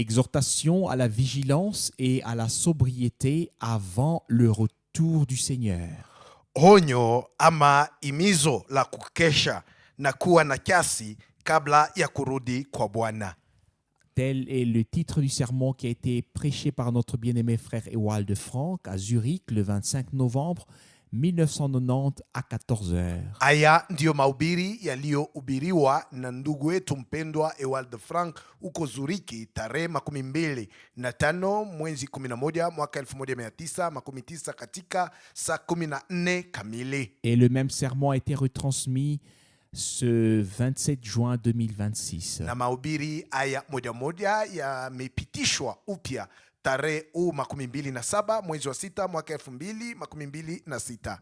Exhortation à la vigilance et à la sobriété avant le retour du Seigneur. Onyo ama imizo la kukesha na kuwa na kiasi kabla ya kurudi kwa Bwana. Tel est le titre du sermon qui a été prêché par notre bien-aimé frère Ewald Frank à Zurich le 25 novembre 1990 à 14h. Aya ndiyo mahubiri yaliyohubiriwa na ndugu wetu mpendwa Ewald Frank huko Zuriki tarehe 25 mwezi 11 mwaka 1990 katika saa 14 kamili. Et le même sermon a été retransmis ce 27 juin 2026. Na mahubiri aya moja yamepitishwa upya tarehe 27 mwezi wa 6 mwaka 2026.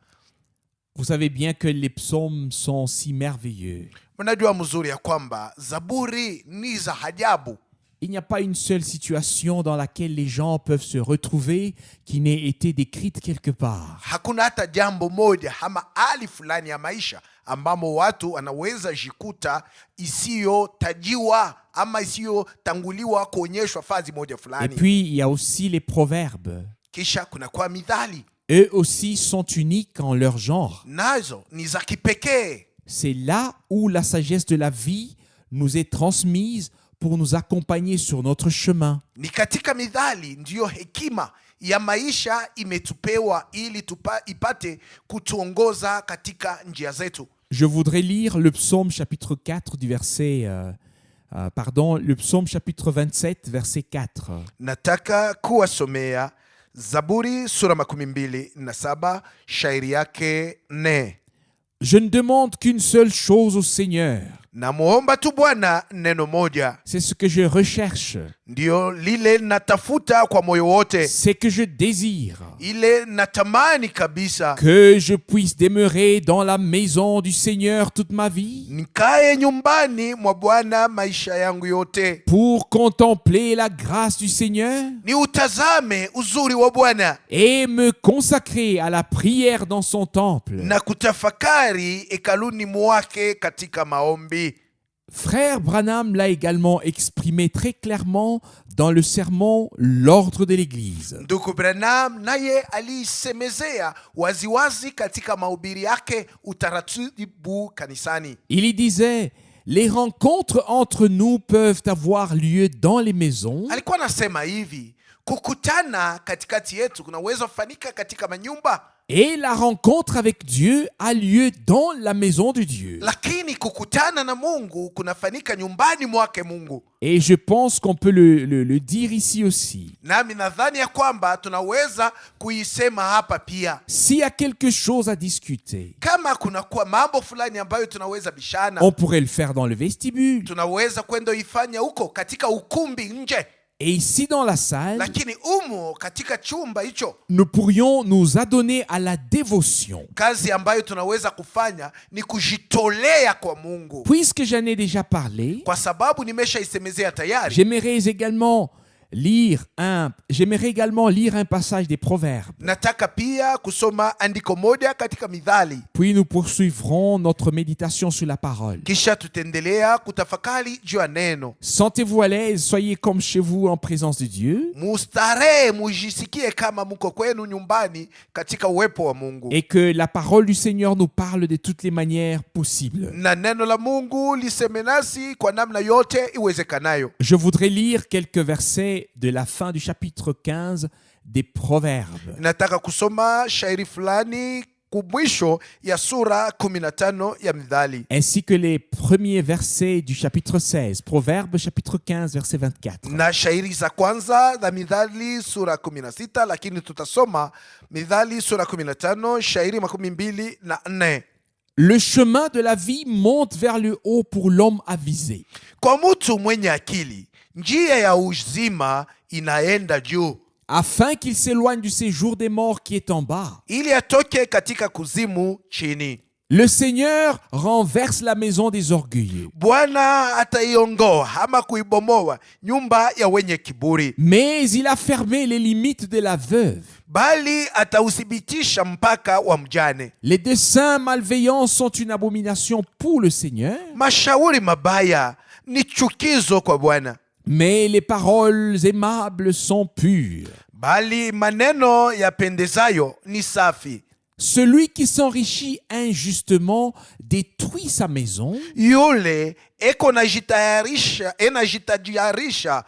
Vous savez bien que les psaumes sont si merveilleux. Mnajua mzuri ya kwamba zaburi ni za ajabu. Il n'y a pas une seule situation dans laquelle les gens peuvent se retrouver qui n'ait été décrite quelque part. Hakuna hata jambo moja ama hali fulani ya maisha ambamo watu wanaweza jikuta isiyotajiwa ama isiyotanguliwa kuonyeshwa fazi moja Et fulani. puis, il y a aussi les proverbes. Kisha kuna kwa mithali. Eux aussi sont uniques en leur genre. Nazo ni za kipekee. C'est là où la sagesse de la vie nous est transmise pour nous accompagner sur notre chemin. Ni katika mithali ndiyo hekima ya maisha imetupewa ili ipate kutuongoza katika njia zetu. Je voudrais lire le psaume chapitre 4 du verset le psaume chapitre 27 verset 4. Nataka kuwasomea Zaburi sura 27 shairi yake 4. Je ne demande qu'une seule chose au Seigneur. Namuomba tu Bwana neno moja. C'est ce que je recherche. Ndio lile natafuta kwa moyo wote. C'est que je désire. Ile natamani kabisa. Que je puisse demeurer dans la maison du Seigneur toute ma vie. Nikae nyumbani mwa Bwana maisha yangu yote. Pour contempler la grâce du Seigneur. Ni utazame uzuri wa Bwana. Et me consacrer à la prière dans son temple. Na kutafakari hekaluni mwake katika maombi. Frère Branham l'a également exprimé très clairement dans le sermon L'ordre de l'Église. Ndugu Branham naye alisemezea waziwazi katika mahubiri yake utaratibu kanisani. Il y disait, les rencontres entre nous peuvent avoir lieu dans les maisons. Alikuwa anasema hivi, kukutana katikati yetu kunaweza kufanyika katika manyumba. Et la rencontre avec Dieu a lieu dans la maison de Dieu. Lakini kukutana na Mungu kunafanyika nyumbani mwake Mungu. Et je pense qu'on peut le dire ici aussi. Nami nadhani ya kwamba tunaweza kuisema hapa pia. S'il y a quelque chose à discuter, kama kuna kuwa mambo fulani ambayo tunaweza bishana, on pourrait le faire dans le vestibule. Tunaweza kwenda ifanya huko katika ukumbi nje. Et ici dans la salle, lakini umo katika chumba hicho, nous pourrions nous adonner à la dévotion. Kazi ambayo tunaweza kufanya ni kujitolea kwa Mungu. Puisque j'en ai déjà parlé, kwa sababu nimeshaisemezea tayari, j'aimerais également lire un passage des Proverbes. Nataka pia kusoma andiko moja katika Mithali. Puis nous poursuivrons notre méditation sur la parole. Kisha tutaendelea kutafakari juu ya neno. Sentez-vous à l'aise, soyez comme chez vous en présence de Dieu. Mustarehe, mujisikie kama mko kwenu nyumbani katika uwepo wa Mungu. Et que la parole du Seigneur nous parle de toutes les manières possibles. Na neno la Mungu liseme nasi kwa namna yote iwezekanayo. Je voudrais lire quelques versets de la fin du chapitre 15 des Proverbes. Nataka kusoma shairi fulani kumwisho ya sura 15 ya Mithali. Ainsi que les premiers versets du chapitre 16. Proverbes chapitre 15 verset 24. Na shairi za kwanza za Mithali sura 16, lakini tutasoma Mithali sura 15 shairi 24. Le chemin de la vie monte vers le haut pour l'homme avisé. Kwa mtu mwenye akili, njia ya uzima inaenda juu, afin qu'il s'éloigne du séjour des morts qui est en bas. ili atoke katika kuzimu chini. Le Seigneur renverse la maison des orgueilleux. Bwana ataiongoa ama kuibomoa nyumba ya wenye kiburi. Mais il a fermé les limites de la veuve. Bali atauthibitisha mpaka wa mjane. Les desseins malveillants sont une abomination pour le Seigneur. Mashauri mabaya ni chukizo kwa Bwana. Mais les paroles aimables sont pures. bali maneno yapendezayo ni safi. Celui qui s'enrichit injustement détruit sa maison, Yule enajitajirisha,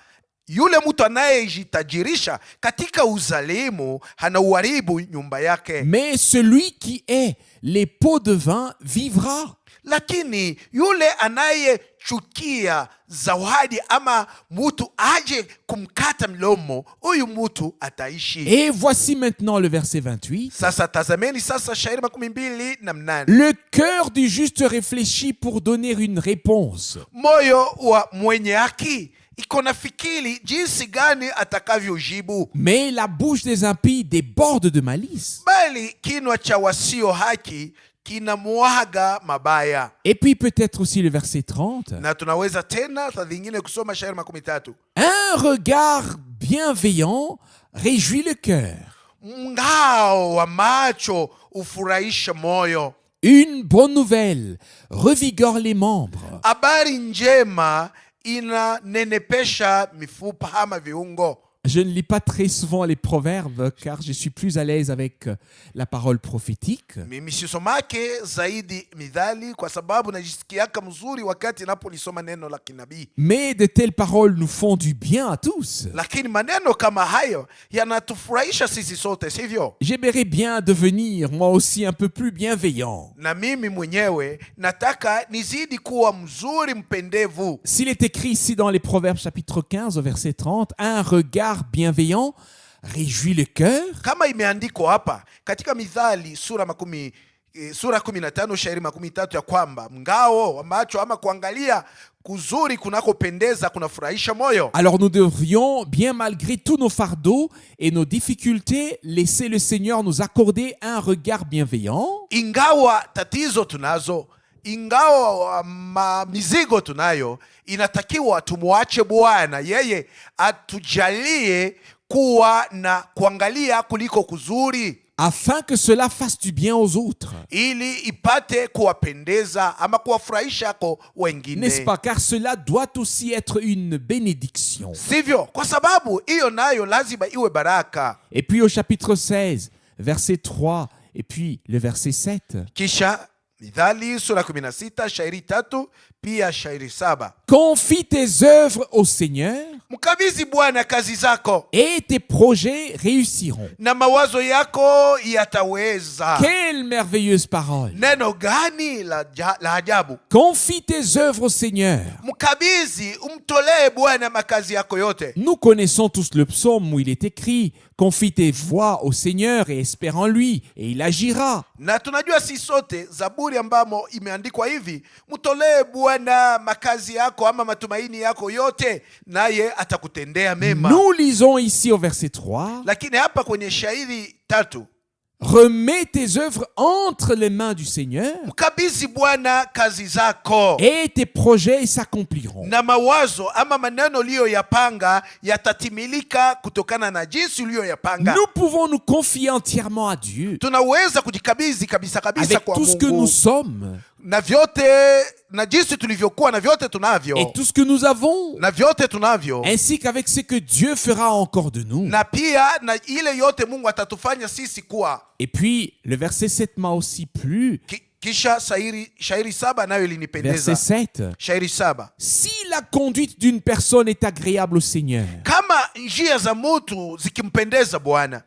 yule mtu anayejitajirisha katika uzalimu hanauharibu nyumba yake. mais celui qui est les pots de vin vivra. Lakini yule anayechukia zawadi ama mtu aje kumkata mlomo, huyu mtu ataishi. Et voici maintenant le verset 28. Sasa tazameni sasa shairi 28. Le cœur du juste réfléchit pour donner une réponse. Moyo wa mwenye haki iko na fikiri jinsi gani atakavyojibu, Mais la bouche des impies déborde de malice. bali kinwa cha wasio haki kinamwaga mabaya. Et puis peut-être aussi le verset 30. Na tunaweza tena saa zingine kusoma shairi 30. Un regard bienveillant réjouit le cœur. Mngao wa macho ufurahisha moyo. Une bonne nouvelle revigore les membres. Habari njema inanenepesha mifupa ama viungo. Je ne lis pas très souvent les proverbes car je suis plus à l'aise avec la parole prophétique. Mimi sisomake zaidi midhali kwa sababu najisikiaka mzuri wakati napolisoma neno la kinabii. Mais de telles paroles nous font du bien à tous. Lakini maneno kama hayo yanatufurahisha sisi sote, sivyo? J'aimerais bien devenir moi aussi un peu plus bienveillant. Na mimi mwenyewe nataka nizidi kuwa mzuri mpendevu. S'il est écrit ici dans les Proverbes chapitre 15 au verset 30, un regard bienveillant réjouit le cœur. Kama imeandikwa hapa katika Mithali sura 15 shairi 13 ya kwamba mngao wa macho ama kuangalia kuzuri kunakopendeza kunafurahisha moyo. Alors nous devrions, bien malgré tous nos fardeaux et nos difficultés, laisser le Seigneur nous accorder un regard bienveillant. Ingawa tatizo tunazo, ingawa mizigo tunayo, inatakiwa tumwache Bwana yeye atujalie kuwa na kuangalia kuliko kuzuri, afin que cela fasse du bien aux autres. ili ipate kuwapendeza ama kuwafurahisha kwa wengine. N'est-ce pas? Car cela doit aussi être une bénédiction. Sivyo? Kwa sababu hiyo nayo lazima iwe baraka. Et puis au chapitre 16, verset 3, et puis le verset 7. Kisha Mithali sura 16 shairi 3 pia shairi 7. Confie tes œuvres au Seigneur Mkabidhi Bwana kazi zako et tes projets réussiront. na mawazo yako yataweza. Quelle merveilleuse parole! Neno gani la ajabu! Confie tes œuvres au Seigneur. Mkabidhi, umtolee Bwana makazi yako yote. Nous connaissons tous le psaume où il est écrit: confie tes voies au Seigneur et espère en lui, et il agira. Na tunajua si sote Zaburi ambamo imeandikwa hivi, mtolee Bwana makazi yako ama matumaini yako yote, naye atakutendea mema. Nous lisons ici au verset 3: Lakini hapa kwenye shairi 3, remets tes œuvres entre les mains du Seigneur mkabidhi Bwana kazi zako, et tes projets s'accompliront. na mawazo ama maneno uliyoyapanga yatatimilika kutokana na jinsi uliyoyapanga. Nous pouvons nous confier entièrement à Dieu Tunaweza kujikabidhi kabisa avec kwa tout ce que nous Mungu sommes na vyote, na jinsi tulivyokuwa na vyote tunavyo, et tout ce que nous avons, na vyote tunavyo, ainsi qu'avec ce que Dieu fera encore de nous. na pia na ile yote Mungu atatufanya sisi kuwa. Et puis, le verset 7 m'a aussi plu. Kisha shairi 7 nayo ilinipendeza. Verset 7. Shairi 7. Si la conduite d'une personne est agréable au Seigneur, Kama njia za mtu zikimpendeza Bwana,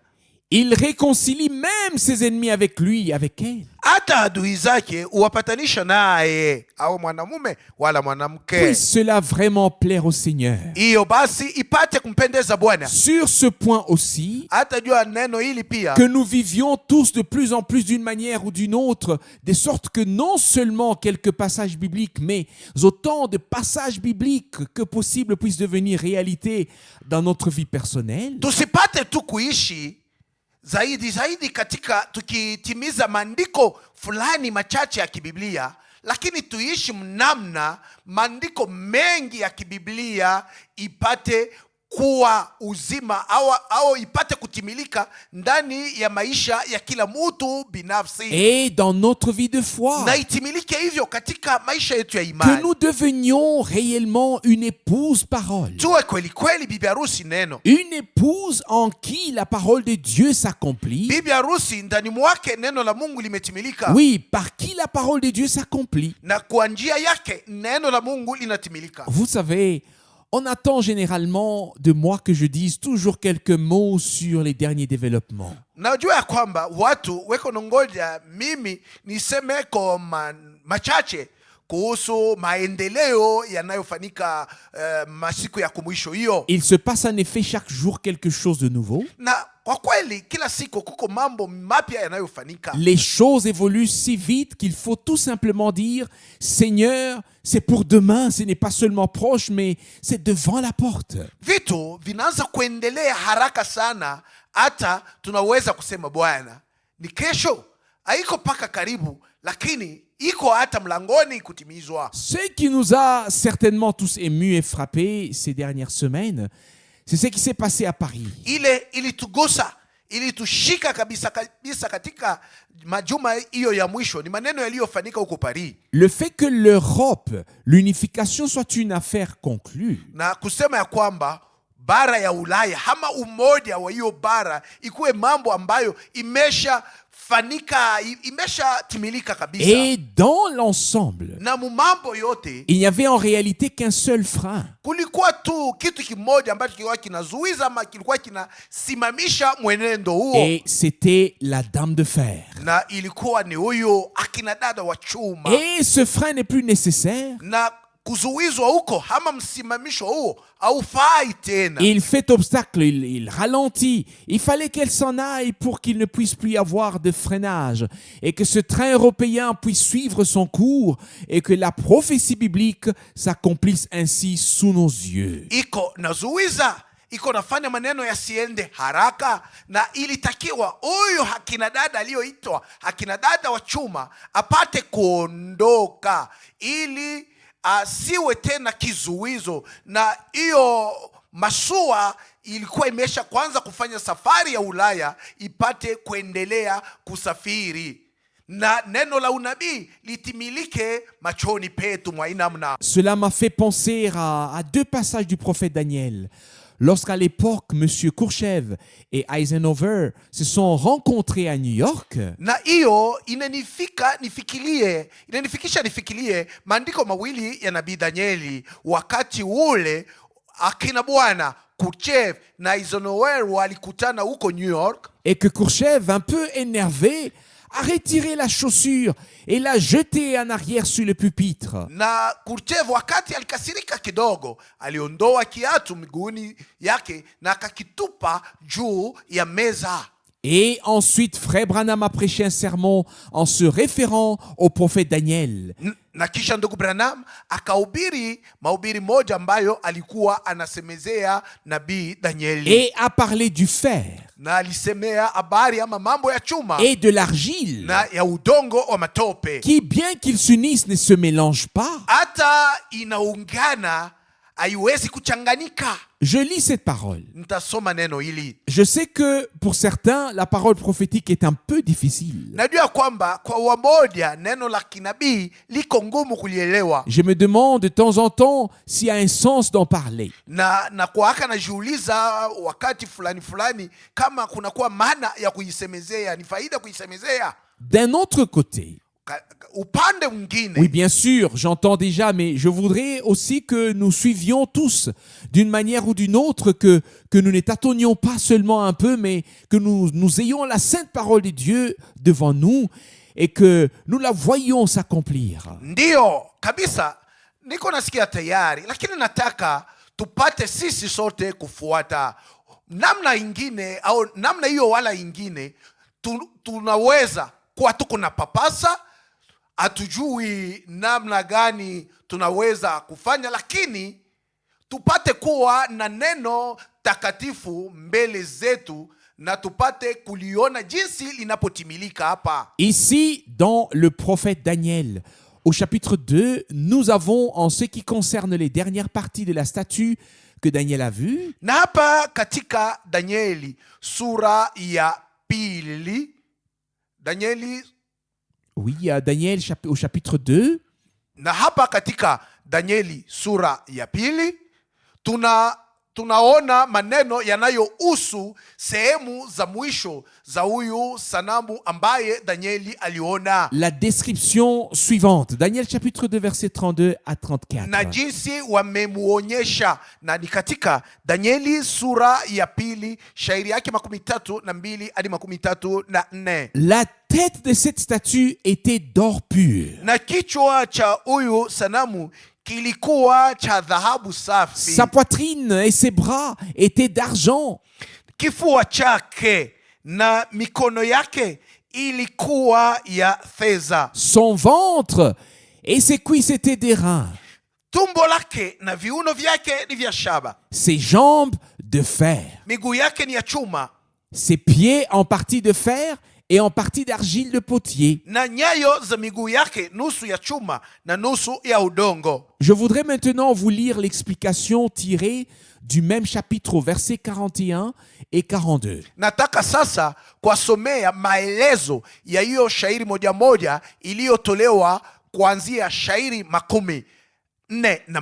il réconcilie même ses ennemis avec lui, avec elle. hata adui zake uwapatanisha naye, au mwanamume wala mwanamke. Puisse cela vraiment plaire au Seigneur. Hiyo basi ipate kumpendeza Bwana. Sur ce point aussi, Hata jua neno hili pia, que nous vivions tous de plus en plus d'une manière ou d'une autre, de sorte que non seulement quelques passages bibliques, mais autant de passages bibliques que possible puissent devenir réalité dans notre vie personnelle. tusipate tu kuishi zaidi katika tukitimiza maandiko fulani machache ya kibiblia, lakini tuishi mnamna maandiko mengi ya kibiblia ipate kuwa uzima au ipate kutimilika ndani ya maisha ya kila mtu binafsi, et dans notre vie de foi. na itimilike hivyo katika maisha yetu ya Que imani. nous devenions réellement une épouse parole. Tuwe kweli kweli bibi harusi neno, Une épouse en qui la parole de Dieu s'accomplit. bibi harusi ndani mwake neno la Mungu limetimilika. Oui, par qui la parole de Dieu s'accomplit. Na kwa njia yake neno la Mungu linatimilika. Vous savez, on attend généralement de moi que je dise toujours quelques mots sur les derniers développements. Najua ya kwamba watu weko nongoja mimi nisemeko machache kuhusu maendeleo yanayofanyika masiku ya kumwisho hiyo. Il se passe en effet chaque jour quelque chose de nouveau. Na kwa kweli kila siku kuko mambo mapya yanayofanyika. Les choses évoluent si vite qu'il faut tout simplement dire Seigneur, c'est pour demain, ce n'est pas seulement proche, mais c'est devant la porte. Vitu vinaanza kuendelea haraka sana hata tunaweza kusema Bwana, ni kesho, haiko paka karibu, lakini iko hata mlangoni kutimizwa. Ce qui nous a certainement tous émus et frappés ces dernières semaines, c'est ce qui s'est passé à Paris. Ile ilitugusa, ilitushika kabisa kabisa katika majuma hiyo ya mwisho, ni maneno yaliyofanyika huko Paris. Le fait que l'Europe, l'unification soit une affaire conclue. Na kusema ya kwamba bara ya Ulaya ama umoja wa hiyo bara ikuwe mambo ambayo imesha timilika kabisa. Et dans l'ensemble, Na mambo yote il n'y avait en réalité qu'un seul frein. kulikuwa tu kitu kimoja ambacho kilikuwa kinazuiza ama kilikuwa kinasimamisha mwenendo huo, Et c'était la dame de fer. na ilikuwa ni huyo akina dada wa chuma. Et ce frein n'est plus nécessaire. Na kuzuizwa huko ama msimamisho huo haufai tena. Il fait obstacle, il ralentit. Il fallait qu'elle s'en aille pour qu'il ne puisse plus y avoir de freinage et que ce train européen puisse suivre son cours et que la prophétie biblique s'accomplisse ainsi sous nos yeux. Iko nazuiza, iko nafanya maneno yasiende haraka, na ilitakiwa huyo hakina dada aliyoitwa hakina dada wa chuma apate kuondoka ili asiwe tena kizuizo. Na hiyo mashua ilikuwa imesha kwanza kufanya safari ya Ulaya ipate kuendelea kusafiri, na neno la unabii litimilike machoni petu mwa inamna. Cela m'a fait penser à deux passages du prophète Daniel. Lorsqu'à l'époque, M. Khrouchtchev et Eisenhower se sont rencontrés à New York, Na hiyo inanifikisha nifikirie maandiko mawili ya nabii Danieli. Wakati ule akina bwana Khrouchtchev na Eisenhower walikutana huko New York, et que Khrouchtchev, un peu énervé, a retiré la chaussure et l'a jetée en arrière sur le pupitre. na Khrouchtchev wakati alikasirika kidogo aliondoa kiatu miguuni yake na akakitupa juu ya meza. Et ensuite, Frère Branham a prêché un sermon en se référant au prophète Daniel. Na kisha ndugu Branham akahubiri mahubiri moja ambayo alikuwa anasemezea nabii Danieli, Et a parlé du fer na alisemea habari ama mambo ya chuma et de l'argile na ya udongo wa matope, qui, bien qu'ils s'unissent, ne se mélangent pas. hata inaungana haiwezi kuchanganyika. Je lis cette parole. Nitasoma neno hili. Je sais que pour certains, la parole prophétique est un peu difficile. Najua kwamba kwa wamoja neno la kinabii liko ngumu kulielewa, Je me demande de temps en temps s'il y a un sens d'en parler. na kwa haka najiuliza wakati fulani fulani kama kunakuwa maana ya kuisemezea, ni faida kuisemezea. D'un autre côté, Upande mwingine, oui, bien sûr, j'entends déjà, mais je voudrais aussi que nous suivions tous, d'une manière ou d'une autre, que nous ne tâtonnions pas seulement un peu, mais que nous ayons la sainte parole de Dieu devant nous et que nous la voyions s'accomplir. ndio kabisa, niko nasikia tayari, lakini nataka tupate sisi sote kufuata namna ingine au namna hiyo wala ingine. Tunaweza kuwa tuko na papasa, hatujui namna gani tunaweza kufanya, lakini tupate kuwa na neno takatifu mbele zetu na tupate kuliona jinsi linapotimilika hapa. Ici, dans le prophète Daniel, au chapitre 2, nous avons, en ce qui concerne les dernières parties de la statue, que Daniel a vues. Na hapa katika Danieli sura ya pili, Danieli, Oui, Daniel au chapitre 2. na hapa katika Danieli sura ya pili tunaona maneno yanayohusu sehemu za mwisho za huyu sanamu ambaye Danieli aliona, La description suivante. Daniel chapitre 2 verset 32 à 34. na jinsi wamemuonyesha, na ni katika Danieli sura ya pili shairi yake 32 hadi 34. La tête de cette statue était d'or pur. Na kichwa cha huyu sanamu kilikuwa cha dhahabu safi. Sa poitrine et ses bras étaient d'argent. Kifua chake na mikono yake ilikuwa ya fedha. Son ventre et ses cuisses étaient d'airain. Tumbo lake na viuno vyake ni vya shaba. Ses jambes de fer. Miguu yake ni ya chuma. Ses pieds en partie de fer et en partie d'argile de potier. Na nyayo za miguu yake nusu ya chuma na nusu ya udongo. Je voudrais maintenant vous lire l'explication tirée du même chapitre au verset 41 et 42. Nataka sasa kuwasomea maelezo ya hiyo shairi moja moja iliyotolewa kuanzia shairi 41 na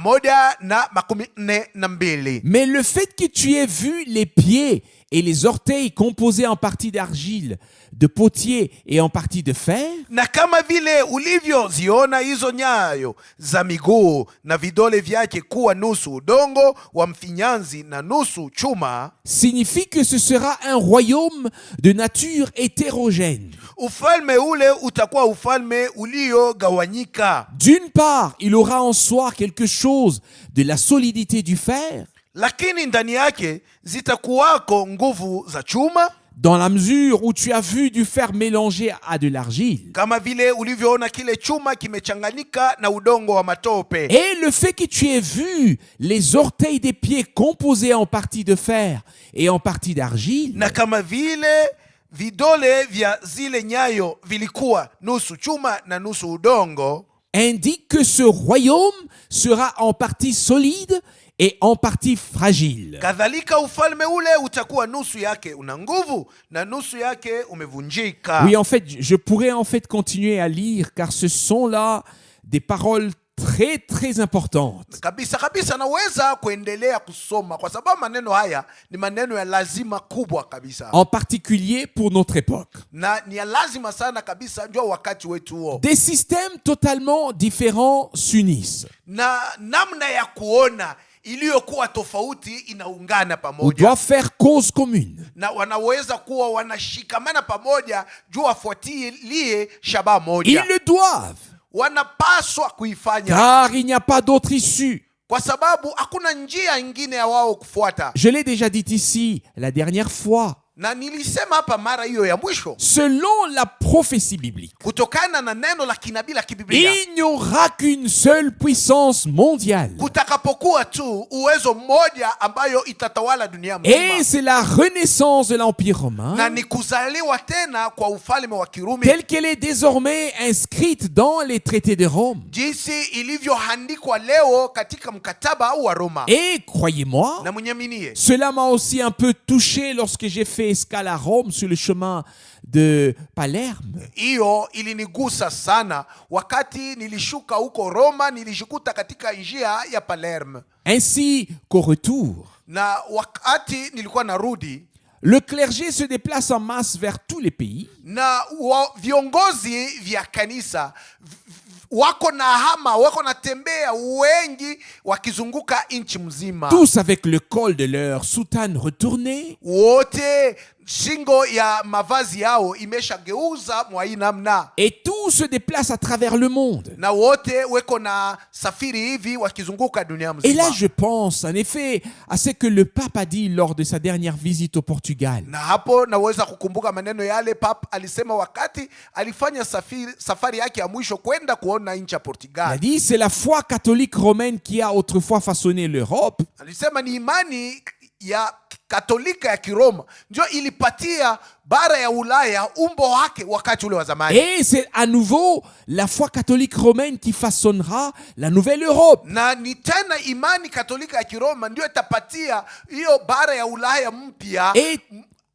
42. Mais le fait que tu aies vu les pieds et les orteils composés en partie d'argile, de potier et en partie de fer, Na kama vile ulivyoziona hizo nyayo za miguu na vidole vyake kuwa nusu udongo wa mfinyanzi na nusu chuma, signifie que ce sera un royaume de nature hétérogène. ufalme ule utakuwa ufalme uliogawanyika. D'une part, il aura en soi quelque chose de la solidité du fer, Lakini ndani yake zitakuwako nguvu za chuma, dans la mesure où tu as vu du fer mélangé à de l'argile. kama vile ulivyoona kile chuma kimechanganyika na udongo wa matope. Et le fait que tu aies vu les orteils des pieds composés en partie de fer et en partie d'argile, Na kama vile vidole vya zile nyayo vilikuwa nusu chuma na nusu udongo, indique que ce royaume sera en partie solide et en partie fragile. kadhalika ufalme ule utakuwa nusu yake una nguvu na nusu yake umevunjika. Oui, en fait, je pourrais en fait continuer à lire car ce sont là des paroles très très importantes. Kabisa kabisa naweza kuendelea kusoma kwa sababu maneno haya ni maneno ya lazima kubwa kabisa, En particulier pour notre époque. na ni ya lazima sana kabisa njoo wakati wetu huo. Des systèmes totalement différents s'unissent. Na namna ya kuona iliyokuwa tofauti inaungana Ou pamoja, doivent faire cause commune. na wanaweza kuwa wanashikamana pamoja juu wafuatilie shabaha moja. Ils le doivent, Wanapaswa kuifanya car il n'y a pas d'autre issue. kwa sababu hakuna njia ingine ya wao kufuata. Je l'ai déjà dit ici la dernière fois. Na nilisema hapa mara hiyo ya mwisho, Selon la prophétie biblique, kutokana na neno la kinabii la kibiblia, il n'y aura qu'une seule puissance mondiale. kutakapokuwa tu uwezo mmoja ambayo itatawala dunia mzima, Et c'est la renaissance de l'Empire romain, na ni kuzaliwa tena kwa ufalme wa Kirumi telle qu'elle est désormais inscrite dans les traités de Rome. jinsi ilivyoandikwa leo katika mkataba wa Roma. Et croyez-moi, Na mwenyaminie, cela m'a aussi un peu touché lorsque j'ai fait escale à Rome sur le chemin de Palerme. hiyo ilinigusa sana wakati nilishuka huko Roma, nilishikuta katika njia ya Palerme, Ainsi qu'au retour, na wakati nilikuwa narudi, le clergé se déplace en masse vers tous les pays. na viongozi vya kanisa wako na hama, wako na tembea wengi wakizunguka nchi mzima, Tous avec le col de leur soutane retourné, wote shingo ya mavazi yao imeshageuza mwa hii namna, et tous se déplacent à travers le monde. na wote weko na safiri hivi wakizunguka dunia Et là, mzima. je pense en effet à ce que le pape a dit lors de sa dernière visite au Portugal. Na hapo naweza kukumbuka maneno yale Papa alisema wakati alifanya safari yake ya mwisho kwenda kuona nchi ya Il a Portugal. dit, c'est la foi catholique romaine qui a autrefois façonné l'Europe, Alisema ni imani ya Katolika ya Kiroma ndio ilipatia bara ya Ulaya umbo wake wakati ule wa zamani. Et c'est à nouveau la foi catholique romaine qui façonnera la nouvelle Europe. Na ni tena imani Katolika ya Kiroma ndio itapatia hiyo bara ya Ulaya mpya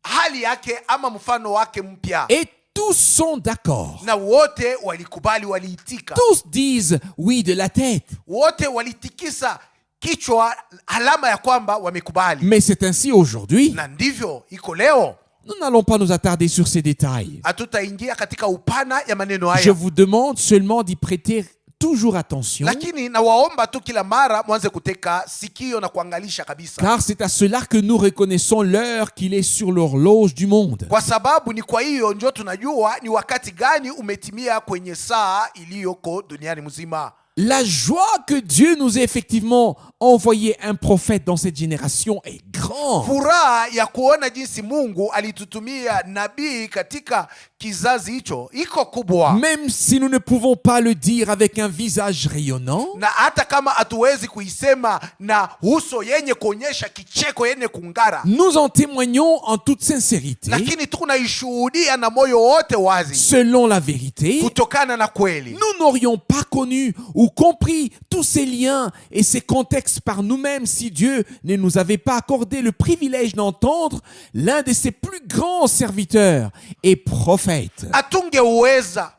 hali yake ama mfano wake mpya. Et tous sont d'accord. Na wote walikubali, waliitika. Tous disent oui de la tête. Wote walitikisa kichwa, alama ya kwamba wamekubali. Mais c'est ainsi aujourd'hui. Na ndivyo iko leo. Nous n'allons pas nous attarder sur ces détails. Hatutaingia katika upana ya maneno haya. Je vous demande seulement d'y prêter toujours attention. Lakini nawaomba tu kila mara mwanze kuteka sikio na kuangalisha kabisa. Car c'est à cela que nous reconnaissons l'heure qu'il est sur l'horloge du monde. Kwa sababu ni kwa hiyo ndio tunajua ni wakati gani umetimia kwenye saa iliyoko duniani mzima. La joie que Dieu nous ait effectivement envoyé un prophète dans cette génération est grande. Furaha ya kuona jinsi Mungu alitutumia nabii katika kizazi hicho iko kubwa. Même si nous ne pouvons pas le dire avec un visage rayonnant, Na hata kama hatuwezi kuisema na uso yenye kuonyesha kicheko yenye kungara, nous en témoignons en toute sincérité, lakini tunaishuhudia na moyo wote wazi, selon la vérité. kutokana na kweli. Nous n'aurions pas connu ou compris tous ces liens et ces contextes par nous-mêmes si Dieu ne nous avait pas accordé le privilège d'entendre l'un de ses plus grands serviteurs et prophètes. Hatungeweza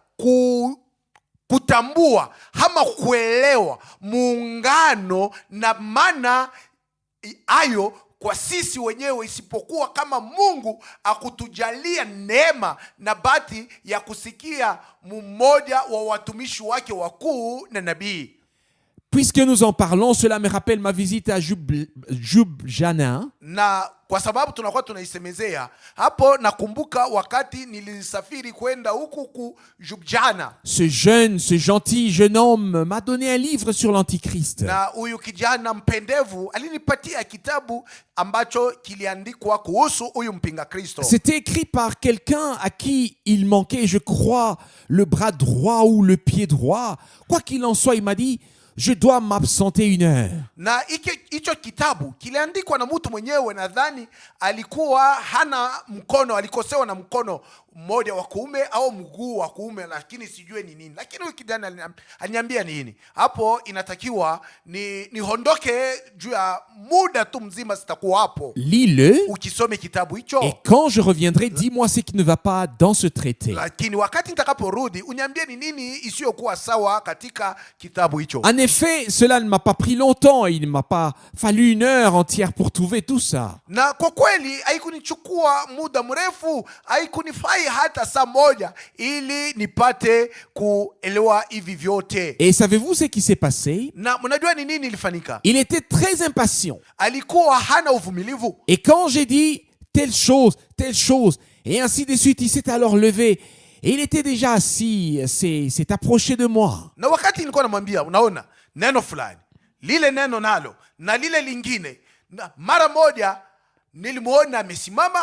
kutambua ama kuelewa muungano na maana ayo kwa sisi wenyewe, isipokuwa kama Mungu akutujalia neema na bahati ya kusikia mmoja wa watumishi wake wakuu na nabii. Puisque nous en parlons, cela me rappelle ma visite à Ljubljana. Na kwa sababu tunakuwa tunaisemezea hapo, nakumbuka wakati nilisafiri kwenda huku ku Ljubljana. Ce gentil jeune homme m'a donné un livre sur l'Antichrist. Na huyu kijana mpendevu alinipatia kitabu ambacho kiliandikwa kuhusu huyu mpinga Kristo. C'était écrit par quelqu'un à qui il manquait, je crois, le bras droit ou le pied droit. Quoi qu'il en soit, il m'a dit, je dois m'absenter 1 heure. Na hicho kitabu kiliandikwa na mtu mwenyewe, nadhani alikuwa hana mkono, alikosewa na mkono mmoja wa kuume au mguu wa kuume, lakini sijue ni nini. Lakini huyu kijana aliniambia nini? Hapo inatakiwa niondoke juu ya muda tu mzima, sitakuwa hapo. Lis-le. Ukisome kitabu hicho. Et quand je reviendrai, dis-moi ce qui ne va pas dans ce traité. Lakini wakati nitakaporudi uniambie ni nini isiyokuwa sawa katika kitabu hicho. En effet, cela ne m'a pas pris longtemps. Il ne m'a pas fallu 1 heure entière pour trouver tout ça. Na kwa kweli haikunichukua muda mrefu, haikunifai hata saa moja ili nipate kuelewa hivi vyote. Et savez-vous ce qui s'est passé? Na mnajua ni nini ilifanyika? Il était très impatient. Alikuwa hana uvumilivu. Et quand j'ai dit telle chose, et ainsi de suite, il s'est alors levé. Et il était déjà assis, s'est approché de moi. Na wakati nilikuwa namwambia, unaona neno fulani, lile neno nalo na lile lingine, na mara moja nilimuona amesimama,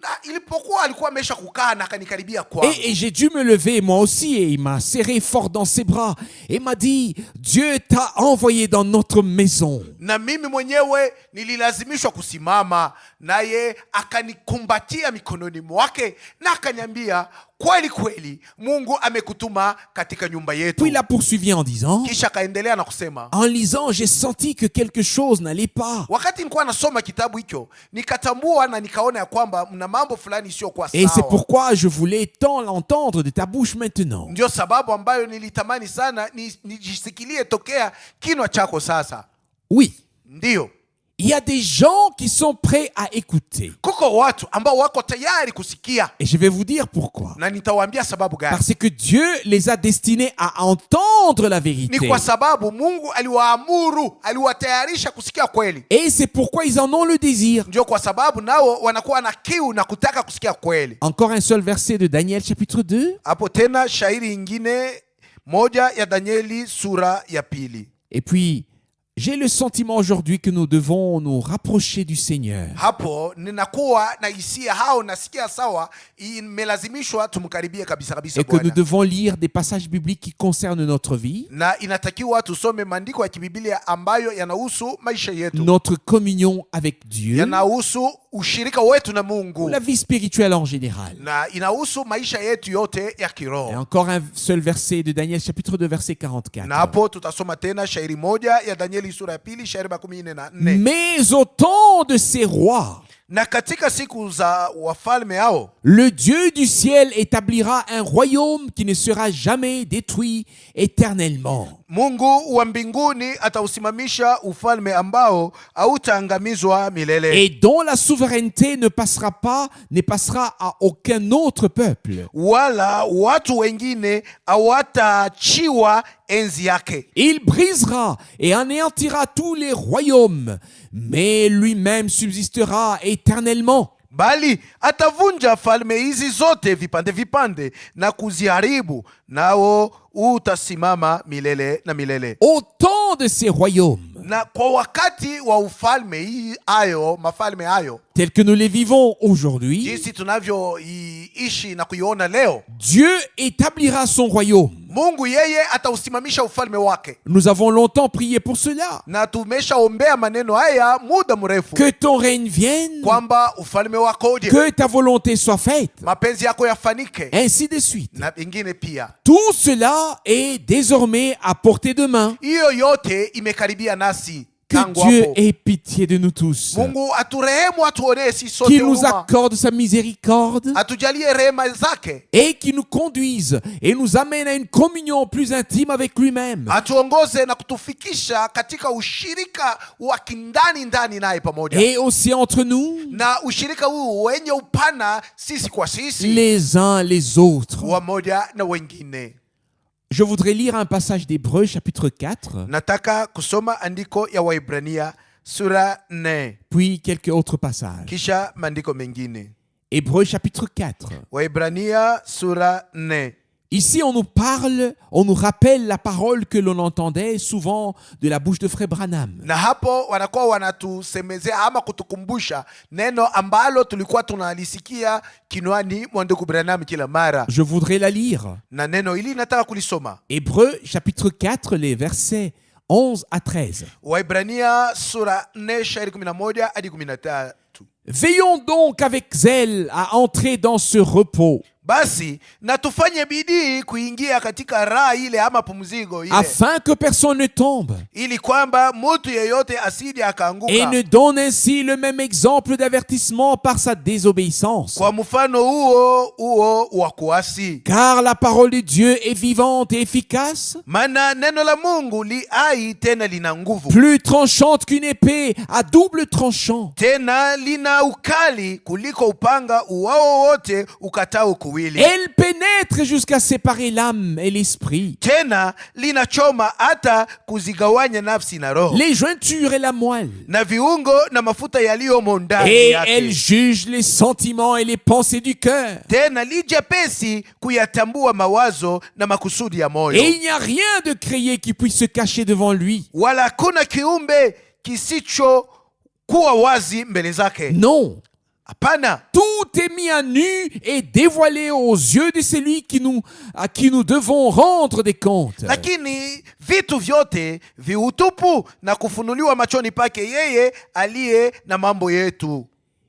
na ilipokuwa alikuwa amesha kukaa na akanikaribia kwangu. Et j'ai dû me lever moi aussi, et il m'a serré fort dans ses bras et m'a dit, Dieu t'a envoyé dans notre maison. Na mimi mwenyewe nililazimishwa kusimama, naye akanikumbatia mikononi mwake na akaniambia, kweli kweli Mungu amekutuma katika nyumba yetu. Puis il a poursuivi en disant, Kisha kaendelea na kusema, en lisant, j'ai senti que quelque chose n'allait pas. wakati nilikuwa nasoma kitabu hicho, nikatambua na nikaona ya kwamba mna mambo fulani sio kwa sawa. Et c'est pourquoi je voulais tant l'entendre de ta bouche maintenant. Ndio sababu ambayo nilitamani sana nijisikilie tokea kinwa chako sasa. Oui, Ndio. il y a des gens qui sont prêts à écouter. Kuko watu ambao wako tayari kusikia. Et je vais vous dire pourquoi. Na nitawaambia sababu gani. Parce que Dieu les a destinés à entendre la vérité. Ni kwa sababu Mungu aliwaamuru, aliwatayarisha kusikia kweli. Et c'est pourquoi ils en ont le désir. Ndio kwa sababu nao wanakuwa na kiu na kutaka kusikia kweli. Encore un seul verset de Daniel chapitre 2. Hapo tena shairi ingine moja ya Danieli sura ya 2. Et puis, J'ai le sentiment aujourd'hui que nous devons nous rapprocher du Seigneur. Hapo ninakuwa na hisia hao, nasikia sawa, imelazimishwa tumkaribie kabisa kabisa Et que nous Bwana, devons lire des passages bibliques qui concernent notre vie, na inatakiwa tusome maandiko ya kibiblia ambayo yanahusu maisha yetu, notre communion avec Dieu, yanahusu ushirika wetu na Mungu, la vie spirituelle en général. na inahusu maisha yetu yote ya Et kiroho. encore un seul verset de Daniel chapitre 2 verset 44. Na hapo tutasoma tena shairi moja ya Danieli sura ya pili shairi 44. Mais au temps de ces rois, Na katika siku za wafalme hao, le Dieu du ciel établira un royaume qui ne sera jamais détruit éternellement. Mungu wa mbinguni atausimamisha ufalme ambao hautaangamizwa milele, Et dont la souveraineté ne passera à aucun autre peuple. wala watu wengine hawataachiwa enzi yake. Il brisera et anéantira tous les royaumes, mais lui-même subsistera éternellement. Bali atavunja falme hizi zote vipande vipande na kuziharibu, nao utasimama milele na milele. Au temps de ces royaumes, Na kwa wakati wa ufalme hayo, mafalme hayo, tels que nous les vivons aujourd'hui, jinsi tunavyoishi na kuiona leo, Dieu établira son royaume. Mungu yeye atausimamisha ufalme wake, Nous avons longtemps prié pour cela. na tumeshaombea maneno haya muda mrefu, Que ton règne vienne, kwamba ufalme wako uje, que ta volonté soit faite, mapenzi yako yafanike, ainsi de suite. na vingine pia. Tout cela est désormais à portée de main. Hiyo yote imekaribia nasi. Que Tangu Dieu hapo, ait pitié de nous tous. Mungu aturehemu, atuonee si sote Qu'il nous huruma, accorde sa miséricorde atujalie rehema zake, et qui nous conduise et nous amène à une communion plus intime avec lui-même. atuongoze na kutufikisha katika ushirika wa kindani ndani naye pamoja, Et aussi entre nous, na ushirika huu wenye upana sisi kwa sisi, les uns les autres. wamoja na wengine. Je voudrais lire un passage d'Hébreux chapitre 4, Nataka kusoma andiko ya Waibrania sura 4, puis quelques autres passages. kisha maandiko mengine. Hébreux chapitre 4. Waibrania sura 4. Ici, on nous rappelle la parole que l'on entendait souvent de la bouche de Frère Branham. Na hapo wanakuwa wanatusemezea ama kutukumbusha neno ambalo tulikuwa tunalisikia kinwani mwa ndugu Branham kila mara, Je voudrais la lire. na neno hili nataka kulisoma. Hébreux chapitre 4, les versets 11 à 13. Waibrania sura 4 shairi 11 hadi 13. Veillons donc avec zèle à entrer dans ce repos, Basi na tufanye bidii kuingia katika raha ile ama pumziko ile, afin que personne ne tombe, ili kwamba mtu yeyote asije et akaanguka ne donne ainsi le même exemple d'avertissement par sa désobéissance. kwa mfano huo wa kuasi. Car la parole de Dieu est vivante et efficace, Maana neno la Mungu li hai tena lina nguvu, plus tranchante qu'une épée à double tranchant, tena lina ukali kuliko upanga uwao wote ukatao kuwili, elle pénètre jusqu'à séparer l'âme et l'esprit, tena linachoma hata kuzigawanya nafsi na roho les jointures et la moelle, na viungo na mafuta yaliyomo ndani et elle yake, juge les sentiments et les pensées du cœur. tena li jepesi kuyatambua mawazo na makusudi ya moyo, Et il n'y a rien de créé qui puisse se cacher devant lui. wala kuna kiumbe kisicho kuwa wazi mbele zake. Non, Hapana, tout est mis à nu et dévoilé aux yeux de celui à qui nous devons rendre des comptes. lakini vitu vyote viutupu na kufunuliwa machoni pake yeye aliye na mambo yetu.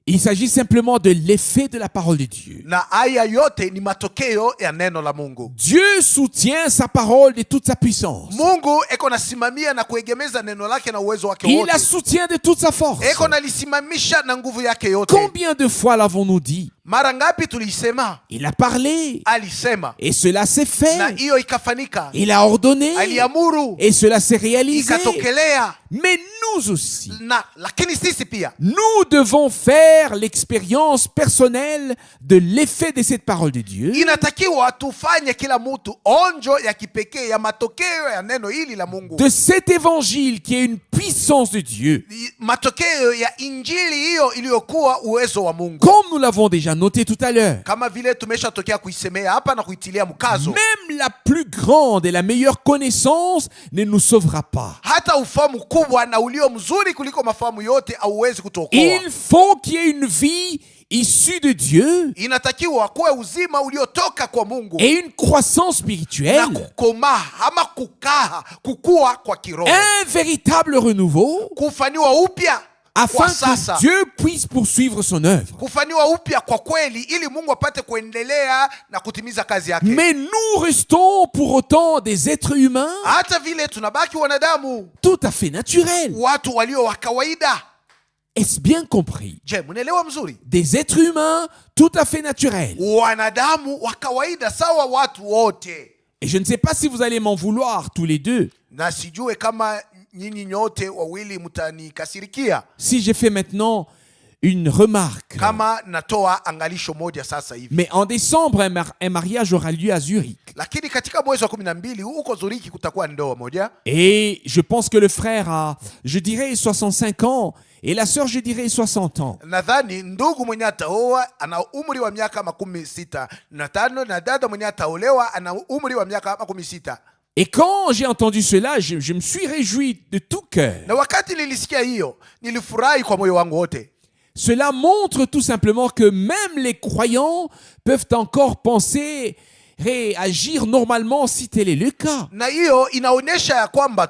Il s'agit simplement de l'effet de la parole de Dieu. Na haya yote ni matokeo ya neno la Mungu. Dieu soutient sa parole de toute sa puissance. Mungu eko nasimamia na kuegemeza neno lake na uwezo wake Il wote, la soutient de toute sa force. eko nalisimamisha na nguvu yake yote. Combien de fois l'avons-nous dit? Mara ngapi tulisema? Il a parlé Alisema et cela s'est na fait. hiyo ikafanika, Il a ordonné aliamuru et cela s'est réalisé. ikatokelea. Mais nous aussi, Na lakini sisi pia nous devons faire l'expérience personnelle de l'effet de cette parole de Dieu, inatakiwa tufanye kila mtu onjo ya kipekee ya matokeo ya neno hili la Mungu, de cet évangile qui est une puissance de Dieu. matokeo ya injili hiyo iliyokuwa uwezo wa Mungu, Comme nous l'avons déjà noté tout à l'heure, kama vile tumeshatokea kuisemea hapa na kuitilia mkazo. même la plus grande et la meilleure connaissance ne nous sauvera pas. Hata ufahamu kubwa mkubwa na ulio mzuri kuliko mafahamu yote hauwezi kutuokoa. Il faut qu'il y ait une vie issue de Dieu Inatakiwa kuwe uzima uliotoka kwa Mungu et une croissance na spirituelle, kukomaa ama kukua kwa kiroho, un véritable renouveau, kufanywa upya kwa afin sasa, que Dieu puisse poursuivre son œuvre. kufanywa upya kwa kweli, ili Mungu apate kuendelea na kutimiza kazi yake. Mais nous restons pour autant des êtres humains Hata vile tunabaki wanadamu, tout à fait naturels. watu walio wa kawaida. Est-ce bien compris? Je, mnaelewa mzuri? Des êtres humains tout à fait naturels. Wanadamu wa kawaida sawa watu wote. Et je ne sais pas si vous allez m'en vouloir tous les deux Na sijue kama nyinyi nyote wawili mtanikasirikia si j'ai fait maintenant une remarque. kama natoa angalisho moja sasa hivi. Mais en décembre, un mariage aura lieu à Zurich. Lakini katika mwezi wa 12 huko Zuriki kutakuwa ndoa moja. Et je pense que le frère a, je dirais, 65 ans et la sœur, je dirais, 60 ans. Nadhani ndugu mwenye ataoa ana umri wa miaka 65 na dada mwenye ataolewa ana umri wa miaka 60. Et quand j'ai entendu cela, je me suis réjoui de tout cœur. Na wakati nilisikia hiyo, nilifurahi kwa moyo wangu wote. Cela montre tout simplement que même les croyants peuvent encore penser et agir normalement si tel est le cas. Na hiyo inaonyesha ya kwamba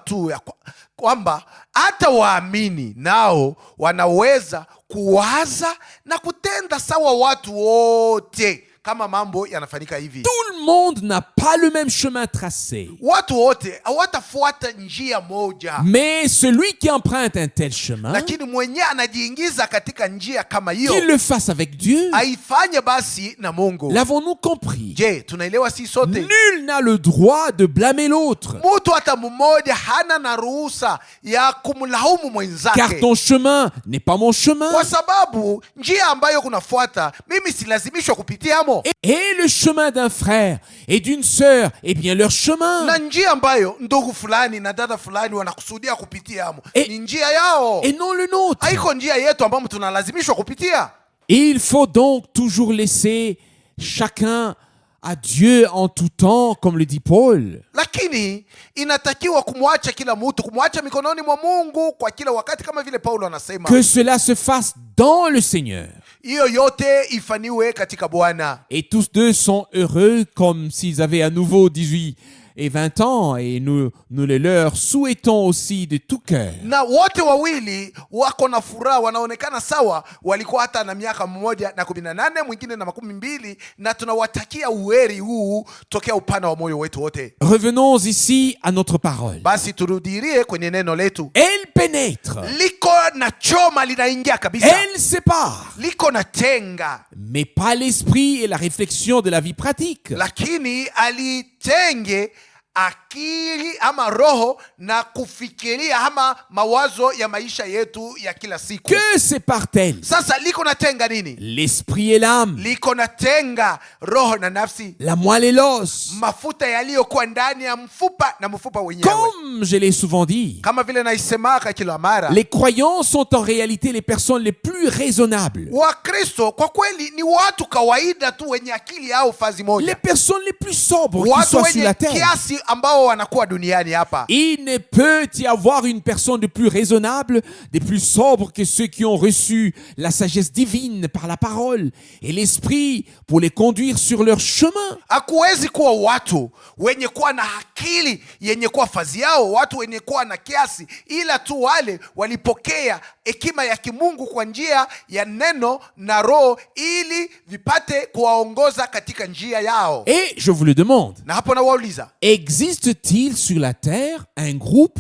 kwamba hata waamini nao wanaweza kuwaza na kutenda sawa watu wote kama mambo yanafanyika hivi. Tout le monde n'a pas le même chemin tracé. Watu wote hawatafuata njia moja. Mais celui qui emprunte un tel chemin, Lakini mwenye anajiingiza katika njia kama hiyo, qu'il le fasse avec Dieu. aifanye basi na Mungu. L'avons-nous compris? Je, tunaelewa si sote? Nul n'a le droit de blâmer l'autre. Mtu hata mmoja hana na ruhusa ya kumlaumu mwenzake. Car ton chemin n'est pas mon chemin. Kwa sababu njia ambayo kunafuata mimi silazimishwa kupitia mo. Et le chemin d'un frère et d'une sœur est bien leur chemin. Na njia ambayo ndugu fulani na dada fulani wanakusudia kupitia mo ni njia yao, Et non le nôtre. haiko njia yetu ambayo tunalazimishwa kupitia. Il faut donc toujours laisser chacun à Dieu en tout temps, comme le dit Paul. Lakini inatakiwa kumwacha kila mtu, kumwacha mikononi mwa Mungu kwa kila wakati, kama vile Paulo anasema. Que cela se fasse dans le Seigneur. Hiyo yote ifaniwe katika Bwana. Et tous deux sont heureux comme s'ils avaient à nouveau 18 et 20 ans. Et nous les leur souhaitons aussi de tout cœur. Na wote wawili wako na furaha, wanaonekana sawa, walikuwa hata na miaka 18, mwingine na 12, na tunawatakia uheri huu tokea upana wa moyo wetu wote. Revenons ici à notre parole. Basi turudirie kwenye neno letu. Elle pénètre. Liko na choma linaingia kabisa. Elle sépare. Liko na tenga. Mais pas l'esprit et la réflexion de la vie pratique. Lakini alitenge akili ama roho na kufikiria ama mawazo ya maisha yetu ya kila siku. Que sépare-t-elle? Sasa liko na tenga nini? L'esprit et l'âme. Liko na tenga roho na nafsi, La moelle et l'os. mafuta yaliyokuwa ndani ya mfupa na mfupa wenyewe. Comme je l'ai souvent dit, Kama vile naisemaka kila mara, les croyants sont en réalité les personnes les plus raisonnables. Wakristo kwa kweli ni watu kawaida tu wenye akili yao fazi Les moja, personnes les plus sobres qui watu soient sur wenye la terre. kiasi ambao wanakuwa duniani hapa. Il ne peut y avoir une personne de plus raisonnable, de plus sobre que ceux qui ont reçu la sagesse divine par la parole et l'esprit pour les conduire sur leur chemin. Hakuwezi kuwa watu wenye kuwa na akili yenye kuwa fazi yao, watu wenye kuwa na kiasi, ila tu wale walipokea hekima ya kimungu kwa njia ya neno na roho, ili vipate kuwaongoza katika njia yao. Et je vous le demande, Na hapo nawauliza, existe-t-il sur la terre un groupe,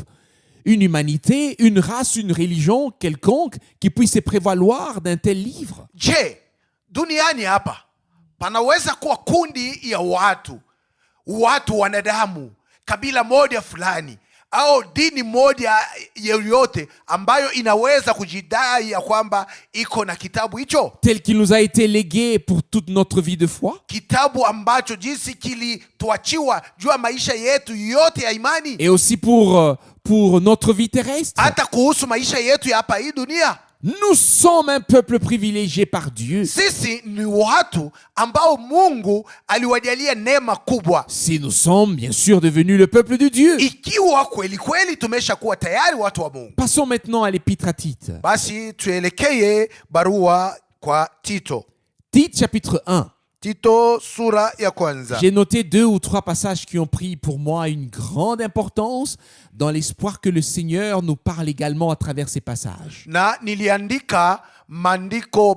une humanité, une race, une religion quelconque qui puisse se prévaloir d'un tel livre? je, duniani hapa panaweza kuwa kundi ya watu wanadamu, kabila moja fulani au dini moja yoyote ambayo inaweza kujidai ya kwamba iko na kitabu hicho, Tel qu'il nous a été légué pour toute notre vie de foi? kitabu ambacho jinsi kilituachiwa juu ya maisha yetu yote ya imani, Et aussi pour notre vie terrestre? hata kuhusu maisha yetu ya hapa hii dunia? Nous sommes un peuple privilégié par Dieu. Sisi ni watu ambao Mungu aliwajalia neema kubwa. Si nous sommes bien sûr devenus le peuple de Dieu. Ikiwa kweli kweli tumeshakuwa tayari watu wa Mungu. Passons maintenant à l'épître à Tite. Basi tuelekee barua kwa Tito. Tite chapitre 1. Tito sura ya kwanza. J'ai noté 2 ou 3 passages qui ont pris pour moi une grande importance dans l'espoir que le Seigneur nous parle également à travers ces passages. Na niliandika maandiko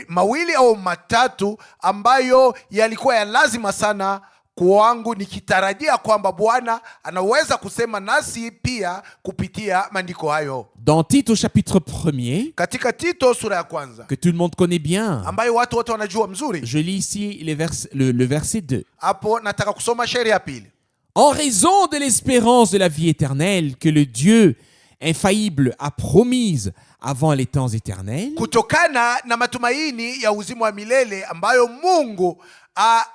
mawili au matatu ambayo yalikuwa ya lazima sana kwangu, nikitarajia kwamba Bwana anaweza kusema nasi pia kupitia maandiko hayo. Dans Tite au chapitre 1er, Katika Tito sura ya kwanza, que tout le monde connaît bien, ambayo watu wote wanajua mzuri. je lis ici le verset 2. Hapo nataka kusoma shairi ya pili. En raison de l'espérance de la vie éternelle que le Dieu infaillible a promise avant les temps éternels, Kutokana na matumaini ya uzima wa milele ambayo Mungu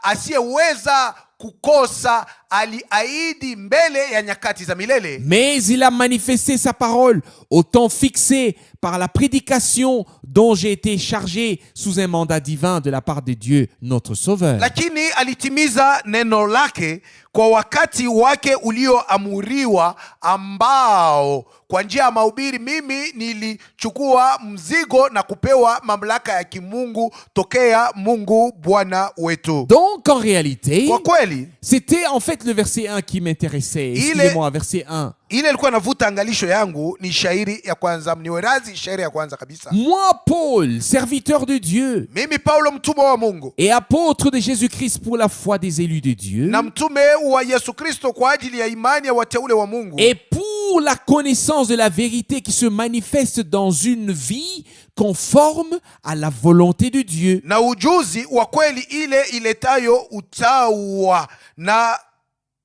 asiyeweza kukosa aliahidi mbele ya nyakati za milele. mais il a manifesté sa parole au temps fixé par la prédication dont j'ai été chargé sous un mandat divin de la part de Dieu, notre Sauveur. Lakini alitimiza neno lake kwa wakati wake ulioamuriwa, ambao kwa njia ya mahubiri mimi nilichukua mzigo na kupewa mamlaka ya kimungu tokea Mungu Bwana wetu. Donc en réalité, Kwa kweli c'était en fait le verset 1 qui m'intéressait. Excusez-moi, verset 1. ile ilikuwa navuta angalisho yangu ni shairi ya kwanza. Mniwe radhi, shairi ya kwanza kabisa. Moi, Paul, serviteur de Dieu Mimi Paulo, mtume wa Mungu et apôtre de Jésus-Christ pour la foi des élus de Dieu na mtume wa Yesu Kristo kwa ajili ya imani ya wateule wa Mungu, et pour la connaissance de la vérité qui se manifeste dans une vie conforme à la volonté de Dieu. na ujuzi wa kweli ile iletayo utawa na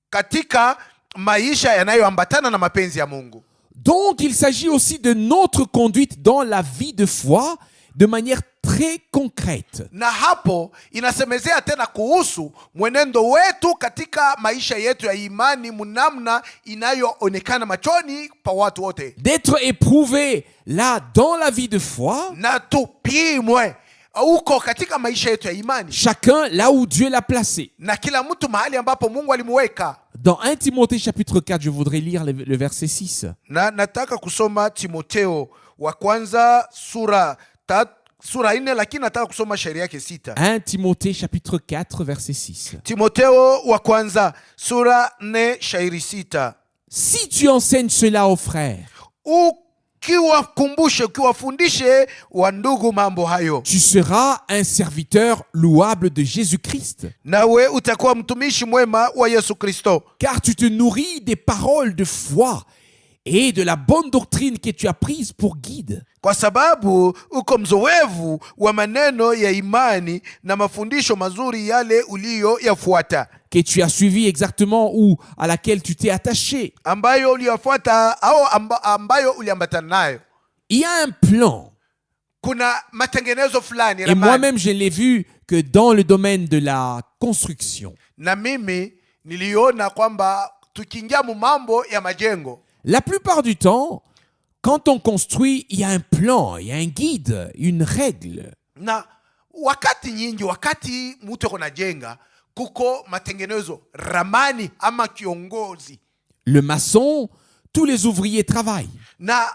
katika maisha yanayoambatana na mapenzi ya Mungu. Donc, il s'agit aussi de notre conduite dans la vie de foi de manière très concrète. Na hapo inasemezea tena kuhusu mwenendo wetu katika maisha yetu ya imani, mnamna inayoonekana machoni pa watu wote, D'être éprouvé là dans la vie de foi, na tupimwe uko katika maisha yetu ya imani, chacun là où Dieu l'a placé. na kila mtu mahali ambapo Mungu alimuweka. Dans 1 Timothée chapitre 4, je voudrais lire le verset 6. Na nataka kusoma Timotheo wa kwanza sura 4, lakini nataka kusoma shairi yake 6. 1 Timothée chapitre 4, verset 6. Timotheo wa kwanza sura 4 shairi 6. Si tu enseignes cela aux frères, Ukiwakumbushe, ukiwafundishe wa ndugu mambo hayo, tu seras un serviteur louable de Jésus-Christ, nawe utakuwa mtumishi mwema wa Yesu Kristo, car tu te nourris des paroles de foi et de la bonne doctrine que tu as prise pour guide. kwa sababu uko mzoevu wa maneno ya imani na mafundisho mazuri yale uliyoyafuata, Que tu as suivi exactement ou à laquelle tu t'es attaché. ambayo uliyafuata au ambayo uliambatana nayo. Il y a un plan. Kuna matengenezo fulani Et ramani. moi-même, je l'ai vu que dans le domaine de la construction, Na mimi niliona kwamba tukiingia mu mambo ya majengo, la plupart du temps, quand on construit, il y a un plan, il y a un guide, une règle. na wakati nyingi, wakati mtu anajenga, kuko matengenezo, ramani ama kiongozi. Le maçon, tous les ouvriers travaillent. Na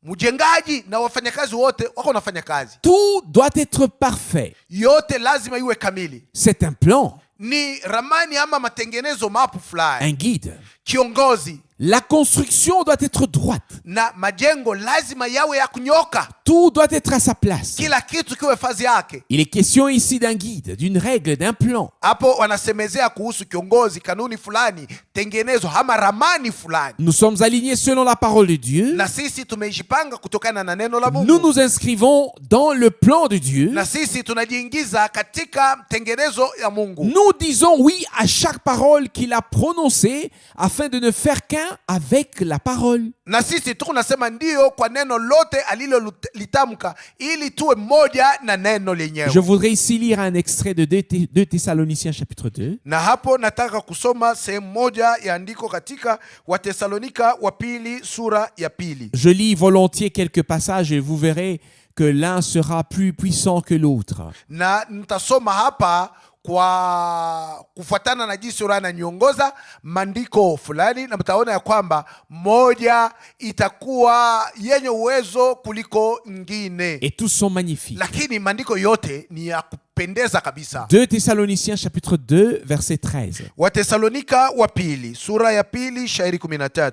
mjengaji na wafanyakazi wote wako nafanya kazi, Tout doit être parfait. yote lazima iwe kamili. C'est un plan, Ni ramani ama matengenezo mapu fulani, un guide. kiongozi. La construction doit être droite. Na majengo lazima yawe ya kunyoka, Tout doit être à sa place. kila kitu kiwe fazi yake. Il est question ici d'un guide, d'une règle, d'un plan. Hapo wanasemezea kuhusu kiongozi, kanuni fulani, tengenezo ama ramani fulani. Nous sommes alignés selon la parole de Dieu. Na sisi tumejipanga kutokana na neno la Nous Mungu, nous inscrivons dans le plan de Dieu. na sisi tunajiingiza katika tengenezo ya Mungu. Nous disons oui à chaque parole qu'il a prononcée afin de ne faire qu'un avec la parole. Na sisi tunasema ndio kwa neno lote alilolitamka ili tuwe moja na neno lenyewe. Je voudrais ici lire un extrait de 2 Thessaloniciens chapitre 2. Na hapo nataka kusoma sehemu moja ya andiko katika Watesalonika wa pili sura ya pili. Je lis volontiers quelques passages et vous verrez que l'un sera plus puissant que l'autre. Na nitasoma hapa kwa kufuatana na jinsi Roho ananiongoza maandiko fulani, na mtaona ya kwamba moja itakuwa yenye uwezo kuliko nyingine. Et tous sont magnifiques. Lakini maandiko yote ni ya kupendeza kabisa. 2 Thessaloniciens chapitre 2 verset 13. Watesalonika wa pili sura ya pili shairi 13.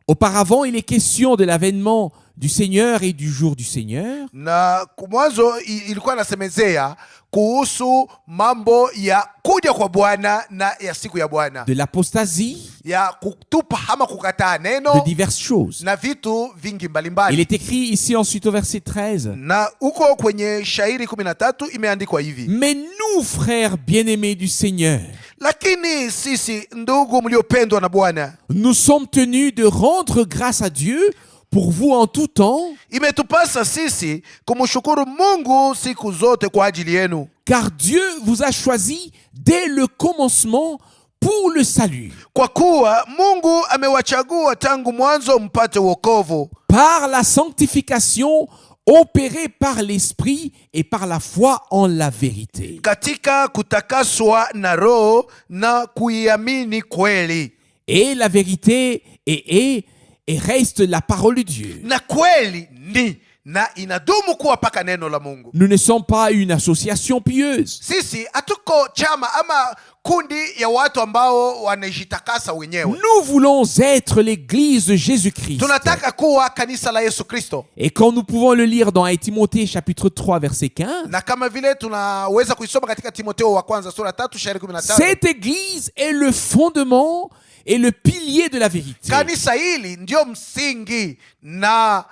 Auparavant, il est question de l'avènement du Seigneur et du jour du Seigneur. Na mwanzo ilikuwa nasemezea kuhusu mambo ya kuja kwa Bwana na ya siku ya Bwana, de l'apostasie, ya kutupa ama kukataa de neno diverses choses. na vitu vingi Il mbalimbali. est écrit ici ensuite au verset 13. Na uko kwenye shairi 13 imeandikwa hivi: Mais nous, frères bien-aimés du Seigneur, lakini sisi ndugu mliopendwa na Bwana, nous sommes tenus de rendre grâce à Dieu pour vous en tout temps, imetupasa sisi kumshukuru Mungu siku zote kwa ajili yenu, car Dieu vous a choisi dès le commencement pour le salut, kwa kuwa Mungu amewachagua tangu mwanzo mpate wokovu, par la sanctification opérée par l'Esprit et par la foi en la vérité. katika kutakaswa na Roho na kuiamini kweli. Et la vérité est et reste la parole de Dieu. Na kweli ni na inadumu kuwa paka neno la Mungu. Nous ne sommes pas une association pieuse. Sisi hatuko chama ama kundi ya watu ambao wanajitakasa wenyewe. Nous voulons être l'église de Jésus-Christ. Tunataka kuwa kanisa la Yesu Kristo. Et quand nous pouvons le lire dans 1 Timothée chapitre 3 verset 15, Na kama vile tunaweza kuisoma katika Timotheo wa kwanza sura 3 shairi 15. cette église est le fondement et le pilier de la vérité. Kanisa hili ndio msingi na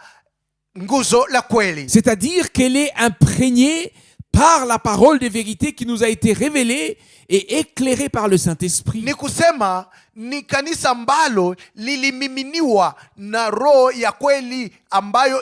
nguzo la kweli. C'est-à-dire qu'elle est imprégnée par la parole de vérité qui nous a été révélée et éclairée par le Saint-Esprit. Ni kusema ni kanisa ambalo lilimiminiwa na roho ya kweli ambayo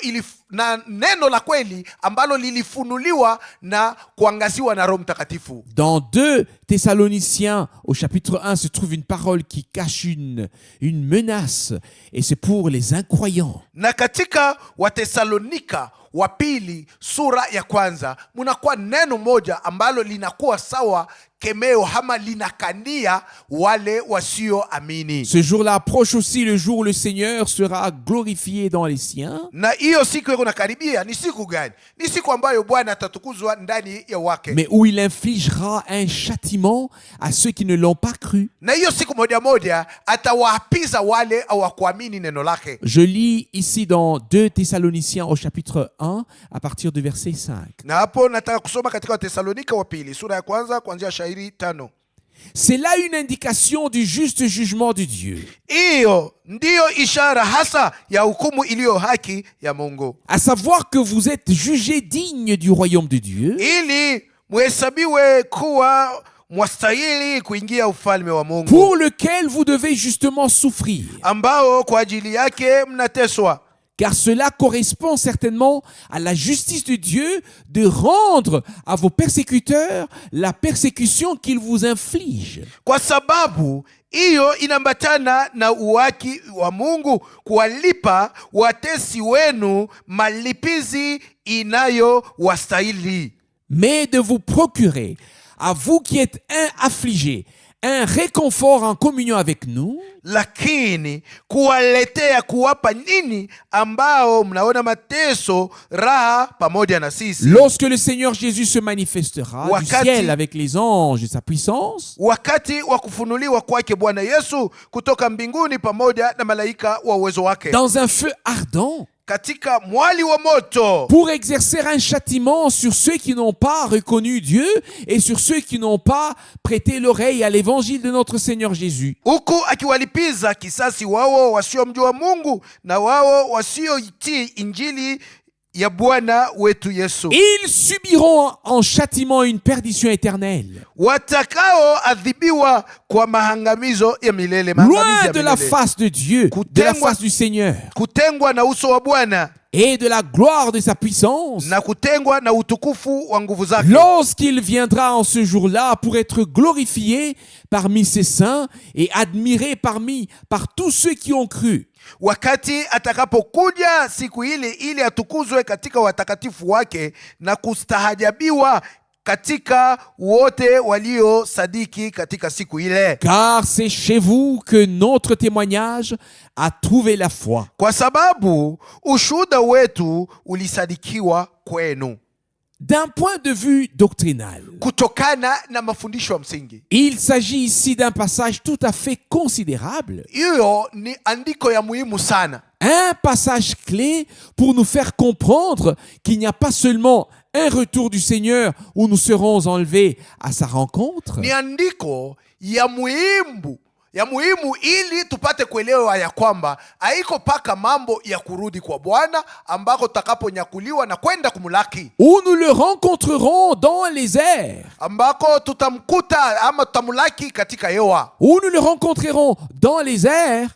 na neno la kweli ambalo lilifunuliwa na kuangaziwa na Roho Mtakatifu. Dans 2 Thessaloniciens au chapitre 1 se trouve une parole qui cache une menace, et c'est pour les incroyants. Na katika Watesalonika wa pili sura ya kwanza munakuwa neno moja ambalo linakuwa sawa kemeo ama linakania wale wasioamini. Ce jour-là approche aussi, le jour où le Seigneur sera glorifié dans les siens. Na hiyo siku iko nakaribia. Ni siku gani? Ni siku ambayo Bwana atatukuzwa ndani ya wake. Mais où il infligera un châtiment à ceux qui ne l'ont pas cru. Na hiyo siku moja moja atawaapiza wale hawakuamini neno lake. Je lis ici dans 2 Thessaloniciens au chapitre 1 à partir du verset 5. Na hapo nataka kusoma katika Watesalonika wa pili sura ya kwanza kuanzia shairi 5. C'est là une indication du juste jugement de Dieu. Hiyo ndiyo ishara hasa ya hukumu iliyo haki ya Mungu. À savoir que vous êtes jugés dignes du royaume de Dieu. Ili muhesabiwe kuwa mwastahili kuingia ufalme wa Mungu. Pour lequel vous devez justement souffrir. Ambao kwa ajili yake mnateswa. Car cela correspond certainement à la justice de Dieu de rendre à vos persécuteurs la persécution qu'ils vous infligent. Kwa sababu hiyo inambatana na uwaki wa Mungu kuwalipa watesi wenu malipizi inayowastahili. Mais de vous procurer, à vous qui êtes affligés, un réconfort en communion avec nous. Lakini kuwaletea kuwapa nini ambao mnaona mateso raha pamoja na sisi. Lorsque le Seigneur Jésus se manifestera du Wakati, ciel avec les anges de sa puissance. Wakati wa kufunuliwa kwake Bwana Yesu kutoka mbinguni pamoja na malaika wa uwezo wake. Dans un feu ardent. Katika mwali wa moto. Pour exercer un châtiment sur ceux qui n'ont pas reconnu Dieu et sur ceux qui n'ont pas prêté l'oreille à l'évangile de notre Seigneur Jésus. Huku akiwalipiza kisasi wao wasiomjua Mungu na wao wasioitii injili ya Bwana wetu Yesu, Ils subiront en châtiment une perdition éternelle, watakaoadhibiwa kwa mahangamizo ya milele, loin de la face de Dieu, de la Kutengwa- face du Seigneur kutengwa na uso wa Bwana et de la gloire de sa puissance, na kutengwa na utukufu wa nguvu zake, lorsqu'il viendra en ce jour-là pour être glorifié parmi ses saints et admiré par tous ceux qui ont cru. wakati atakapokuja siku ile ili atukuzwe katika watakatifu wake na kustahajabiwa katika wote waliosadiki katika siku ile. Car c'est chez vous que notre témoignage a trouvé la foi. Kwa sababu ushuhuda wetu ulisadikiwa kwenu. D'un point de vue doctrinal, Kutokana na mafundisho ya msingi, il s'agit ici d'un passage tout à fait considérable. hiyo ni andiko ya muhimu sana, Un passage clé pour nous faire comprendre qu'il n'y a pas seulement un retour du Seigneur où nous serons enlevés à sa rencontre, ni andiko ya muhimu ili tupate kuelewa ya kwamba haiko paka mambo ya kurudi kwa Bwana ambako takaponyakuliwa na kwenda kumulaki, où nous le rencontrerons dans les airs, ambako tutamkuta ama tutamulaki katika hewa, où nous le rencontrerons dans les airs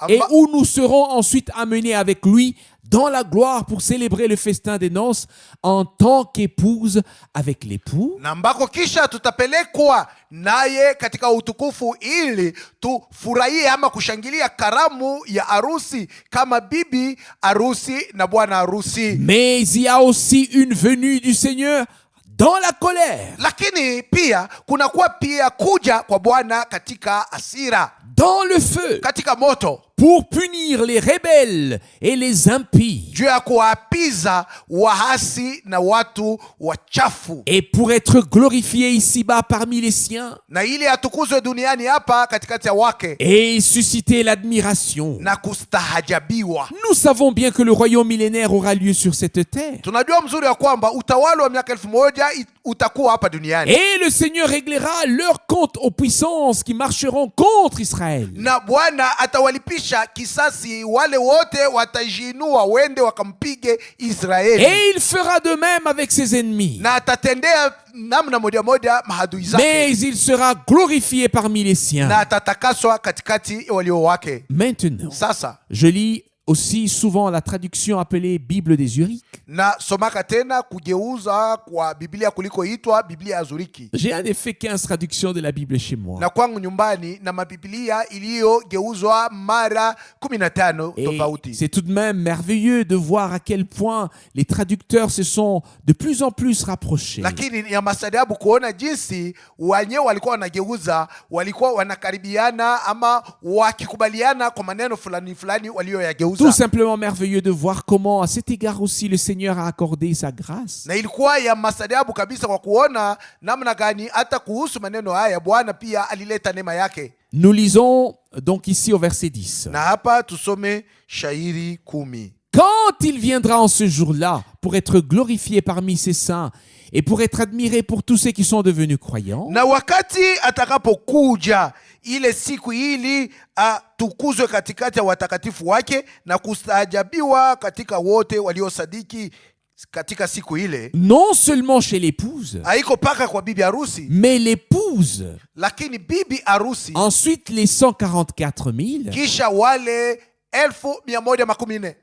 et où nous serons ensuite amenés avec lui dans la gloire pour célébrer le festin des noces en tant qu'épouse avec l'époux. na ambako kisha tutapelekwa naye katika utukufu ili tufurahie ama kushangilia karamu ya arusi kama bibi arusi na bwana arusi. Mais il y a aussi une venue du Seigneur dans la colère, Lakini pia kunakuwa pia kuja kwa Bwana katika hasira, dans le feu, katika moto, pour punir les rebelles et les impies, juu ya kuwaapiza wahasi na watu wachafu, et pour être glorifié ici-bas parmi les siens, na ili atukuzwe duniani hapa katikati ya wake et susciter l'admiration. na kustahajabiwa. Nous savons bien que le royaume millénaire aura lieu sur cette terre. Tunajua mzuri ya kwamba utawala wa miaka 1000 utakuwa hapa duniani, Et le Seigneur réglera leur compte aux puissances qui marcheront contre Israël. na Bwana atawalipisha kisasi wale wote watajiinua wende wakampige Israeli, Et il fera de même avec ses ennemis. na atatendea namna moja moja mahadui zake, Mais il sera glorifié parmi les siens. na atatakaswa katikati ya walio wake. Maintenant, Sasa je lis aussi souvent la traduction appelée Bible des Zurich. na somaka tena kugeuza kwa Biblia kulikoitwa Biblia ya Zuriki, J'ai en effet 15 traductions de la Bible chez moi. na kwangu nyumbani na mabiblia iliyogeuzwa mara 15 Et tofauti. c'est tout de même merveilleux de voir à quel point les traducteurs se sont de plus en plus rapprochés. Lakini ni ya masadabu kuona jinsi wenyewe walikuwa wanageuza, walikuwa wanakaribiana ama wakikubaliana kwa maneno fulani fulani walioyageuza. Tout simplement merveilleux de voir comment à cet égard aussi le Seigneur a accordé sa grâce. Na ilikuwa ya masadabu kabisa kwa kuona namna gani hata kuhusu maneno haya Bwana pia alileta neema yake. Nous lisons donc ici au verset 10. Na hapa tusome shairi 10. Quand il viendra en ce jour-là pour être glorifié parmi ses saints et pour être admiré pour tous ceux qui sont devenus croyants, Na wakati atakapokuja ile siku ili atukuzwe katikati ya watakatifu wake na kustaajabiwa katika wote waliosadiki katika siku ile, non seulement chez l'épouse, haiko paka kwa bibi harusi, mais l'épouse, lakini bibi harusi, ensuite les 144 000, kisha wale 1114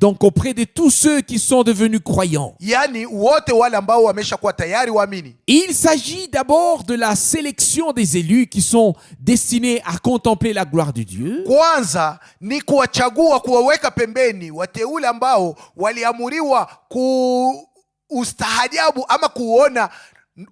donc auprès de tous ceux qui sont devenus croyants. yani wote wale ambao wameshakuwa tayari waamini. Il s'agit d'abord de la sélection des élus qui sont destinés à contempler la gloire de Dieu. Kwanza ni kuwachagua, kuwaweka pembeni wateule ambao waliamuriwa kuustahajabu ama kuona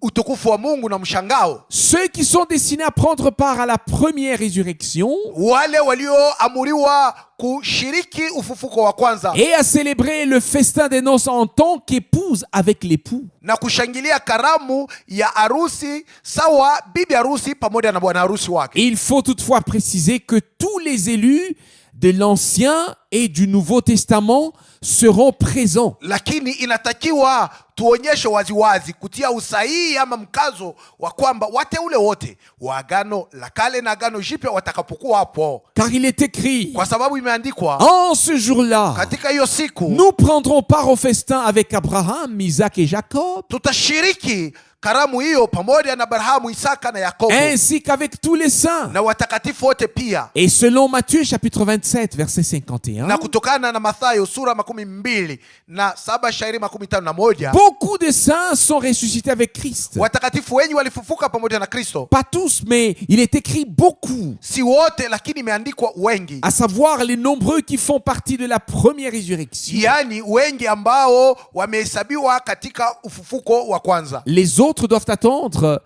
utukufu wa Mungu na mshangao, Ceux qui sont destinés à prendre part à la première résurrection wale walioamuriwa kushiriki ufufuko wa kwanza et à célébrer le festin des noces en tant qu'épouse avec l'époux. na kushangilia karamu ya harusi sawa bibi harusi pamoja na bwana harusi wake. Il faut toutefois préciser que tous les élus de l'Ancien et du Nouveau Testament seront présents. lakini inatakiwa tuonyeshe waziwazi kutia usahihi ama mkazo wa kwamba wateule wote wa Agano la Kale na Agano Jipya watakapokuwa hapo, Car il est écrit, kwa sababu imeandikwa en ce jour-là, katika hiyo siku nous prendrons part au festin avec Abraham, Isaac et Jacob, tutashiriki karamu hiyo pamoja na Abrahamu, Isaka na Yakobo ainsi qu'avec tous les saints. na watakatifu wote pia. Et selon Matthieu chapitre 27, verset 51, Na kutokana na Mathayo sura 27 shairi 51, beaucoup de saints sont ressuscités avec Christ. watakatifu wengi walifufuka pamoja na Kristo. Pas tous, mais il est écrit beaucoup, Si wote, lakini imeandikwa wengi, à savoir les nombreux qui font partie de la première résurrection. yaani wengi ambao wamehesabiwa katika ufufuko wa kwanza. Les autres doivent attendre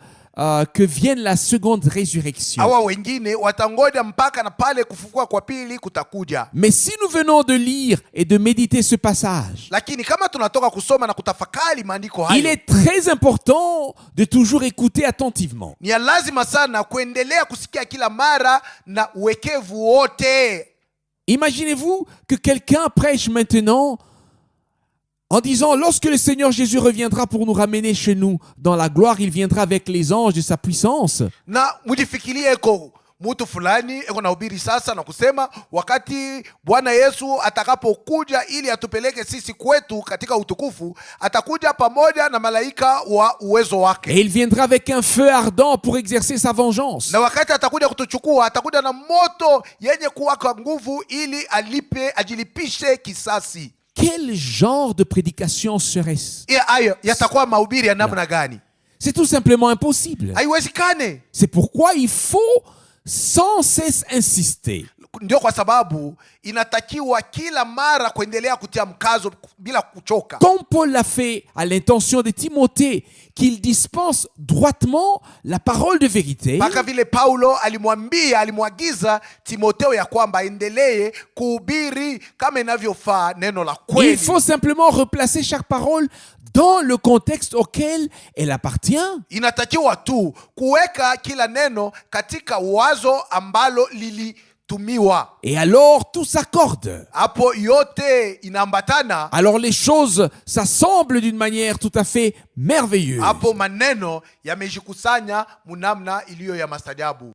que vienne la seconde résurrection. Hawa wengine watangoja mpaka na pale kufukua kwa pili kutakuja. Mais si nous venons de lire et de méditer ce passage, Lakini kama tunatoka kusoma na kutafakari maandiko il hayo, est très important de toujours écouter attentivement. ni ya lazima sana kuendelea kusikia kila mara na uwekevu wote. Imaginez-vous que quelqu'un prêche maintenant en disant, lorsque le Seigneur Jésus reviendra pour nous ramener chez nous dans la gloire, il viendra avec les anges de sa puissance. Na mujifikirie eko mtu fulani eko nahubiri sasa na kusema wakati Bwana Yesu atakapokuja ili atupeleke sisi kwetu katika utukufu, atakuja pamoja na malaika wa uwezo wake. Et il viendra avec un feu ardent pour exercer sa vengeance. Na wakati atakuja kutuchukua, atakuja na moto yenye kuwaka nguvu ili ajilipishe kisasi. Quel genre de prédication serait-ce? Hayo yatakuwa mahubiri ya namna gani? C'est tout simplement impossible. Haiwezekane. C'est pourquoi il faut sans cesse insister. Ndio kwa sababu inatakiwa kila mara kuendelea kutia mkazo bila kuchoka. Comme Paul l'a fait à l'intention de Timothée, qu'il dispense droitement la parole de vérité. Mpaka vile Paulo alimwagiza Timotheo ya kwamba aendelee kuhubiri kama inavyofaa neno la kweli. Il faut simplement replacer chaque parole dans le contexte auquel elle appartient. Inatakiwa tu kuweka kila neno katika wazo ambalo lilitumiwa. Et alors tout s'accorde. Hapo yote inaambatana. Alors les choses s'assemblent d'une manière tout à fait merveilleuse. Hapo maneno yamejikusanya munamna iliyo ya mastajabu.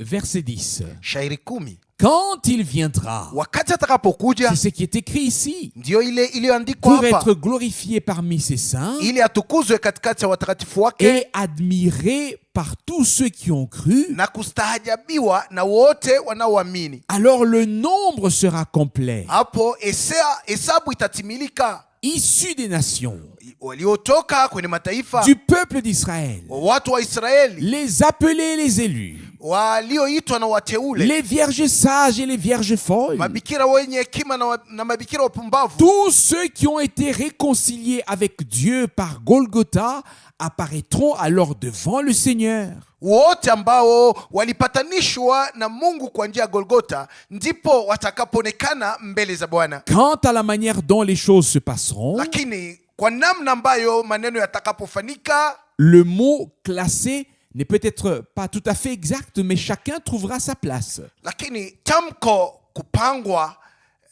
Verset 10. Shairi 10. Quand il viendra, Wakati atakapokuja, c'est ce qui est écrit ici, ndio ile iliyoandikwa pour hapa, être glorifié parmi ses saints ili atukuzwe katikati ya watakatifu wake et admiré par tous ceux qui ont cru. na kustahajabiwa na wote wanaoamini. Alors le nombre sera complet, Hapo hesabu itatimilika, issus des nations, waliotoka kwenye mataifa, du peuple d'Israël, watu wa Israeli, les appelés et les élus, walioitwa na wateule, les vierges sages et les vierges folles, mabikira wenye hekima na mabikira wapumbavu, tous ceux qui ont été réconciliés avec Dieu par Golgotha apparaîtront alors devant le Seigneur. wote ambao walipatanishwa na Mungu kwa njia ya Golgotha ndipo watakapoonekana mbele za Bwana. Quant à la manière dont les choses se passeront, Lakini kwa namna ambayo maneno yatakapofanyika, le mot classé n'est peut-être pas tout à fait exact, mais chacun trouvera sa place. lakini tamko kupangwa,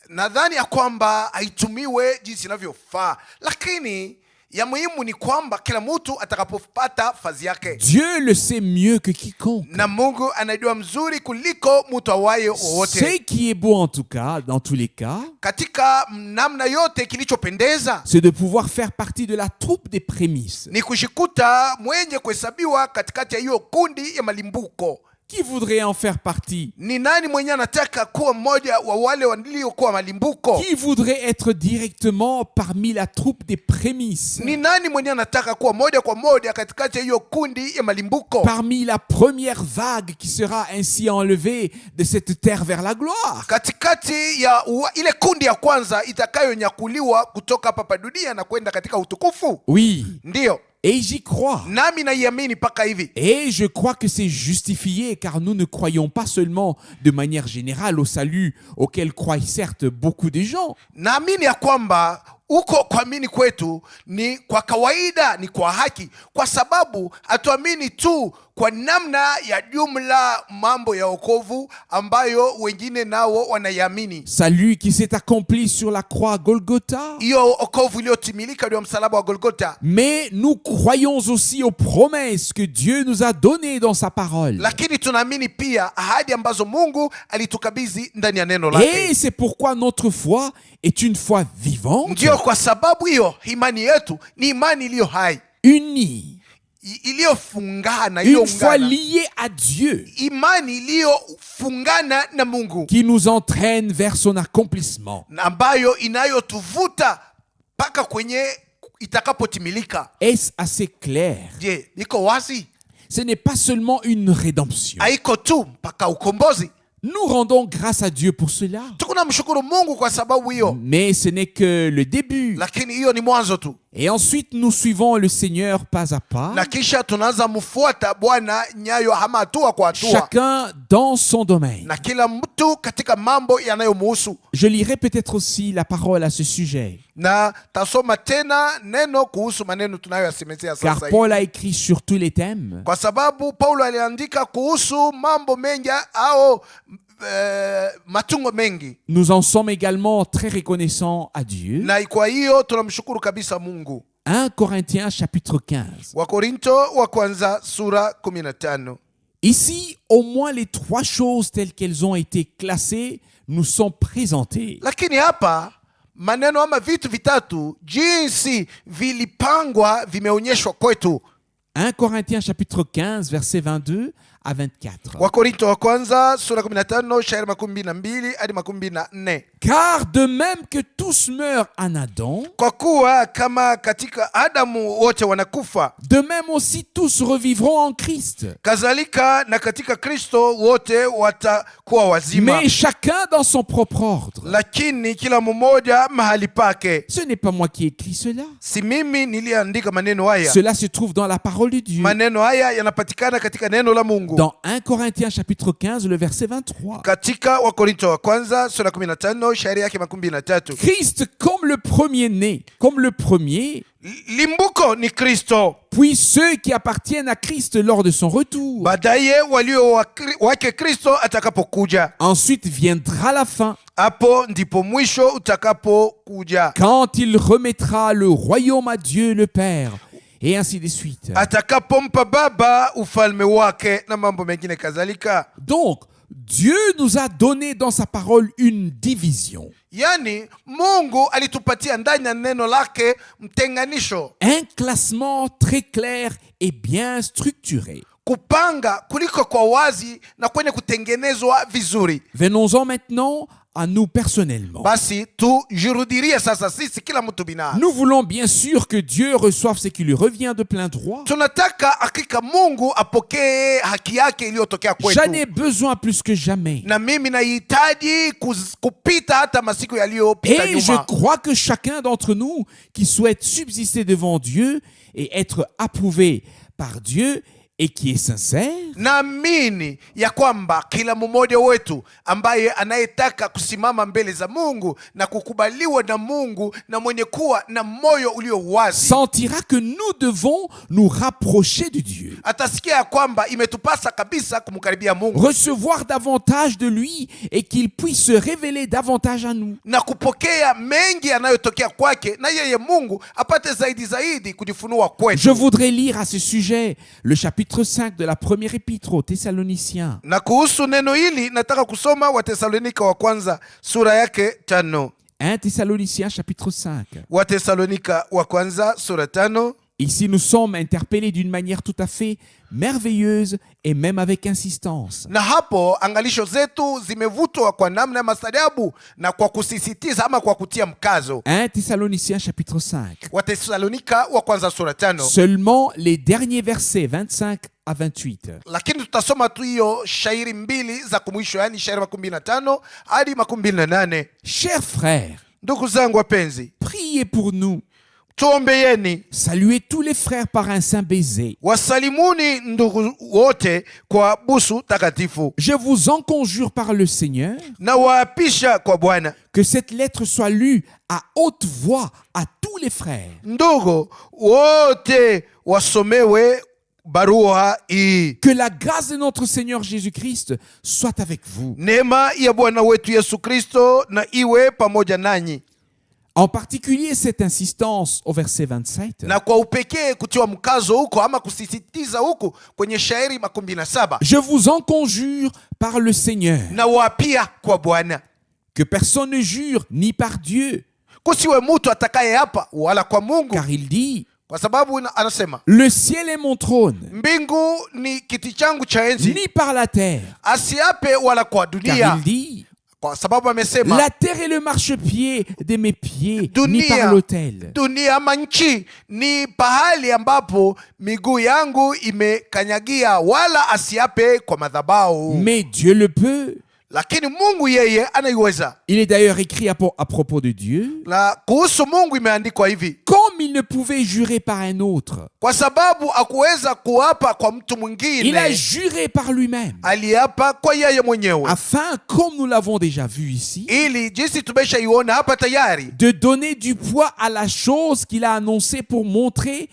nadhani ya kwamba haitumiwe jinsi inavyofaa, lakini ya muhimu ni kwamba kila mtu atakapopata fazi yake. Dieu le sait mieux que quiconque. Na Mungu anajua mzuri kuliko mtu awaye Ce wowote. qui est beau en tout cas, dans tous les cas, Katika namna yote, kilichopendeza c'est de pouvoir faire partie de la troupe des prémices. ni kushikuta mwenye kuhesabiwa katikati ya hiyo kundi ya malimbuko. Qui voudrait en faire partie? Ni nani mwenye anataka kuwa mmoja wa wale waliokuwa malimbuko? Qui voudrait être directement parmi la troupe des prémices? Ni nani mwenye anataka kuwa moja kwa moja katikati ya hiyo kundi ya malimbuko? Parmi la première vague qui sera ainsi enlevée de cette terre vers la gloire. Katikati ya ile kundi ya kwanza itakayonyakuliwa kutoka hapa dunia na kwenda katika utukufu. Oui. Ndiyo. Et j'y crois. Nami naiamini paka hivi. Et je crois que c'est justifié car nous ne croyons pas seulement de manière générale au salut auquel croient certes beaucoup de gens. Naamini ya kwamba uko kuamini kwetu ni kwa kawaida, ni kwa haki, kwa sababu hatuamini tu kwa namna ya jumla mambo ya wokovu ambayo wengine nao wanayamini. Salut qui s'est accompli sur la croix Golgotha. Hiyo wokovu iliyotimilika ndio msalaba wa Golgotha. Mais nous croyons aussi aux promesses que Dieu nous a données dans sa parole. Lakini tunaamini pia ahadi ambazo Mungu alitukabidhi ndani ya neno lake. Et c'est pourquoi notre foi est une foi vivante. Ndio kwa sababu hiyo imani yetu ni imani iliyo hai, Unie. iliyofungana, Une foi iliyoungana, liée à Dieu. imani iliyofungana na Mungu, Qui nous entraîne vers son accomplissement. ambayo inayotuvuta mpaka kwenye itakapotimilika. Est-ce assez clair? Je, iko wazi? Ce n'est pas seulement une rédemption. Haiko tu mpaka ukombozi. Nous rendons grâce à Dieu pour cela. Tunamshukuru Mungu kwa sababu hiyo, Mais ce n'est que le début. lakini hiyo ni mwanzo tu. Et ensuite, nous suivons le Seigneur pas à pas, Na kisha tunaanza mfuata Bwana nyayo ama hatua kwa hatua, chacun dans son domaine. na kila mtu katika mambo yanayomuhusu. Je lirai peut-être aussi la parole à ce sujet, Na tasoma tena neno kuhusu maneno tunayoyasemezea car sasa Paul hivi, a écrit sur tous les thèmes. kwa sababu Paulo aliandika kuhusu mambo mengi au matungo mengi, Nous en sommes également très reconnaissants à Dieu. na kwa hiyo tunamshukuru kabisa Mungu. 1 Corinthiens chapitre 15. Wakorinto wa kwanza sura 15. Ici, au moins les trois choses telles qu'elles ont été classées nous sont présentées. Lakini hapa maneno ama vitu vitatu jinsi vilipangwa vimeonyeshwa kwetu. 1 Corinthiens chapitre 15 versets 22 à 24. Wakorinto wa kwanza sura 15 shairi 22 hadi 24. Car de même que tous meurent en Adam, Kwa kuwa kama katika Adamu wote wanakufa, de même aussi tous revivront en Christ. kadhalika na katika Kristo wote watakuwa wazima. Mais chacun dans son propre ordre. Lakini kila mmoja mahali pake. Ce n'est pas moi qui écris cela. Si mimi niliandika maneno haya. Cela se trouve dans la parole de Dieu. Maneno haya yanapatikana katika neno la Mungu. Dans 1 Corinthiens chapitre 15, le verset 23. Katika Wakorinto wa kwanza sura 15 shairi yake 23. Christ comme le premier-né, comme le premier, Limbuko ni Kristo, puis ceux qui appartiennent à Christ lors de son retour. baadaye walio wake Kristo atakapokuja. Ensuite viendra la fin, Hapo ndipo mwisho utakapokuja, quand il remettra le royaume à Dieu le Père, et ainsi de suite. atakapompa Baba ufalme wake na mambo mengine kadhalika. Donc, Dieu nous a donné dans sa parole une division, Yani Mungu alitupatia ndani ya neno lake mtenganisho, un classement très clair et bien structuré. kupanga kuliko kwa wazi na kwenye kutengenezwa vizuri. Venons-en maintenant à nous personnellement. Basi tujirudirie sasa sisi kila mtu binafsi. Nous voulons bien sûr que Dieu reçoive ce qui lui revient de plein droit. Tunataka hakika Mungu apokee haki yake iliyotokea kwetu. J'en ai besoin plus que jamais. Na mimi nahitaji kupita hata masiku yaliyopita Et je nyuma. crois que chacun d'entre nous qui souhaite subsister devant Dieu et être approuvé par Dieu et qui est sincère, Naamini ya kwamba kila mmoja wetu ambaye anayetaka kusimama mbele za Mungu na kukubaliwa na Mungu na mwenye kuwa na moyo ulio wazi, sentira que nous devons nous rapprocher de Dieu, atasikia ya kwamba imetupasa kabisa kumkaribia Mungu recevoir davantage de lui et qu'il puisse se révéler davantage à nous. na kupokea mengi yanayotokea kwake, na yeye Mungu apate zaidi kujifunua kwetu. Je voudrais lire à ce sujet le chapitre 5 de la première épître aux Thessaloniciens. Na kuhusu neno hili nataka kusoma Watesalonika wa kwanza sura yake 5. 1 Thessaloniciens chapitre 5. Watesalonika wa kwanza sura 5. Ici, nous sommes interpellés d'une manière tout à fait merveilleuse et même avec insistance. Na hapo angalisho zetu zimevutwa kwa namna ya mastaajabu na kwa kusisitiza ama kwa kutia mkazo. 1 Thessaloniciens chapitre 5. Watesalonika wa kwanza sura 5. Seulement les derniers versets 25 à 28. Lakini tutasoma tu hiyo shairi mbili za kumwisho, yani shairi 15 hadi 28. Chers frères, Ndugu zangu wapenzi, priez pour nous. tuombeeni. Saluez tous les frères par un saint baiser. Wasalimuni ndugu wote kwa busu takatifu. Je vous en conjure par le Seigneur Na waapisha kwa Bwana, que cette lettre soit lue à haute voix à tous les frères. ndugu wote wasomewe barua hii. Que la grâce de notre Seigneur Jésus-Christ soit avec vous. Neema ya Bwana wetu Yesu Kristo na iwe pamoja nanyi. En particulier cette insistance au verset 27. Na kwa upekee kutiwa mkazo huko ama kusisitiza huko kwenye shairi 17. Je vous en conjure par le Seigneur. Na wapia kwa Bwana. Que personne ne jure ni par Dieu. Kusiwe mtu atakaye hapa wala kwa Mungu. Car il dit, kwa sababu anasema, le ciel est mon trône. Mbingu ni kiti changu cha enzi. Ni par la terre. Asiape wala kwa dunia. Car il dit, kwa sababu amesema, la terre est le marchepied de mes pieds, dunia, ni par l'autel. Dunia ama nchi ni pahali ambapo miguu yangu imekanyagia, wala asiape kwa madhabahu. Mais Dieu le peut. Lakini Mungu yeye anaiweza. Il est d'ailleurs écrit à propos de Dieu. Na kuhusu Mungu imeandikwa hivi. Comme il ne pouvait jurer par un autre. Kwa sababu hakuweza kuapa kwa mtu mwingine. Il a juré par lui-même. Aliapa kwa yeye mwenyewe. Afin, comme nous l'avons déjà vu ici, ili jinsi tumeshaiona hapa tayari, de donner du poids à la chose qu'il a annoncée pour montrer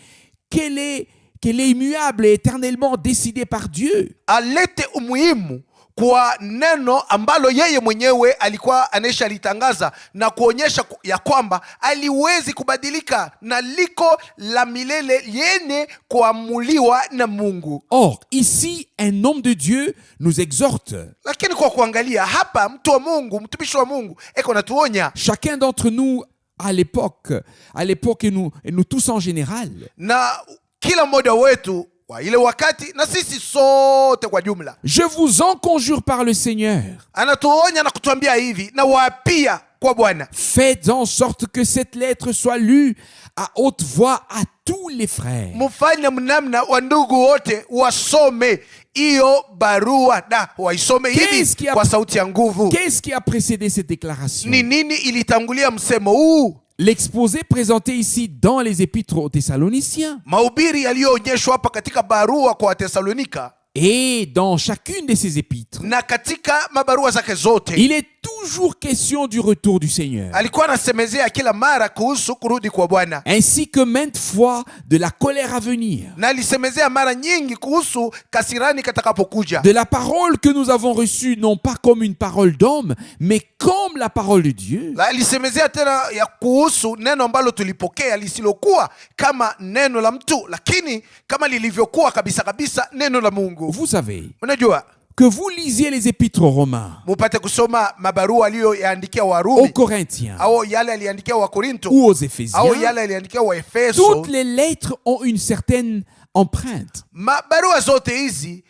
qu'elle est immuable et éternellement décidée par Dieu. Alete umuhimu kwa neno ambalo yeye mwenyewe alikuwa anesha litangaza na kuonyesha ya kwamba aliwezi kubadilika na liko la milele yene kuamuliwa na Mungu. Or, ici, un homme de Dieu nous exhorte. Lakini kwa kuangalia hapa, mtu wa Mungu, mtumishi wa Mungu, eko natuonya. Chacun d'entre nous à l'époque et nous tous en général. Na kila mmoja wetu wa ile wakati na sisi sote kwa jumla. Je vous en conjure par le Seigneur. Anatuonya na kutuambia hivi, na wapia kwa Bwana. Faites en sorte que cette lettre soit lue à haute voix à tous les frères. Mufanye mnamna wa ndugu wote wasome hiyo barua na waisome hivi kwa sauti ya nguvu. Qu'est-ce qui a précédé cette déclaration? Ni nini ilitangulia msemo huu? L'exposé présenté ici dans les épîtres aux Thessaloniciens. Mahubiri yaliyoonyeshwa hapa katika barua kwa Thessalonika. Et dans chacune de ces épîtres, na katika mabarua zake zote, il est toujours question du retour du Seigneur. Alikuwa anasemezea kila mara kuhusu kurudi kwa Bwana. Ainsi que maintes fois de la colère à venir. Na alisemezea mara nyingi kuhusu kasirani katakapokuja. De la parole que nous avons reçue non pas comme une parole d'homme, mais comme la parole de Dieu. Alisemezea tena ya kuhusu neno ambalo tulipokea lisilokuwa kama neno la mtu, lakini kama lilivyokuwa kabisa kabisa neno la Mungu. Vous savez, unajua que vous lisiez les épîtres aux Romains, mupate kusoma mabarua aliyoyaandikia Warumi, aux Corinthiens, au yale aliandikia wa Korinto, ou aux Éphésiens, au yale aliandikia wa Efeso, toutes les lettres ont une certaine empreinte. Mabarua zote hizi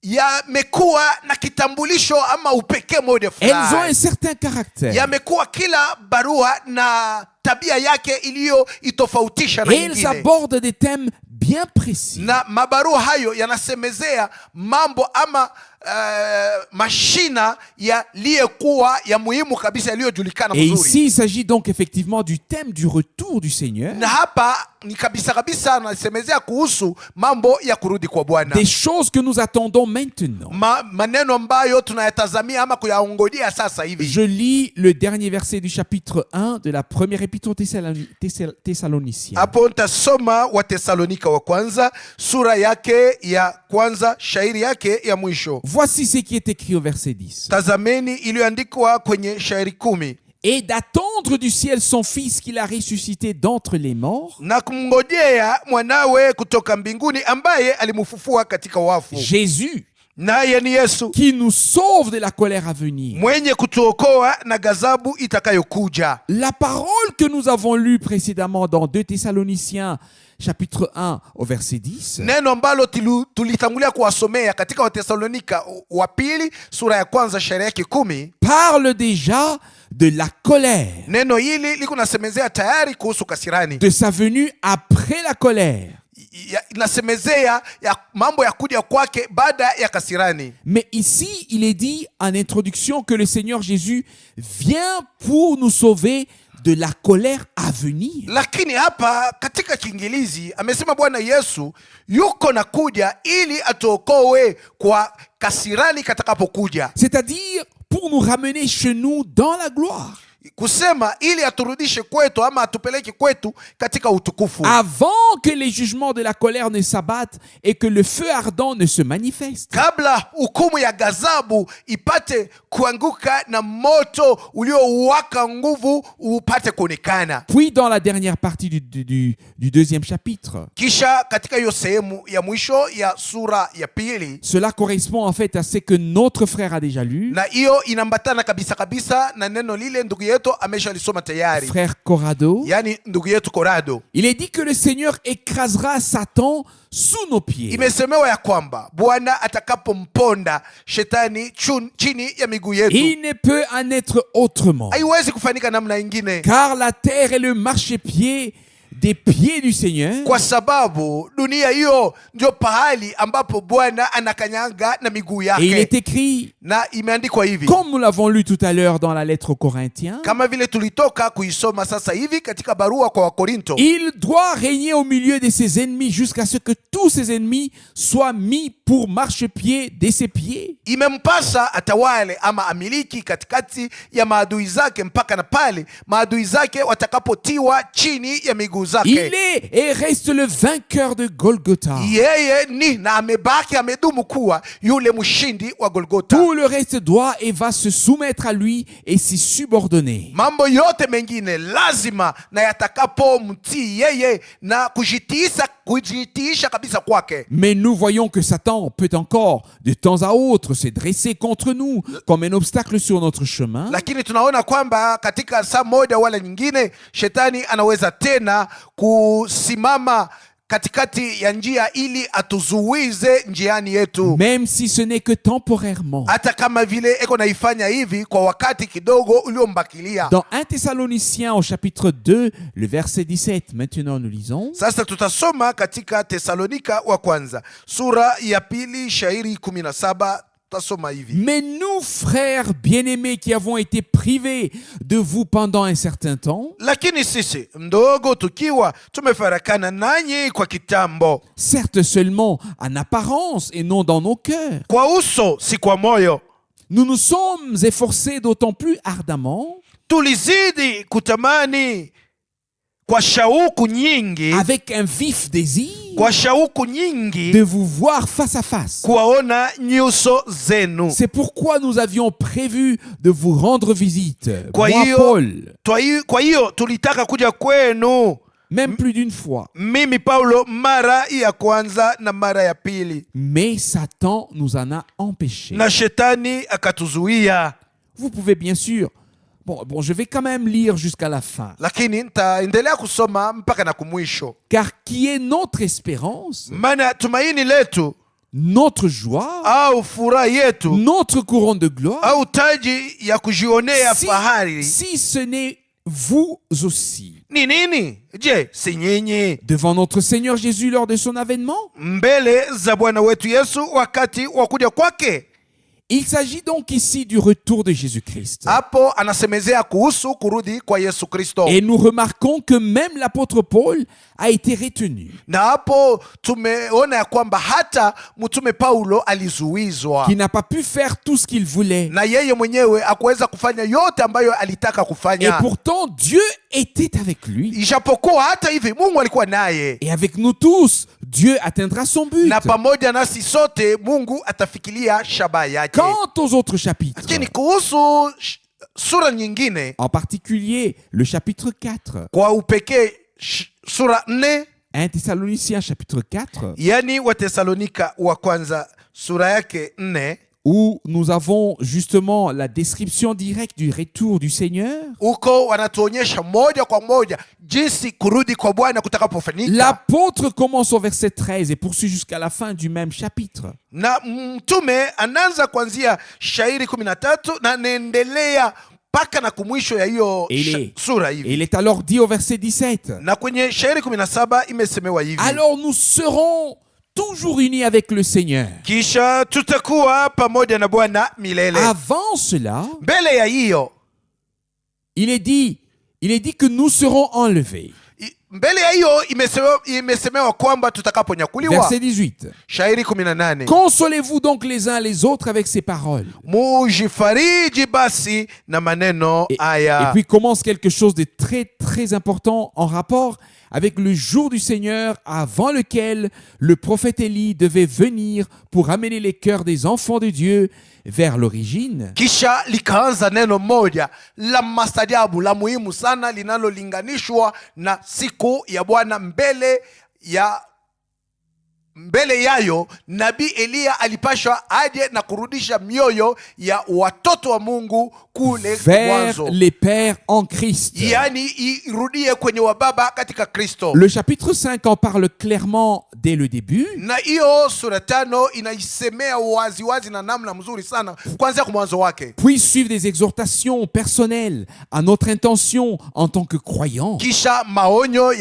yamekuwa na kitambulisho ama upekee moja fulani. Elles ont un certain caractère. Yamekuwa kila barua na tabia yake iliyo itofautisha na nyingine. Elles abordent des thèmes bien précis. Na mabarua hayo yanasemezea mambo ama mashina yaliyokuwa ya muhimu kabisa yaliyojulikana mzuri. Et ici il s'agit donc effectivement du thème du retour du Seigneur. Na hapa ni kabisa kabisa anasemezea kuhusu mambo ya kurudi kwa Bwana. Des choses que nous attendons maintenant. Maneno ambayo tunayatazamia ama kuyaongojea sasa hivi. Je lis le dernier verset du chapitre 1 de la première épître aux Thessaloniciens. Hapo nitasoma wa Thessalonika wa kwanza sura yake ya kwanza shairi yake ya mwisho. Voici ce qui est écrit au verset 10. Tazameni iliyoandikwa kwenye shairi 10. Et d'attendre du ciel son fils qu'il a ressuscité d'entre les morts. Na kumngojea mwanawe kutoka mbinguni ambaye alimufufua katika wafu. Jésus. Naye ni Yesu. Qui nous sauve de la colère à venir. Mwenye kutuokoa na ghadhabu itakayokuja. La parole que nous avons lue précédemment dans 2 Thessaloniciens chapitre 1 au verset 10. Neno ambalo tulitangulia kuwasomea katika Wathesalonika wa pili sura ya kwanza shairi yake 10 parle déjà de la colère. Neno hili liko nasemezea tayari kuhusu kasirani. De sa venue après la colère. Nasemezea ya mambo ya kuja kwake baada ya kasirani. Mais ici, il est dit en introduction que le Seigneur Jésus vient pour nous sauver de la colère à venir. Lakini hapa katika Kiingereza amesema Bwana Yesu yuko na kuja ili atuokoe kwa kasirani katakapokuja. C'est-à-dire pour nous ramener chez nous dans la gloire. kusema ili aturudishe kwetu ama atupeleke kwetu katika utukufu, avant que les jugements de la colère ne s'abattent et que le feu ardent ne se manifeste. kabla hukumu ya ghadhabu ipate kuanguka na moto uliowaka nguvu upate kuonekana. Puis dans la dernière partie du deuxième chapitre, Kisha katika hiyo sehemu ya mwisho ya sura ya pili, cela correspond en fait à ce que notre frère a déjà lu, na hiyo inambatana kabisa kabisa na neno lile ndugu yetu ameshalisoma tayari, frère Corrado. yani ndugu yetu Corrado. Il est dit que le Seigneur écrasera Satan sous nos pieds. Imesemewa ya kwamba Bwana atakapomponda shetani chini ya miguu yetu. Il ne peut en être autrement, Haiwezi kufanyika namna ingine, car la terre est le marchepied des pieds du Seigneur, kwa sababu dunia hiyo ndio pahali ambapo Bwana anakanyanga na miguu et il yake. est écrit, Na imeandikwa hivi, comme nous l'avons lu tout à l'heure dans la lettre aux Corinthiens, kama vile tulitoka kuisoma sasa hivi katika barua kwa Wakorinto, il doit régner au milieu de ses ennemis jusqu'à ce que tous ses ennemis soient mis pour marchepied de ses pieds. imempasa atawale ama amiliki katikati ya maadui zake mpaka na pale maadui zake watakapotiwa chini ya miguu Il zake. est et reste le vainqueur de Golgotha. Yeye ni na amebaki amedumu kuwa yule mshindi wa Golgotha. Tout le reste doit et va se soumettre à lui et s'y subordonner. Mambo yote mengine lazima na yatakapomtii yeye na kujitiisha kabisa kwake. Mais nous voyons que Satan peut encore de temps à autre se dresser contre nous comme un obstacle sur notre chemin. Lakini tunaona kwamba katika saa moja wala nyingine shetani anaweza tena kusimama katikati ya njia ili atuzuize njiani yetu, Même si ce n'est que temporairement. hata kama vile eko naifanya hivi kwa wakati kidogo uliombakilia. Dans 1 Thessaloniciens au chapitre 2, le verset 17, maintenant nous lisons. Sasa tutasoma katika Tesalonika wa kwanza sura ya pili shairi 17. Tutasoma hivi: Mais nous, frères bien-aimés qui avons été privés de vous pendant un certain temps, lakini sisi mdogo tukiwa tumefarakana nanyi kwa kitambo, certes seulement en apparence et non dans nos cœurs, kwa uso si kwa moyo, nous nous sommes efforcés d'autant plus ardemment, tulizidi kutamani kwa shauku nyingi, avec un vif désir, kwa shauku nyingi de vous voir face à face. kuwaona nyuso zenu. C'est pourquoi nous avions prévu de vous rendre visite, Kwa moi hiyo- Paul, Kwa hiyo tulitaka kuja kwenu, même plus d'une fois. mimi Paulo, mara ya kwanza na mara ya pili, Mais Satan nous en a empêchés. na shetani akatuzuia. Vous pouvez bien sûr... Bon, je vais quand même lire jusqu'à la fin. Lakini nitaendelea kusoma mpaka na kumwisho, Car qui est notre espérance, maana tumaini letu notre joie, au furaha yetu notre couronne de gloire, au taji ya kujionea fahari si ce n'est vous aussi. ni nini? Je, si nyinyi Devant notre Seigneur Jésus lors de son avènement. mbele za Bwana wetu Yesu wakati wa kuja kwake? Il s'agit donc ici du retour de Jésus-Christ. Hapo anasemezea kuhusu kurudi kwa Yesu Kristo, Et nous remarquons que même l'apôtre Paul a été retenu, na hapo tumeona ya kwamba hata mtume Paulo alizuizwa, qui n'a pas pu faire tout ce qu'il voulait. na yeye mwenyewe akuweza kufanya yote ambayo alitaka Et kufanya. pourtant, Dieu était avec lui. Ijapokuwa hata hivi Mungu alikuwa naye, Et avec nous tous, Dieu atteindra son but. na pamoja nasi sote Mungu atafikilia shabaha yake. Quant aux autres chapitres, Lakini kuhusu sura nyingine, en particulier le chapitre 4, kwa upekee sura 4, 1 Thessaloniciens chapitre 4, yani Watesalonika wa kwanza sura yake 4, où nous avons justement la description directe du retour du Seigneur, huko wanatuonyesha moja kwa moja jinsi kurudi kwa Bwana kutakapofanyika. l'apôtre commence au verset 13 et poursuit jusqu'à la fin du même chapitre. Na mtume anaanza kuanzia shairi 13 na anaendelea mpaka na kumwisho ya hiyo sura Et hivi. il est alors dit au verset 17, Na kwenye shairi 17 imesemewa hivi: alors nous serons toujours unis avec le Seigneur. kisha tutakuwa pamoja na Bwana milele. Avant cela, Mbele ya hiyo il est dit que nous serons enlevés. mbele ya hiyo imesemewa kwamba tutakaponyakuliwa. Verset 18. Shairi 18. Consolez-vous donc les uns les autres avec ces paroles. Mujifariji basi na maneno Et haya. puis commence quelque chose de très très important en rapport avec le jour du Seigneur avant lequel le prophète Élie devait venir pour amener les cœurs des enfants de Dieu vers l'origine. Kisha likaanza neno moja la mastajabu la muhimu sana linalolinganishwa na siku ya Bwana mbele yayo nabii Eliya alipashwa aje na kurudisha mioyo ya watoto wa Mungu kule Vers mwanzo, les pères en Christ. yani irudie kwenye wababa katika Kristo. Le chapitre 5 en parle clairement dès le début. Na hiyo sura 5 inaisemea waziwazi na namna mzuri sana kuanzia kwa mwanzo wake. Puis suivent des exhortations personnelles à notre intention en tant que croyants. Kisha maonyo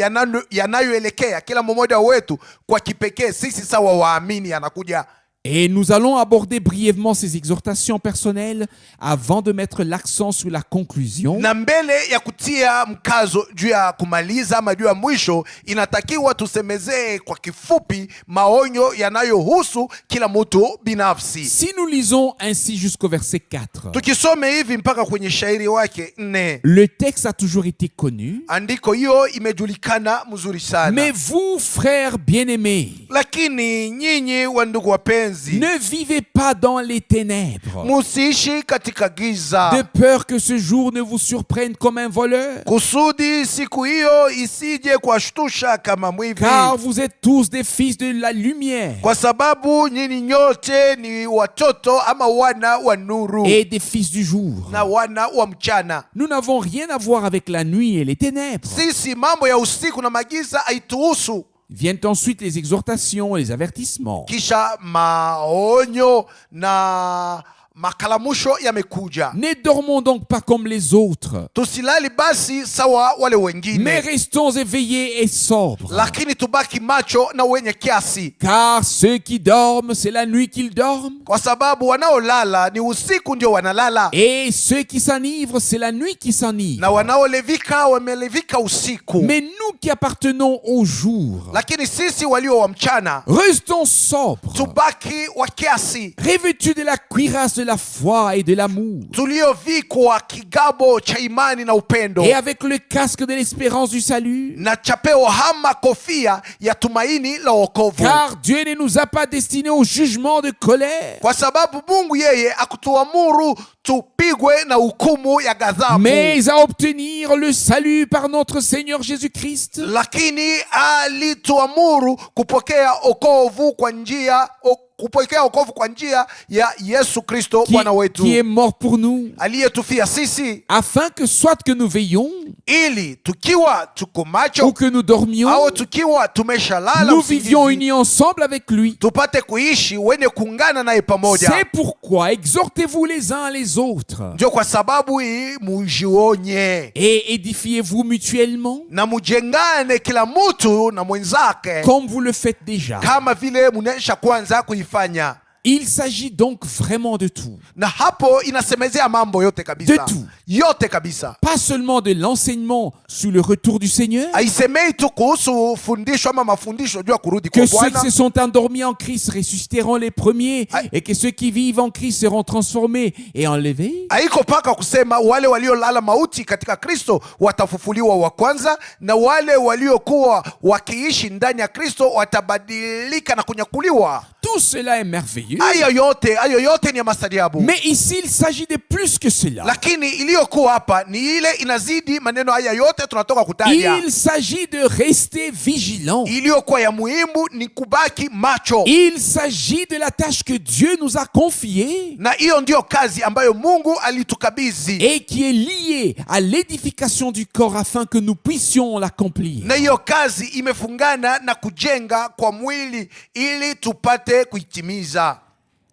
yanayoelekea kila mmoja wetu kwa kipekee sisi sawa waamini yanakuja. Et nous allons aborder brièvement ces exhortations personnelles avant de mettre l'accent sur la conclusion. Na mbele ya kutia mkazo juu ya kumaliza ama juu ya mwisho, inatakiwa tusemezee kwa kifupi maonyo yanayohusu kila mtu binafsi. Si nous lisons ainsi jusqu'au verset 4, Tukisome hivi mpaka kwenye shairi wake 4, le texte a toujours été connu. andiko hiyo imejulikana mzuri sana. Mais vous, frères bien-aimés, Lakini nyinyi wa ndugu wapenzi, ne vivez pas dans les ténèbres, musiishi katika giza, de peur que ce jour ne vous surprenne comme un voleur. kusudi siku hiyo isije kuwashtusha kama mwivi. Car vous êtes tous des fils de la lumière Kwa sababu nyinyi nyote ni watoto ama wana wa nuru et des fils du jour. na wana wa mchana. Nous n'avons rien à voir avec la nuit et les ténèbres. Sisi mambo ya usiku na magiza haituhusu. Viennent ensuite les exhortations et les avertissements. Kisha maonyo na makalamusho yamekuja. Ne dormons donc pas comme les autres, Tusilali basi sawa wale mais wengine, restons éveillés et sobres. lakini tubaki macho na wenye kiasi, Car ceux qui dorment, c'est la nuit qu'ils dorment. kwa sababu wanaolala ni usiku ndio wanalala, Et ceux qui s'enivrent, c'est la nuit qui s'enivre. na wanaolevika wamelevika usiku. Mais nous qui appartenons au jour, Lakini sisi walio wa mchana restons sobres, tubaki wa kiasi, revêtus de la cuirasse de la foi et de l'amour, tuliovikwa kigabo cha imani na upendo, et avec le casque de l'espérance du salut. na chapeo hama kofia ya tumaini la wokovu. Car Dieu ne nous a pas destinés au jugement de colère, Kwa sababu Mungu yeye akutuamuru tupigwe na hukumu ya ghadhabu, mais à obtenir le salut par notre Seigneur Jésus-Christ, lakini alituamuru kupokea okovu kwa njia ya Yesu Kristo Bwana wetu, qui est mort pour nous, aliyetufia sisi, afin que soit que nous veillons ili tukiwa tuko macho ou que nous dormions, au tukiwa tumeshalala nous vivions usingizi, unis ensemble avec lui. tupate kuishi wenye kuungana naye pamoja. C'est pourquoi exhortez-vous les uns les autres Ndio kwa sababu hii mujionye et édifiez-vous mutuellement, na mujengane kila mtu na mwenzake comme vous le faites déjà. kama vile munaisha kwanza kuifanya. Il s'agit donc vraiment de tout. Na hapo inasemezea mambo yote kabisa, De tout. yote kabisa. Pas seulement de l'enseignement sur le retour du Seigneur, Haisemei tu kuhusu fundisho ama mafundisho juu ya kurudi que kwa ceux qui Bwana. se sont endormis en Christ ressusciteront les premiers, Aïe. et que ceux qui vivent en Christ seront transformés et enlevés. Haiko paka kusema wale waliolala mauti katika Kristo watafufuliwa wa kwanza, na wale waliokuwa wakiishi ndani ya Kristo watabadilika na kunyakuliwa. Tout cela est merveilleux. Hayo yote ni ya mastadiabu. Mais ici, il s'agit de plus que cela. Lakini iliyokuwa hapa ni ile inazidi maneno haya yote tunatoka kutaja. Il s'agit de rester vigilant. Iliyokuwa ya muhimu ni kubaki macho. Il s'agit de la tâche que Dieu nous a confiée Na hiyo ndiyo kazi ambayo Mungu alitukabidhi. et qui est liée à l'édification du corps afin que nous puissions l'accomplir. Na hiyo kazi imefungana na kujenga kwa mwili ili tupate kuitimiza.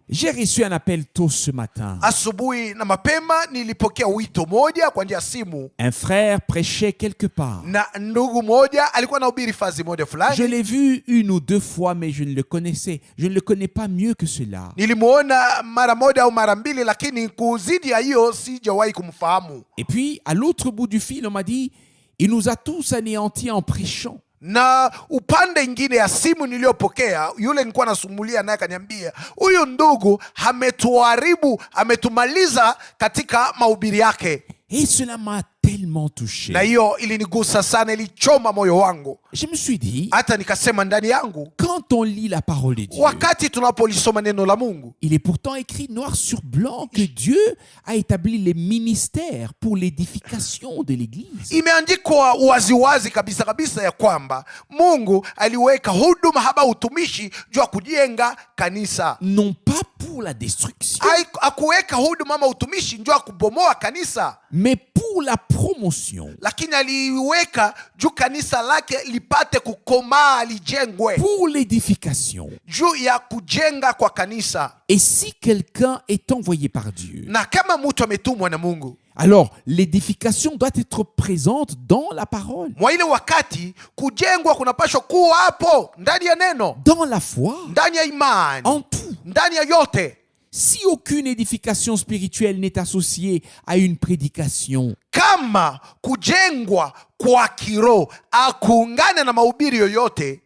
J'ai reçu un appel tôt ce matin. Asubuhi na mapema nilipokea wito moja kwa njia ya simu, Un frère prêchait quelque part. na ndugu moja alikuwa anahubiri fazi moja Je fulani. l'ai vu une ou deux fois, mais je ne le connais pas mieux que cela. Nilimuona mara moja au mara mbili, lakini kuzidi ya hiyo sijawahi kumfahamu. Et puis, à l'autre bout du fil, on m'a dit, Il nous a tous anéantis en prêchant. Na upande ingine ya simu niliyopokea, yule nilikuwa nasumulia naye akaniambia, huyu ndugu ametuharibu, ametumaliza katika mahubiri yake. Et cela m'a tellement touché. Na hiyo ilinigusa sana, ilichoma moyo wangu. Je me suis dit, Hata nikasema ndani yangu, quand on lit la parole de Dieu, wakati tunapolisoma neno la Mungu, il est pourtant écrit noir sur blanc que Dieu a établi les ministères pour l'édification de l'Église. imeandikwa waziwazi kabisa kabisa ya kwamba Mungu aliweka huduma haba utumishi juu ya kujenga kanisa. Non pas pour la destruction, Hakuweka huduma ama utumishi juu ya kubomoa kanisa, mais pour la promotion, lakini aliweka juu kanisa lake lipate kukomaa, lijengwe, pour l'édification. juu ya kujenga kwa kanisa. Et si quelqu'un est envoyé par Dieu, Na kama mtu ametumwa na Mungu, alors l'édification doit être présente dans la parole, mwa ile wakati kujengwa kunapaswa kuwa hapo ndani ya neno, dans la foi, ndani ya imani, en tout. ndani ya yote. Si aucune édification spirituelle n'est associée à une prédication, Kama kujengwa kwa kiroho akuungane na mahubiri yoyote,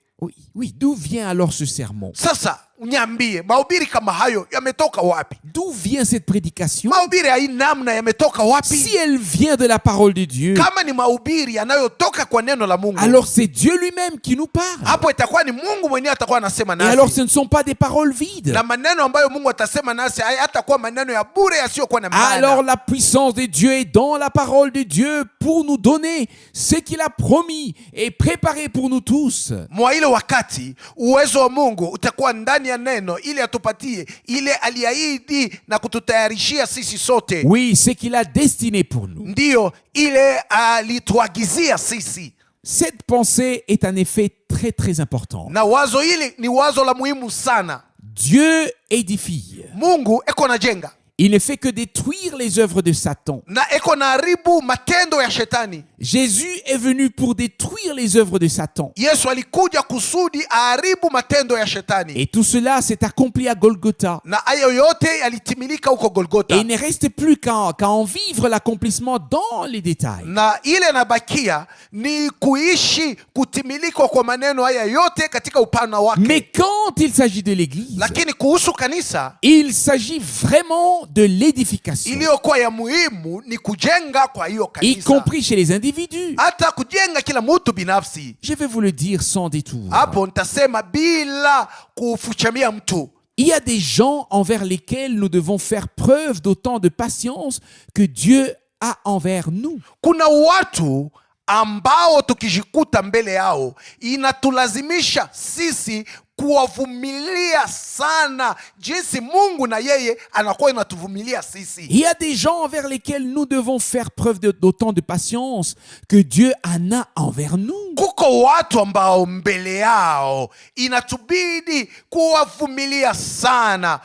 oui, d'où vient alors ce sermon? sasa uniambie, mahubiri kama hayo yametoka wapi? D'où vient cette prédication? Mahubiri ya hii namna yametoka wapi? Si elle vient de la parole de Dieu, Kama ni mahubiri yanayotoka kwa neno la Mungu, alors c'est Dieu lui-même qui nous parle. hapo itakuwa ni Mungu mwenyewe atakuwa anasema Et alors nasi. ce ne sont pas des paroles vides. Na maneno ambayo Mungu atasema nasi hatakuwa maneno ya bure yasiyokuwa na Alors maana. la puissance de Dieu est dans la parole de Dieu pour nous donner ce qu'il a promis et préparé pour nous tous. Mwa ile wakati uwezo wa Mungu utakuwa ndani ya neno ili atupatie ile aliahidi na kututayarishia sisi sote. Oui, ce qu'il a destiné pour nous. Ndiyo ile alituagizia sisi. Cette pensée est en effet très très importante. Na wazo hili ni wazo la muhimu sana. Dieu édifie. Mungu eko na jenga, Il ne fait que détruire les œuvres de Satan. na eko na haribu matendo ya shetani. Jésus est venu pour détruire les œuvres de Satan. Yesu alikuja kusudi aharibu matendo ya shetani. Et tout cela s'est accompli à Golgotha. Na hayo yote yalitimilika huko Et Golgotha. il ne reste plus qu'à en vivre l'accomplissement dans les détails. Na ile nabakia ni kuishi kutimilika kwa maneno haya yote katika upana wake. Mais quand il s'agit de l'Église, Lakini kuhusu kanisa, il s'agit vraiment de l'édification, iliyokuwa ya muhimu ni kujenga kwa hiyo y kanisa, compris chez les individus. hata kujenga kila mtu binafsi. Je vais vous le dire sans détour. Hapo nitasema bila kufuchamia mtu. Il y a des gens envers lesquels nous devons faire preuve d'autant de patience que Dieu a envers nous. Kuna watu ambao tukijikuta mbele yao inatulazimisha sisi kuwavumilia sana jinsi Mungu na yeye anakuwa inatuvumilia sisi. Il y a des gens envers lesquels nous devons faire preuve d'autant de patience que Dieu en a envers nous. Kuko watu ambao mbele yao inatubidi kuwavumilia sana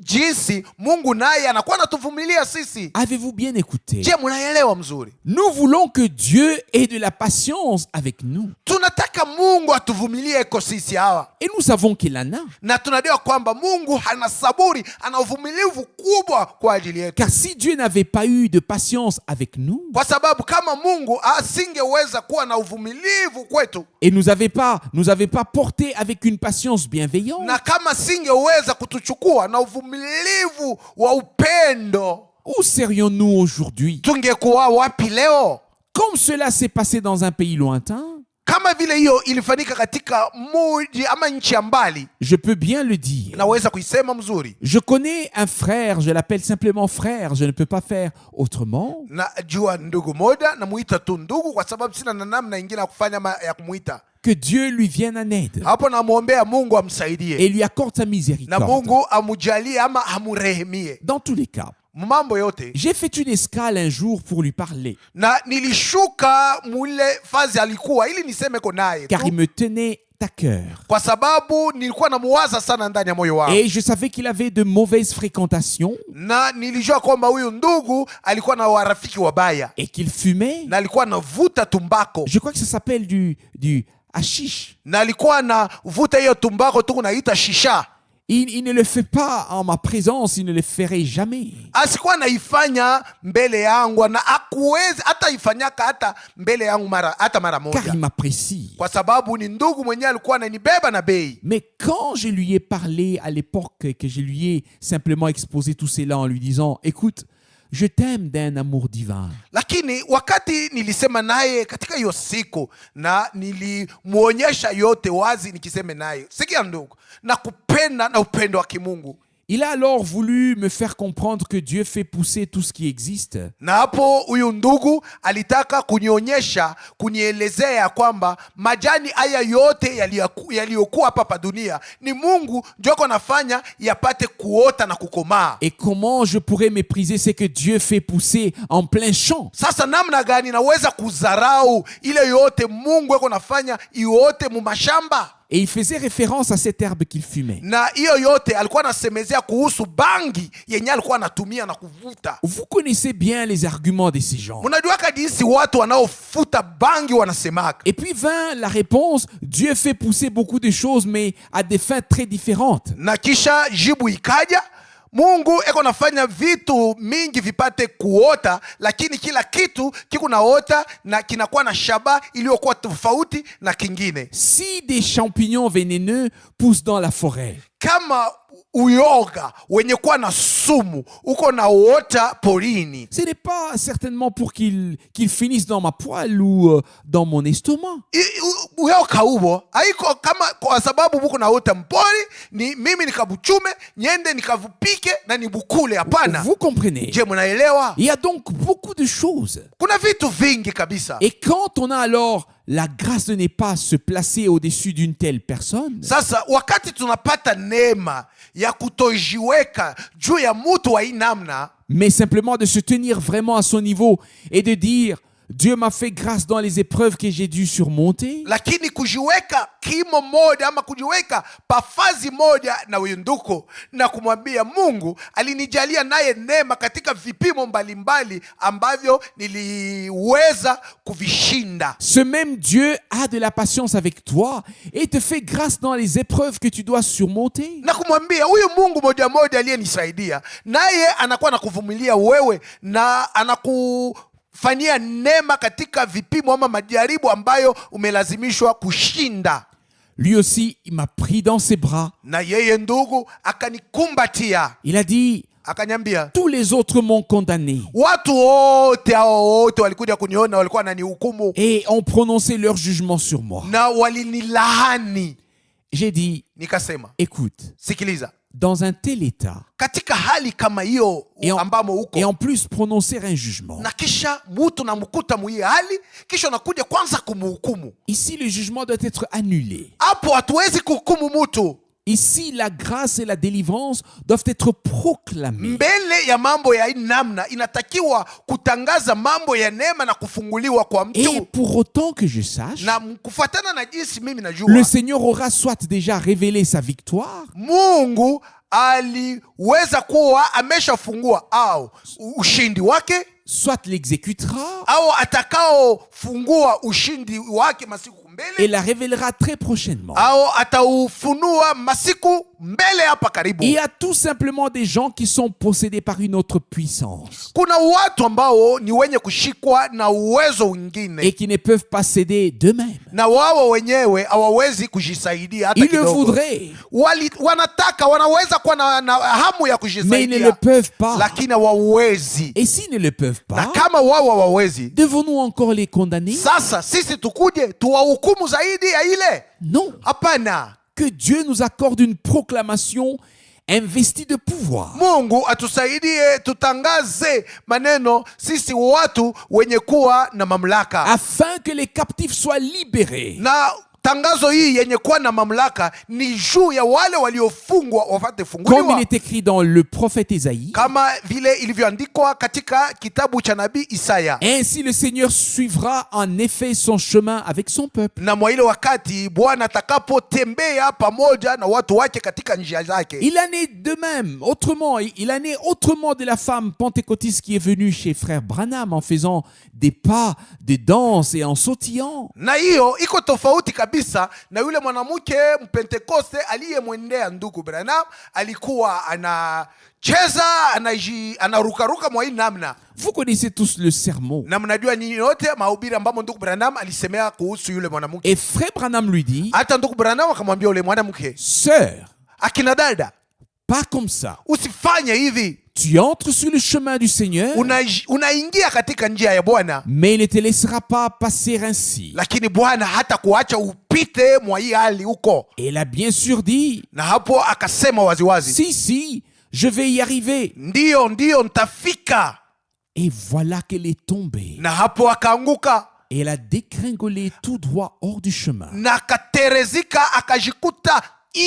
jinsi Mungu naye anakuwa anatuvumilia sisi. Avez-vous bien écouté? Je, munaelewa mzuri? Nous voulons que Dieu ait de la patience avec nous. Tunataka Mungu atuvumilie kwa sisi hawa. Et nous savons qu'il en a. Na tunajua kwamba Mungu ana saburi, ana uvumilivu kubwa kwa ajili yetu. Car si Dieu n'avait pas eu de patience avec nous, Kwa sababu kama Mungu asingeweza kuwa na uvumilivu kwetu, et nous avait pas porté avec une patience bienveillante, na kama singeweza kutuchukua na uvumilivu wa upendo, où serions-nous aujourd'hui? tungekuwa wapi leo? Comme cela s'est passé dans un pays lointain, Kama vile hiyo ilifanyika katika mji ama nchi ya mbali, je peux bien le dire. naweza kuisema mzuri. Je connais un frère, je l'appelle simplement frère, je ne peux pas faire autrement. Najua ndugu moja, namuita tu ndugu kwa sababu sina na namna ingine ya kufanya ya kumuita. Que Dieu lui vienne en aide Hapo namwombea Mungu amsaidie et lui accorde sa na miséricorde. Mungu amujalie ama amurehemie Dans tous les cas, mambo yote. j'ai fait une escale un jour pour lui parler, Na nilishuka mule fazi alikuwa ili niseme ko naye car il tu, me tenait à cœur. kwa sababu nilikuwa namuwaza sana ndani ya moyo wangu, Et je savais qu'il avait de mauvaises fréquentations na nilijua kwamba huyu ndugu alikuwa na warafiki wabaya et qu'il fumait. na alikuwa anavuta tumbako, Je crois que ça s'appelle du hashish. na alikuwa anavuta hiyo tumbako tu kunaita shisha. Il ne le fait pas en ma présence, il ne le ferait jamais. asikuwa naifanya mbele yangu na akuwezi hata ifanyaka hata mbele yangu mara Car moja, il m'apprécie. kwa sababu ni ndugu mwenyewe alikuwa ananibeba na bei. Mais quand je lui ai parlé à l'époque, que je lui ai simplement exposé tout cela en lui disant, écoute, je t'aime d'un amour divin. Lakini wakati nilisema naye katika hiyo siku na nilimuonyesha yote wazi, nikiseme naye, sikia ndugu, na kupenda na upendo wa kimungu. Il a alors voulu me faire comprendre que Dieu fait pousser tout ce qui existe. Na hapo huyu ndugu alitaka kunionyesha, kunielezea kwamba majani haya yote yaliyokuwa hapa dunia ni Mungu ndio anafanya yapate kuota na kukomaa. Et comment je pourrais mépriser ce que Dieu fait pousser en plein champ? Sasa namna gani naweza kudharau ile yote Mungu yuko anafanya iote mu mashamba? Et il faisait référence à cette herbe qu'il fumait. Na hiyo yote alikuwa anasemezea kuhusu bangi yenye alikuwa anatumia na kuvuta. Vous connaissez bien les arguments de ces gens. Mnajua kadisi watu wanaofuta bangi wanasemaka. Et puis vint la réponse, Dieu fait pousser beaucoup de choses, mais à des fins très différentes. Na kisha jibu ikaja, Mungu eko nafanya vitu mingi vipate kuota, lakini kila kitu kiko naota na kinakuwa na shaba iliyokuwa tofauti na kingine. Si des champignons vénéneux poussent dans la forêt, Kama uyoga wenye kuwa na sumu uko na uota porini, ce n'est pas certainement pour qu'ils finissent dans ma poêle ou dans mon estomac. uyoka huo haiko kama kwa sababu buko na uota mpori ni mimi nikabuchume nyende nikavupike na nibukule. Hapana. Vous comprenez? Je, mnaelewa? Il y a donc beaucoup de choses. Kuna vitu vingi kabisa. Et quand on a alors la grâce de ne pas se placer au-dessus d'une telle personne, Sasa wakati tunapata neema ya kutojiweka juu ya mtu wa hii namna, mais simplement de se tenir vraiment à son niveau et de dire, Dieu m'a fait grâce dans les épreuves que j'ai dû surmonter. lakini kujiweka kimo moja ama kujiweka pafazi moja na huyu ndugu na kumwambia Mungu alinijalia naye neema katika vipimo mbalimbali ambavyo niliweza kuvishinda. Ce même Dieu a de la patience avec toi et te fait grâce dans les épreuves que tu dois surmonter. Na kumwambia huyu Mungu moja moja aliyenisaidia naye anakuwa nakuvumilia wewe na anakufanyia neema katika vipimo ama majaribu ambayo umelazimishwa kushinda. Lui aussi, il m'a pris dans ses bras. Na yeye ndugu akanikumbatia, Il a dit, akanyambia, tous les autres m'ont condamné watu wote hao wote walikuja kuniona, walikuwa wananihukumu et ont prononcé leur jugement sur moi. na walinilahani. J'ai dit, Nikasema, écoute, sikiliza, dans un tel état, katika hali kama hiyo ambamo et uko en plus prononcer un jugement. na kisha mutu namkuta muiye hali kisha nakuja kwanza kumuhukumu, Ici, le jugement doit être annulé. hapo hatuwezi kuhukumu mutu. Ici, la grâce et la délivrance doivent être proclamées. Mbele ya mambo ya hii namna inatakiwa kutangaza mambo ya neema na kufunguliwa kwa Et mtu. pour autant que je sache, Na kufuatana na jinsi mimi najua, le Seigneur aura soit déjà révélé sa victoire, Mungu aliweza kuwa ameshafungua au ushindi wake, soit l'exécutera au atakaofungua ushindi wake masiku et mbele, la révélera très prochainement. au ataufunua masiku mbele hapa karibu. Il y a tout simplement des gens qui sont possédés par une autre puissance Kuna watu ambao ni wenye kushikwa na uwezo et wengine qui ne peuvent pas céder d'eux-mêmes. na wao wenyewe hawawezi kujisaidia hata Ils le kidogo. voudraient, Wanataka, wanaweza kuwa na hamu ya mais ils ne le kujisaidia, peuvent pas. lakini hawawezi. Et s'ils ne le peuvent Na pas, kama wao hawawezi, devons-nous encore les condamner? sasa sisi tukuje tuwahukumu zaidi ya ile? Non. Hapana. Que Dieu nous accorde une proclamation investie de pouvoir. Mungu atusaidie tutangaze maneno sisi watu wenye kuwa na mamlaka, Afin que les captifs soient libérés. na tangazo hii yenye kuwa na mamlaka ni juu ya wale waliofungwa wapate Comme il funguliwa, est écrit dans le prophète Ésaïe. kama vile ilivyoandikwa katika kitabu cha nabii Isaya. Ainsi le Seigneur suivra en effet son chemin avec son peuple. Na mwa ile wakati Bwana atakapotembea pamoja na watu wake katika njia zake. Il en est de même, autrement, il en est autrement de la femme pentecôtiste qui est venue chez frère Branham en faisant des pas de danse et en sautillant. Na hiyo iko tofauti kabisa kabisa, na yule mwanamke mpentekoste aliyemwendea ndugu Branham alikuwa anacheza anarukaruka mwa hii namna. Vous connaissez tous le sermon. Na mnajua nyinyi yote mahubiri ambamo ndugu Branham alisemea kuhusu yule mwanamke. Et frère Branham lui dit, hata ndugu Branham akamwambia yule mwanamke, sœur, akina dada, pas comme ça. usifanye hivi. Tu entres sur le chemin du Seigneur, Unaingia katika njia ya Bwana, mais il ne te laissera pas passer ainsi. lakini Bwana hata kuacha upite mwa hii hali huko. Et elle a bien sûr dit, Na hapo akasema waziwazi, si, je vais y arriver. ndiyo nitafika. Et voilà qu'elle est tombée. Na hapo akaanguka Et elle a dégringolé tout droit hors du chemin. na akaterezika, akajikuta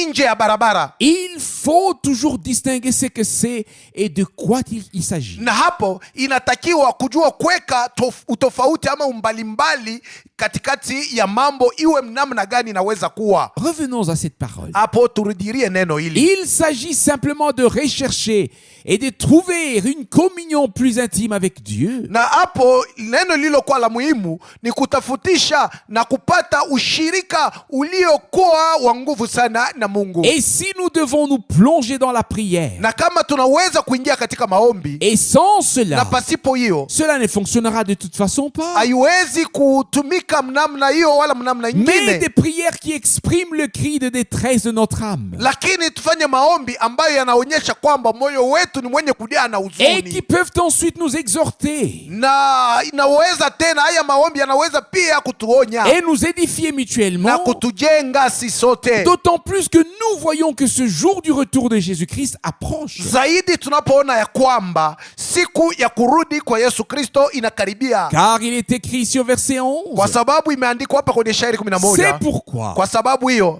nje ya barabara. Il faut toujours distinguer ce que c'est et de quoi il s'agit. Na hapo inatakiwa kujua kuweka utofauti ama umbalimbali katikati ya mambo, iwe namna gani inaweza kuwa. Revenons à cette parole. Hapo turudirie neno hili. Il s'agit simplement de rechercher et de trouver une communion plus intime avec Dieu. Na hapo neno lilokuwa la muhimu ni kutafutisha na kupata ushirika uliokuwa wa nguvu sana na Mungu. Et si nous devons nous plonger dans la prière, Na kama tunaweza kuingia katika maombi, et sans na cela, pasipo hiyo cela ne fonctionnera de toute façon pas. haiwezi kutumika mnamna hiyo wala mnamna Mais nyingine. des prières qui expriment le cri de détresse de notre âme Lakini tufanye maombi ambayo yanaonyesha kwamba moyo wetu ni mwenye kujaa na et huzuni. qui peuvent ensuite nous exhorter Na inaweza tena, haya maombi yanaweza pia kutuonya et nous édifier na mutuellement, kutujenga si sote. d'autant plus que nous voyons que ce jour du retour de Jésus-Christ approche. Zaidi tunapoona ya kwamba siku ya kurudi kwa Yesu Kristo inakaribia. Car il est écrit ici au verset Kwa 11, sababu imeandikwa hapa kwenye shairi c'est 11. pourquoi Kwa sababu hiyo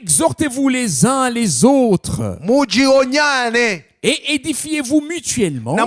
exhortez-vous les uns les autres mujionyane et édifiez-vous mutuellement, na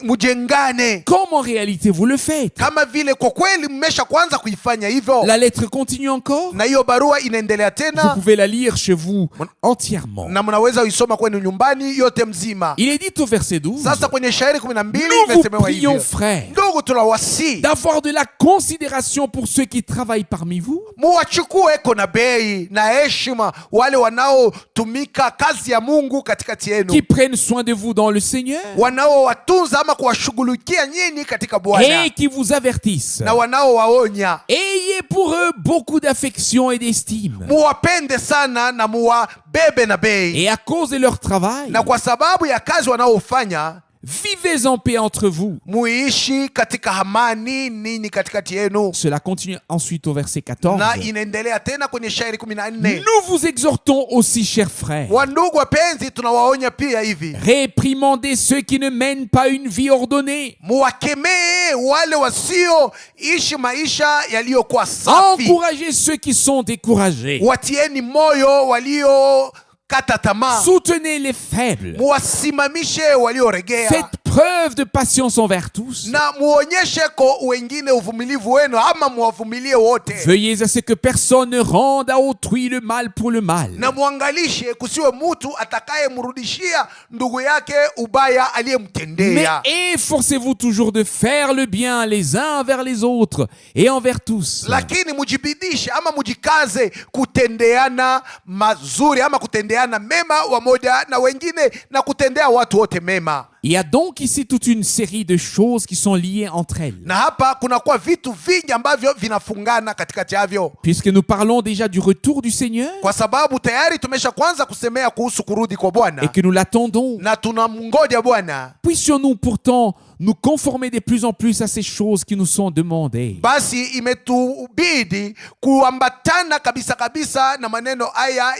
mujengane, comme en réalité vous le faites. kama vile kwa kweli mmesha kwanza kuifanya hivyo. La lettre continue encore. Na hiyo barua inaendelea Vous tena, pouvez la lire chez vous entièrement. na mnaweza uisoma kwenu nyumbani yote mzima. Il est dit au verset 12, Sasa kwenye shairi 12 nous vous imesemewa hivyo, prions, frères, ndugu, tunawasi d'avoir de la considération pour ceux qui travaillent parmi vous, muwachukue na bei na heshima wale wanaotumika kazi ya Mungu katikati yenu, qui prennent soin de vous dans le Seigneur wanaowatunza ama kuwashughulikia nyinyi katika Bwana, et qui vous avertissent. na wanaowaonya. Ayez pour eux beaucoup d'affection et d'estime. Muwapende sana na muwabebe na bei, Et à cause de leur travail, na kwa sababu ya kazi wanaofanya, vivez en paix entre vous. muishi katika amani ninyi katikati yenu. Cela continue ensuite au verset 14. Na inaendelea tena kwenye shairi 14. Nous vous exhortons aussi, chers frères, Wandugu wapenzi, tunawaonya pia hivi, réprimandez ceux qui ne mènent pas une vie ordonnée. muwakemee wale wasioishi maisha yaliyokuwa safi, Encouragez ceux qui sont découragés. watieni moyo waliokata tamaa, Soutenez les faibles. muwasimamishe walioregea, Faites preuve de patience envers tous. na muonyeshe kwa wengine uvumilivu wenu, ama muwavumilie wote, Veillez à ce que personne ne rende à autrui le mal pour le mal. na muangalishe kusiwe mutu atakayemrudishia ndugu yake ubaya Mais aliyemtendea. efforcez-vous toujours de faire le bien les uns envers les autres et envers tous. Lakini mujibidishe ama mujikaze kutendeana mazuri ama kutendeana mema wamoja na wengine, na kutendea watu wote mema. Il y a donc ici toute une série de choses qui sont liées entre elles. Na hapa kunakuwa vitu vingi ambavyo vinafungana katikati yavyo, Puisque nous parlons déjà du retour du Seigneur kwa sababu tayari tumesha kwanza kusemea kuhusu kurudi kwa et Bwana que nous l'attendons, na tunamngoja Bwana. puissions-nous pourtant nous conformer de plus en plus à ces choses qui nous sont demandées. Basi imetubidi kuambatana kabisa kabisa na maneno haya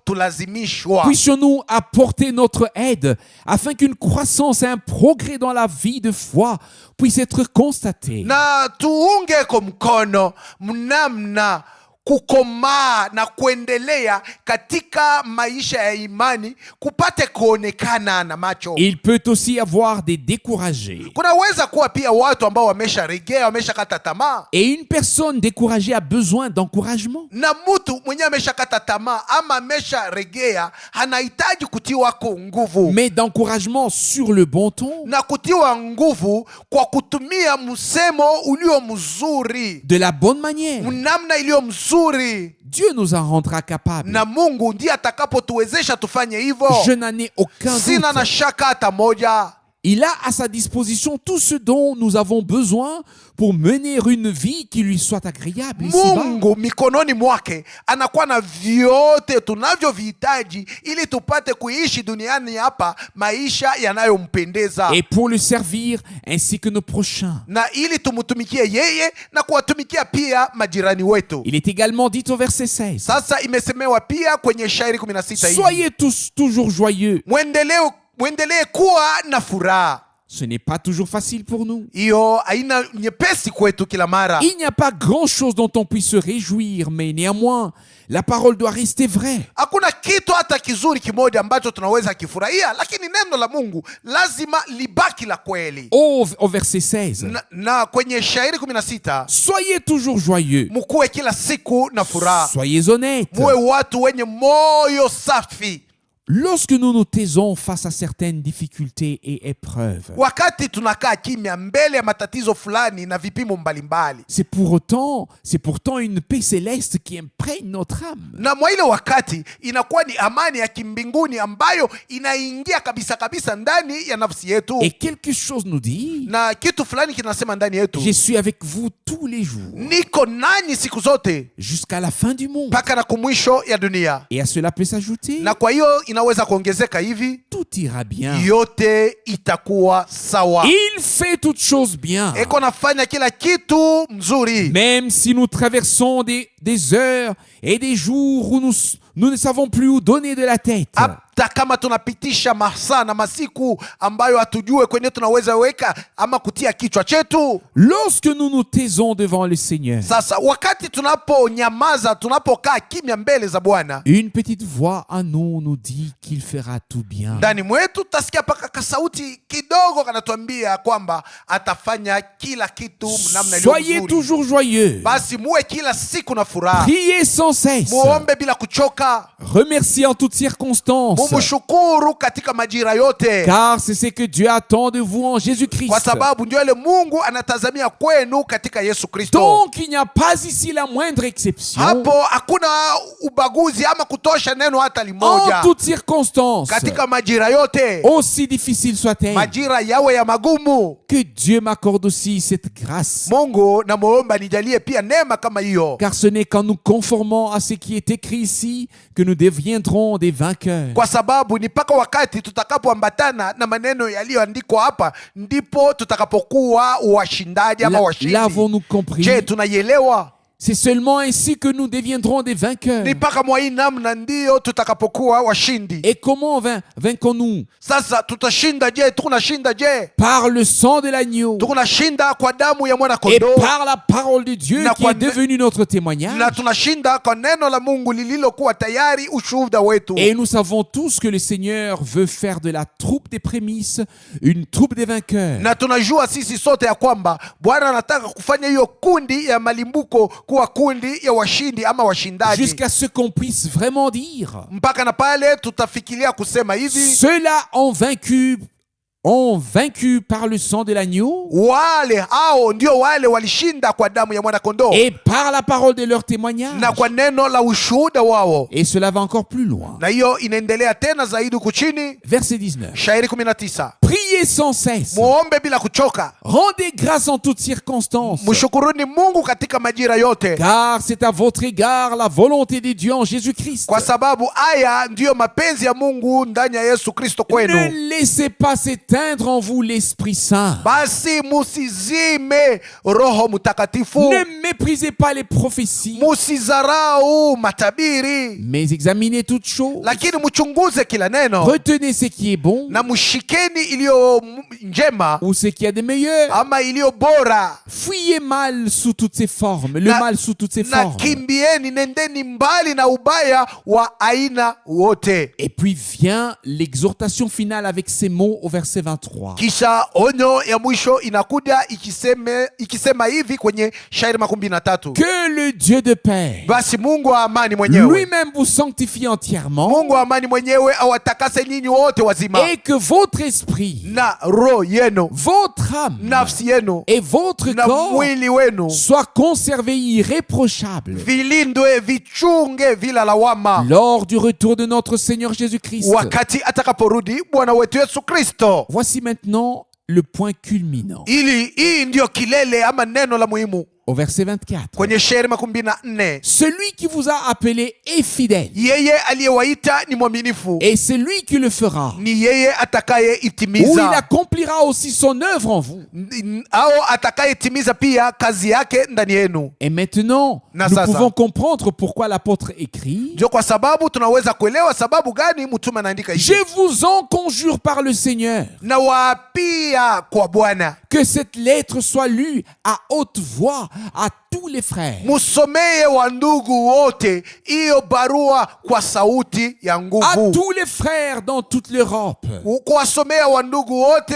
yaliyotulazimishwa. Puissions-nous apporter notre aide afin qu'une croissance et un progrès dans la vie de foi puissent être constatés. Na tuungeko mkono mnamna kukomaa na kuendelea katika maisha ya imani kupate kuonekana na macho. Il peut aussi y avoir des découragés. Kunaweza kuwa pia watu ambao wamesharegea, wameshakata tamaa, Et une personne découragée a besoin d'encouragement. na mtu mwenyewe ameshakata tamaa ama amesharegea anahitaji kutiwa kwa nguvu, Mais d'encouragement sur le bon ton, na kutiwa nguvu kwa kutumia msemo ulio mzuri, de la bonne manière. namna iliyo mzuri mzuri, Dieu nous en rendra capables. na Mungu ndiye atakapotuwezesha tufanye hivyo. Je n'en ai aucun Sina na doute. shaka hata moja. Il a à sa disposition tout ce dont nous avons besoin pour mener une vie qui lui soit agréable ici-bas. Mungu mikononi mwake anakuwa na vyote tunavyovihitaji ili tupate kuishi duniani hapa maisha yanayompendeza, Et pour le servir ainsi que nos prochains. na ili tumtumikie yeye na kuwatumikia pia majirani wetu. Il est également dit au verset 16. Sasa imesemewa pia kwenye shairi 16 hivi, Soyez tous toujours joyeux. mwendelee kuwa na furaha. Ce n'est pas toujours facile pour nous. Hiyo haina nyepesi kwetu kila mara. Il n'y a pas grand-chose dont on puisse se réjouir, mais néanmoins, la parole doit rester vraie. Hakuna kitu hata kizuri kimoja ambacho tunaweza kifurahia, lakini neno la Mungu lazima libaki la kweli. Au verset 16. Na kwenye shairi 16, Soyez toujours joyeux. mkuwe kila siku na furaha, Soyez honnêtes. muwe watu wenye moyo safi. Lorsque nous nous taisons face à certaines difficultés et épreuves, Wakati tunakaa kimya mbele ya matatizo fulani na vipimo mbalimbali, c'est pourtant une paix céleste qui imprègne notre âme. na mwa ile wakati inakuwa ni amani ya kimbinguni ambayo inaingia kabisa kabisa ndani ya nafsi yetu, Et quelque chose nous dit, na kitu fulani kinasema ndani yetu, je suis avec vous tous les jours, niko nanyi siku zote jusqu'à la fin du monde. mpaka na kumwisho ya dunia. Et à cela peut s'ajouter, Na kwa hiyo inaweza kuongezeka hivi, tout ira bien. yote itakuwa sawa. Il fait toutes choses bien. Eko nafanya kila kitu mzuri, Même si nous traversons des heures et des jours où nous ne savons plus où donner de la tête. hata kama tunapitisha masaa na masiku ambayo hatujue kwenye tunaweza weka ama kutia kichwa chetu. Lorsque nous nous taisons devant le Seigneur, Sasa wakati tunaponyamaza, tunapokaa kimya mbele za Bwana, une petite voix en nous dit qu'il fera tout bien. ndani mwetu tutasikia paka kasauti kidogo kanatuambia kwamba atafanya kila kitu namna iliyo Soyez nzuri. toujours joyeux. Basi muwe kila siku na furaha, Priez sans cesse. muombe bila kuchoka, Remerciez en toutes circonstances. mumshukuru katika majira yote, Car c'est ce que Dieu attend de vous en Jésus-Christ. kwa sababu ndio ile Mungu anatazamia kwenu katika Yesu Kristo. Donc il n'y a pas ici la moindre exception. Hapo hakuna ubaguzi ama kutosha neno hata En limoja. toutes circonstances, Katika majira yote, aussi difficile soit-elle, majira yawe ya magumu, que Dieu m'accorde aussi cette grâce. Mungu na muomba nijalie pia neema kama hiyo, Car ce n'est qu'en nous conformant à ce qui est écrit ici que nous deviendrons des vainqueurs. kwa sababu ni mpaka wakati tutakapoambatana na maneno yaliyoandikwa hapa ndipo tutakapokuwa washindaji ama washindi. L'avons-nous compris? Je, tunaielewa? C'est seulement ainsi que nous deviendrons des vainqueurs. Ni mpaka mwa hii namna ndio tutakapokuwa washindi. Et comment vainquons-nous? Sasa tutashinda je? Tunashinda je? Par le sang de l'agneau Tunashinda kwa damu ya mwana et kondoo, par la parole de Dieu Na qui kwa est devenue notre témoignage. na tunashinda kwa neno la Mungu lililokuwa tayari ushuhuda wetu. Et nous savons tous que le Seigneur veut faire de la troupe des prémices une troupe des vainqueurs. Na tunajua sisi sote ya kwamba Bwana anataka kufanya hiyo kundi ya malimbuko kuwa kundi ya washindi ama washindaji, Jusqu'à ce qu'on puisse vraiment dire: mpaka na pale tutafikiria kusema hivi, ceux-là ont vaincu par le sang de l'agneau wale hao ndio wale walishinda kwa damu ya mwana kondoo et par la parole de leur témoignage. na kwa neno la ushuhuda wao. Et cela va encore plus loin. Na hiyo inaendelea tena zaidi huku chini, Verset 19. shairi 19, Priez sans cesse. muombe bila kuchoka, Rendez grâce en toutes circonstances. mshukuruni Mungu katika majira yote, Car c'est à votre égard la volonté de Dieu en Jésus-Christ. kwa sababu haya ndiyo mapenzi ya Mungu ndani ya Yesu Kristo Ne kwenu. laissez pas s'éteindre en vous l'Esprit Saint. Basi musizime Roho Mtakatifu, Ne méprisez pas les prophéties, musizarau matabiri, mais examinez toutes choses. lakini mchunguze kila neno Retenez ce qui est bon na mshikeni iliyo njema ou ce qui est de meilleur. ama iliyo bora, Fuyez mal sous toutes ses formes, le mal sous toutes ses na formes. kimbieni, nendeni mbali na ubaya wa aina wote. Et puis vient l'exhortation finale avec ces mots au verset 23. Kisha onyo ya mwisho inakuja ikisema hivi kwenye shairi 13, Que le le Dieu de paix, basi Mungu wa amani mwenyewe, lui-même vous sanctifie entièrement, Mungu wa amani mwenyewe awatakase nyinyi wote wazima, et que votre esprit, na roho yenu, votre âme nafsi yenu et votre na corps mwili wenu soient conservés irréprochables vilindwe, vichunge bila lawama, lors du retour de notre Seigneur Jésus-Christ. wakati atakaporudi Bwana wetu Yesu Kristo. Voici maintenant le point culminant. Hii ndio kilele ama neno la muhimu Au verset 24. kwenye Shairi 24. Celui qui vous a appelé est fidèle, Yeye aliyewaita ni mwaminifu, et c'est lui qui le fera, ni yeye atakaye où il itimiza, accomplira aussi son œuvre en vous. au atakaye timiza pia kazi yake ndani yenu. Et maintenant, Na nous sasa. pouvons comprendre pourquoi l'apôtre écrit: Ndio kwa sababu tunaweza kuelewa sababu gani mtume anaandika hivi. Je vous en conjure par le Seigneur Na waapia kwa Bwana, que cette lettre soit lue à haute voix à tous les frères. musomeye wa ndugu wote hiyo barua kwa sauti ya À nguvu, tous les frères dans toute l'Europe. kuwasomea wa ndugu wote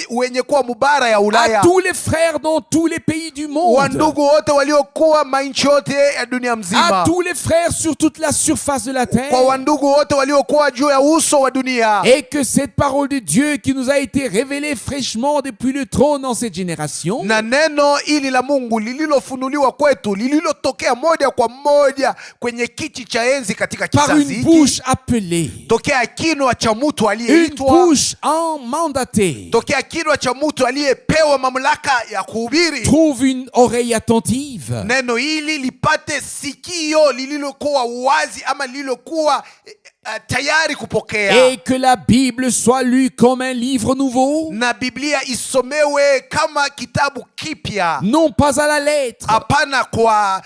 wenye kuwa mubara ya À Ulaya, tous les frères dans tous les pays du wa monde. ndugu wote waliokuwa mainchi yote ya dunia À mzima, tous les frères sur toute la surface de la kwa terre. wandugu wote waliokuwa juu ya uso wa dunia. Et que cette parole de Dieu qui nous a été révélée fraîchement depuis le trône dans cette génération Na neno ili la Mungu lililofunuliwa kwetu, lililotokea moja kwa moja kwenye kiti cha enzi katika par kizazi une hiki, bouche appelée, tokea kinywa cha mtu une aliyeitwa, bouche en mandatée, tokea kinywa cha mtu aliyepewa mamlaka ya kuhubiri, trouve une oreille attentive neno hili lipate sikio lililokuwa wazi ama lililokuwa tayari kupokea, et que la Bible soit lue comme un livre nouveau, na Biblia isomewe kama kitabu kipya, non pas à la lettre, hapana kwa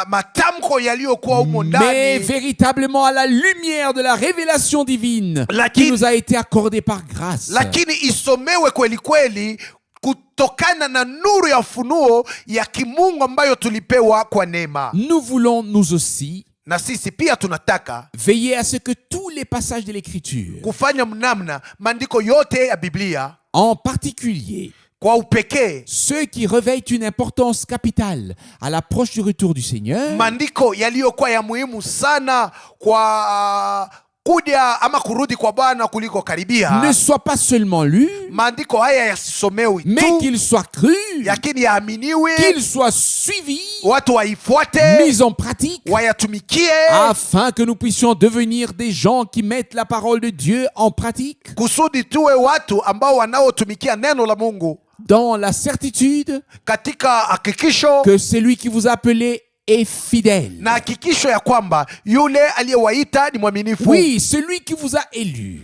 matamko yaliyokuwa humo mais ndani, véritablement à la lumière de la révélation divine qui nous a été accordée par grâce. lakini isomewe kweli kweli kutokana na nuru ya ufunuo ya kimungu ambayo tulipewa kwa neema. Nous voulons nous aussi Na sisi pia tunataka veiller à ce que tous les passages de l'Écriture, kufanya mnamna maandiko yote ya Biblia, en particulier kwa upekee ceux qui revêtent une importance capitale à l'approche du retour du Seigneur, maandiko yaliyokuwa ya muhimu sana kwa kuja ama kurudi kwa Bwana kuliko karibia, ne soient pas seulement lus, maandiko haya yasisomewi mais tu, qu'ils soient crus, lakini yaaminiwe, qu'ils soient suivis, watu waifuate, mis en pratique, wayatumikie, afin que nous puissions devenir des gens qui mettent la parole de Dieu en pratique, kusudi tuwe watu ambao wanaotumikia neno la Mungu dans la certitude katika hakikisho que celui qui vous a appelé est fidèle. na hakikisho ya kwamba yule aliyewaita ni mwaminifu. Oui, celui qui vous a élu,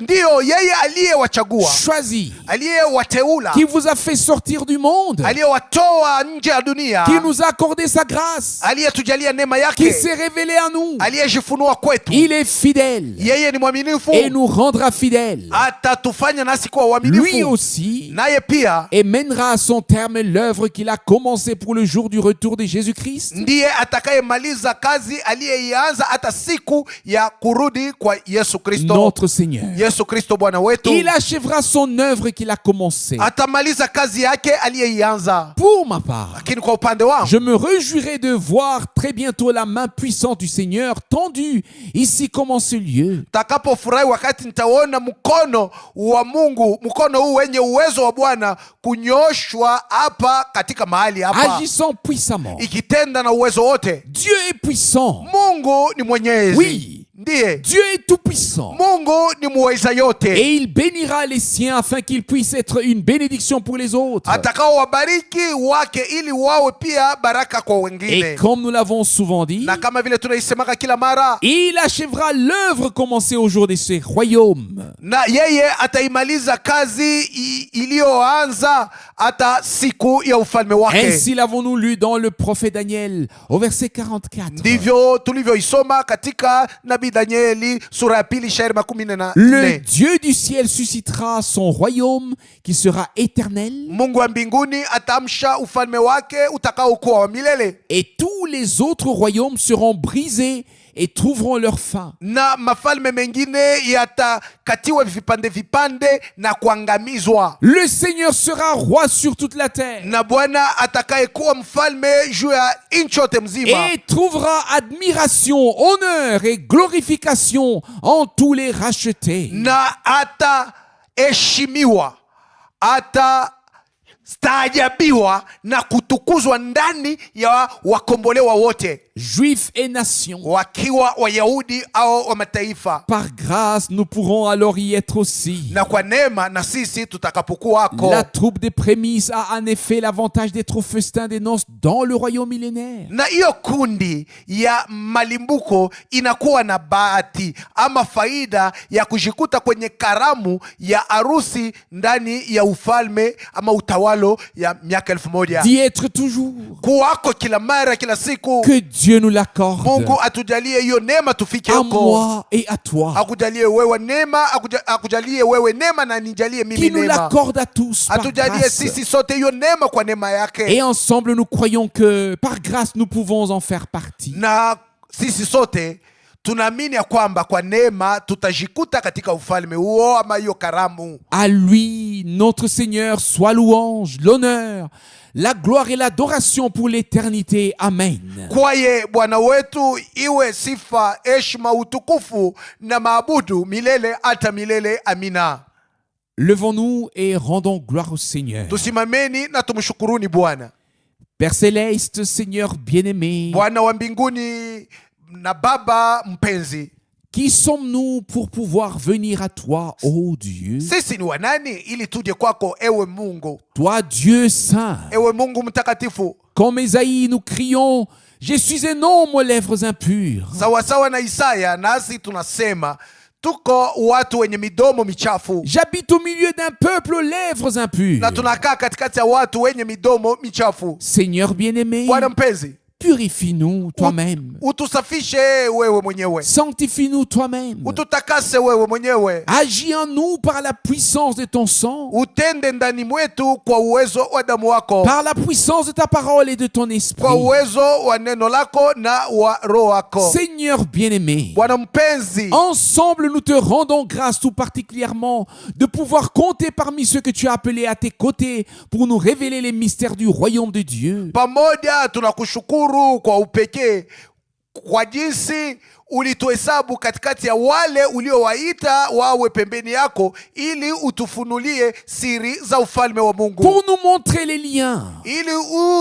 Ndiyo yeye aliyewachagua, choisi, aliyewateula, qui vous a fait sortir du monde, aliyewatoa nje ya dunia, qui nous a accordé sa grâce, aliyetujalia neema qui yake, s'est révélé à nous. aliyejifunua kwetu. Il est fidèle Yeye ni mwaminifu, et nous rendra fidèles. atatufanya nasi kuwa Lui waaminifu, aussi, naye pia et mènera à son terme l'œuvre qu'il a commencée pour le jour du retour de Jésus-Christ. ndiye atakayemaliza kazi aliyeianza hata siku ya kurudi kwa Yesu Kristo. Notre Seigneur. Yesu Kristo Bwana wetu Il achèvera son œuvre qu'il a commencée. atamaliza kazi yake aliyeianza. Pour ma part, Lakini kwa upande wangu je me réjouirai de voir très bientôt la main puissante du Seigneur tendue ici comme en ce lieu. takapofurahi wakati nitaona mkono wa Mungu, mkono huu wenye uwezo wa Bwana kunyoshwa hapa katika mahali hapa, Agissant puissamment. ikitenda na uwezo wote. Dieu est puissant. Mungu ni mwenyezi. Oui. Ndiye Dieu est tout puissant. Mungu ni muweza yote, Et il bénira les siens afin qu'ils puissent être une bénédiction pour les autres. atakao wabariki wake ili wawe pia baraka kwa Et wengine. comme nous l'avons souvent dit, Na kama vile tunaisemaka kila mara, il achèvera l'œuvre commencée au jour de ce royaume. na yeye ataimaliza kazi iliyoanza hata siku ya ufalme wake. Ainsi l'avons-nous lu dans le prophète Daniel au verset 44. Ndivyo tulivyoisoma katika nabii Danieli sura ya pili shairi 14. Le Dieu du ciel suscitera son royaume qui sera éternel, Mungu wa mbinguni atamsha ufalme wake utakaokuwa wa milele, et tous les autres royaumes seront brisés et trouveront leur fin. na mafalme mengine yatakatiwa vipande vipande na kuangamizwa, Le Seigneur sera roi sur toute la terre na Bwana atakayekuwa mfalme juu ya nchi yote mzima, et trouvera admiration, honneur et glorification en tous les rachetés. na ataheshimiwa, atastaajabiwa na kutukuzwa ndani ya wakombolewa wote, Juifs et nations. wakiwa Wayahudi au wa mataifa. Par grâce, nous pourrons alors y être aussi. Na kwa neema na sisi tutakapokuwako, La troupe des prémices a en effet l'avantage d'être au festin des noces dans le royaume millénaire. na hiyo kundi ya malimbuko inakuwa na bahati ama faida ya kujikuta kwenye karamu ya arusi ndani ya ufalme ama utawalo ya miaka 1000, D'y être toujours. kuwako kila mara kila siku. Que Dieu nous l'accorde. Mungu atujalie hiyo neema tufike À huko, moi et à toi. akujalie wewe neema, akujalie wewe neema na nijalie mimi Qui nous neema, l'accorde à tous par atujalie grâce. sisi sote hiyo neema kwa neema yake, Et ensemble, nous croyons que par grâce, nous pouvons en faire partie. na sisi sote tunaamini ya kwamba kwa neema tutajikuta katika ufalme huo ama hiyo karamu. À lui, notre Seigneur, soit louange, l'honneur, la gloire et l'adoration pour l'éternité. Amen. Kwaye Bwana wetu iwe sifa, heshima, utukufu na maabudu milele hata milele. Amina. Levons-nous et rendons gloire au Seigneur. Tusimameni na tumshukuruni Bwana. Père céleste, Seigneur bien-aimé, Bwana wa mbinguni na Baba mpenzi, qui sommes-nous pour pouvoir venir à toi, ô Dieu? sisi ni wanani ili tuje kwako, ewe Mungu, Toi, Dieu saint, ewe Mungu mtakatifu. comme Ésaïe, nous crions, je suis un homme aux lèvres impures. Sawasawa na Isaya, nasi tunasema tuko watu wenye midomo michafu, J'habite au milieu d'un peuple aux lèvres impures. na tunakaa katikati ya watu wenye midomo michafu. Seigneur bien-aimé, Bwana mpenzi, purifie-nous toi-même. utusafishe wewe mwenyewe, Sanctifie-nous toi-même. ututakase wewe mwenyewe, Agis en nous par la puissance de ton sang, utende ndani mwetu kwa uwezo wa damu wako, par la puissance de ta parole et de ton kwa esprit. uwezo wa neno lako na wa roho wako. Seigneur bien-aimé, Bwana mpenzi, ensemble nous te rendons grâce tout particulièrement de pouvoir compter parmi ceux que tu as appelés à tes côtés pour nous révéler les mystères du royaume de Dieu. pamoja tunakushukuru kwa upekee kwa jinsi ulituhesabu katikati ya wale uliowaita wawe pembeni yako ili utufunulie siri za ufalme wa Mungu, Pour nous montrer les liens, ili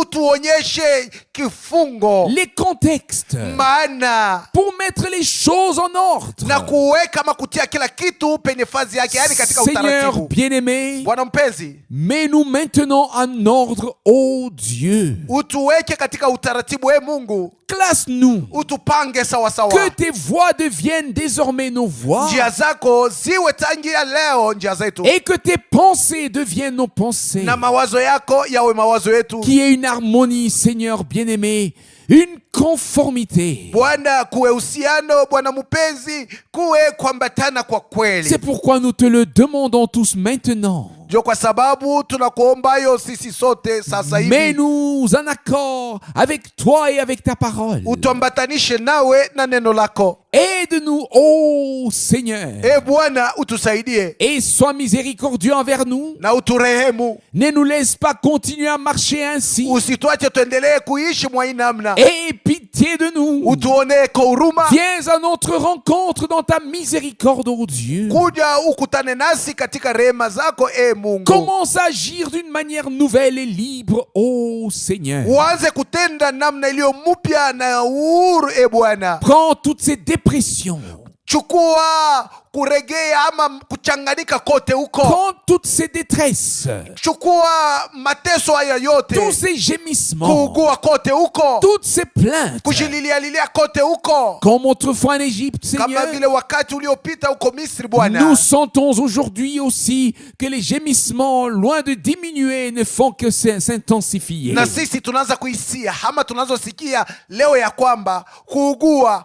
utuonyeshe kifungo, les contextes, maana pour mettre les choses en ordre. na kuweka ama kutia kila kitu penye fazi yake, yani katika Seigneur utaratibu. bien-aimé, Bwana mpenzi, mets-nous maintenant en ordre, ô Dieu. utuweke katika utaratibu, e Mungu, Classe-nous. utupange sawa sawa. Que tes voix deviennent désormais nos voix Njia zako ziwe tangia leo njia zetu, et que tes pensées deviennent nos pensées. na mawazo yako yawe mawazo yetu. Qu'il y ait une harmonie, Seigneur bien-aimé, une conformité. Bwana, kuwe uhusiano, Bwana mpenzi, kuwe kuambatana kwa kweli. C'est pourquoi nous te le demandons tous maintenant. Ndio kwa sababu tunakuombayo sisi sote sasa hivi, Mets-nous en accord avec toi et avec ta parole. utuambatanishe nawe na neno lako. Aide-nous, ô Seigneur, E Bwana, utusaidie et sois miséricordieux envers nous. na uturehemu, Ne nous laisse pas continuer à marcher ainsi. usituache tuendelee kuishi mwa hii namna. Aie pitié de nous. Utuonee kwa huruma, Viens à notre rencontre dans ta miséricorde, ô Dieu. kuja ukutane nasi katika rehema zako, e Mungu. Commence à agir d'une manière nouvelle et libre, ô Seigneur. Uanze kutenda namna iliyo mpya na uhuru, e Bwana. Prends toutes ces dépressions. Chukua kuregea ama kuchanganyika kote huko. Prends toutes ces détresses. Chukua mateso haya yote, Tous ces gémissements. kuugua kote huko, Toutes ces plaintes. kujililialilia kote huko, Comme autrefois en Égypte, kama Seigneur. vile wakati uliopita huko Misri, Bwana. Nous sentons aujourd'hui aussi que les gémissements, loin de diminuer, ne font que s'intensifier. Na sisi tunaanza kuhisia ama tunazosikia leo ya kwamba kuugua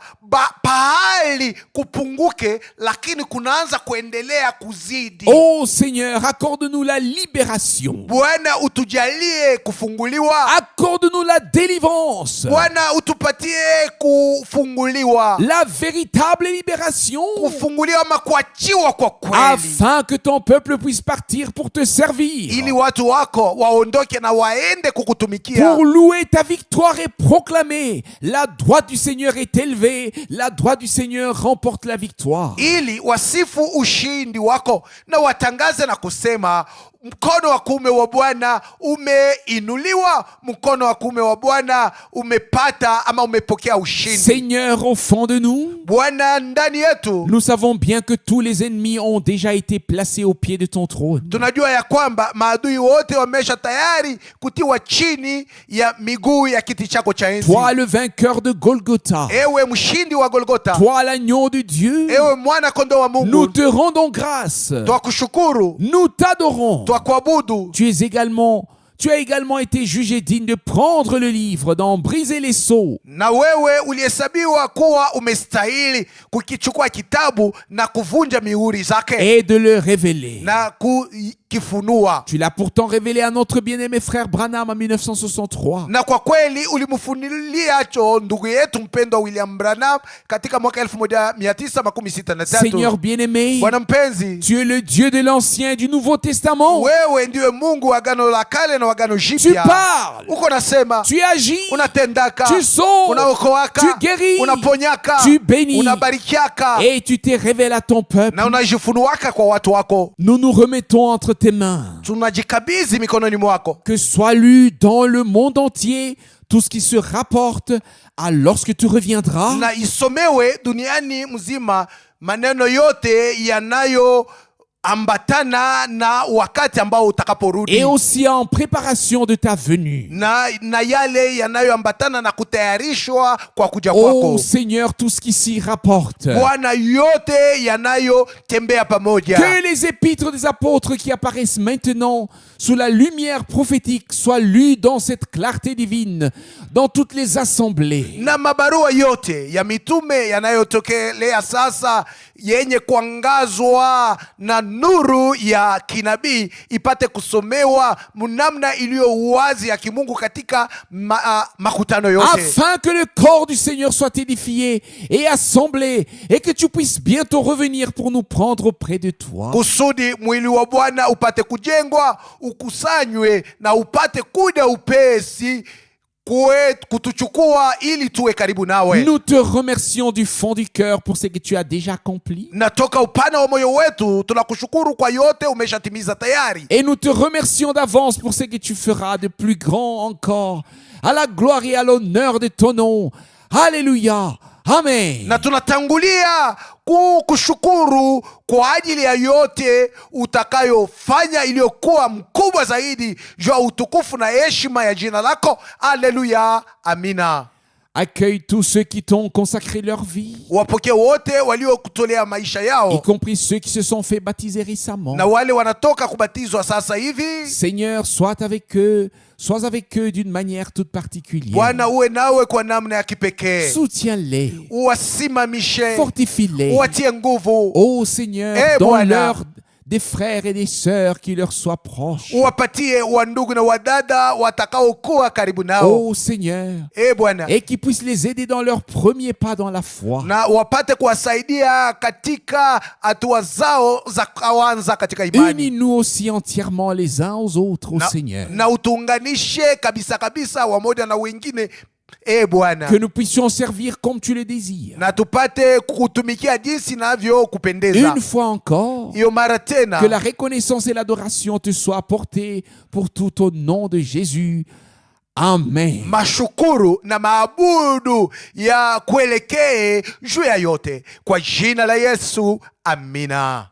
pahali kupunguke, lakini lakini kunaanza kuendelea kuzidi. Oh Seigneur, accorde-nous la libération. Bwana utujalie kufunguliwa. Accorde-nous la délivrance. Bwana utupatie kufunguliwa. La véritable libération. Kufunguliwa ama kuachiwa kwa kweli. Afin que ton peuple puisse partir pour te servir. Ili watu wako waondoke na waende kukutumikia. Pour louer ta victoire et proclamer la droite du Seigneur est élevée, la droite du Seigneur remporte la victoire. Ili wasifu ushindi wako na watangaze na kusema mkono wa kuume wa Bwana umeinuliwa, mkono wa kuume wa Bwana umepata ama umepokea ushindi. Seigneur, au fond de nous, Bwana ndani yetu, nous savons bien que tous les ennemis ont déjà été placés au pied de ton trône. tunajua ya kwamba maadui wote wamesha tayari kutiwa chini ya miguu ya kiti chako cha enzi. Toi, le vainqueur de Golgotha, Ewe mshindi wa Golgotha, toi, l'agneau de Dieu, ewe mwana kondoo wa nous Mungu, te rendons grâce, twakushukuru, nous t'adorons. twakuabudu. Tu as également été jugé digne de prendre le livre, d'en briser les sceaux. Na wewe ulihesabiwa kuwa umestahili kukichukua kitabu na kuvunja mihuri zake Et de le révéler. na kukifunua. Tu l'as pourtant révélé à notre bien-aimé frère Branham en 1963. Na kwa kweli ulimfunuliacho ndugu yetu mpendwa William Branham katika mwaka 1963. Seigneur bien-aimé, Bwana mpenzi, tu es le Dieu de l'Ancien et du Nouveau Testament. wewe ndiwe Mungu wa Agano la Kale na Agano Tu Jipya. parles, Uko nasema, tu agis, unatendaka, tu sauves, unaokoaka, tu guéris, unaponyaka, tu bénis, unabarikiaka et tu te révèles à ton peuple. na unajifunuaka kwa watu wako. Nous nous remettons entre tes mains. Tunajikabidhi mikononi mwako. Que soit lu dans le monde entier tout ce qui se rapporte à lorsque tu reviendras. Na isomewe duniani mzima maneno yote yanayo ambatana na wakati ambao utakaporudi, Et aussi en préparation de ta venue. na yale yanayoambatana na kutayarishwa kwa kuja Oh kwako. Seigneur, tout ce qui s'y rapporte. Bwana, yote yanayotembea pamoja. Que les épîtres des apôtres qui apparaissent maintenant sous la lumière prophétique soient lus dans cette clarté divine, dans toutes les assemblées. Na mabarua yote ya mitume yanayotokelea sasa yenye kuangazwa na nuru ya kinabii ipate kusomewa mnamna iliyo wazi ya kimungu katika makutano yote, Afin que le corps du Seigneur soit édifié et assemblé et que tu puisses bientôt revenir pour nous prendre auprès de toi. kusudi mwili wa Bwana upate kujengwa, ukusanywe na upate kuja upesi kutuchukua ili tuwe karibu nawe. Nous te remercions du fond du cœur pour ce que tu as déjà accompli. Natoka upana wa moyo wetu tunakushukuru kwa yote umeshatimiza tayari. Et nous te remercions d'avance pour ce que tu feras de plus grand encore, à la gloire et à l'honneur de ton nom. Alléluia. Amen. Na tunatangulia kukushukuru kwa ajili ya yote utakayofanya iliyokuwa mkubwa zaidi juu ya utukufu na heshima ya jina lako. Aleluya, amina. Accueille tous ceux qui t'ont consacré leur vie, Wapokee wote waliokutolea maisha y yao compris ceux qui se sont fait baptiser récemment. na wale wanatoka kubatizwa sasa hivi. Seigneur, sois avec eux d'une manière toute particulière. Bwana, uwe nawe kwa namna ya kipekee. Soutiens-les, Uwasimamishe, fortifie-les. uwatie nguvu, Ô Seigneur, Eh, dans Bwana. l'heure des frères et des sœurs qui leur soient proches. uwapatie wandugu na wadada watakaokuwa karibu nao. Ô Seigneur, Bwana, et qui puissent les aider dans leurs premiers pas dans la foi. na wapate kuwasaidia katika hatua zao za kwanza katika imani. Unis-nous aussi entièrement les uns aux autres, ô Seigneur. Na utuunganishe kabisa kabisa wamoja na wengine, Bwana, Que nous puissions servir comme tu le désires. na tupate kukutumikia jinsi navyo kupendeza. Une fois encore, Hiyo mara tena, que la reconnaissance et l'adoration te soient apportées pour tout au nom de Jésus. Amen. mashukuru na maabudu ya kuelekee juu ya yote kwa jina la Yesu, amina.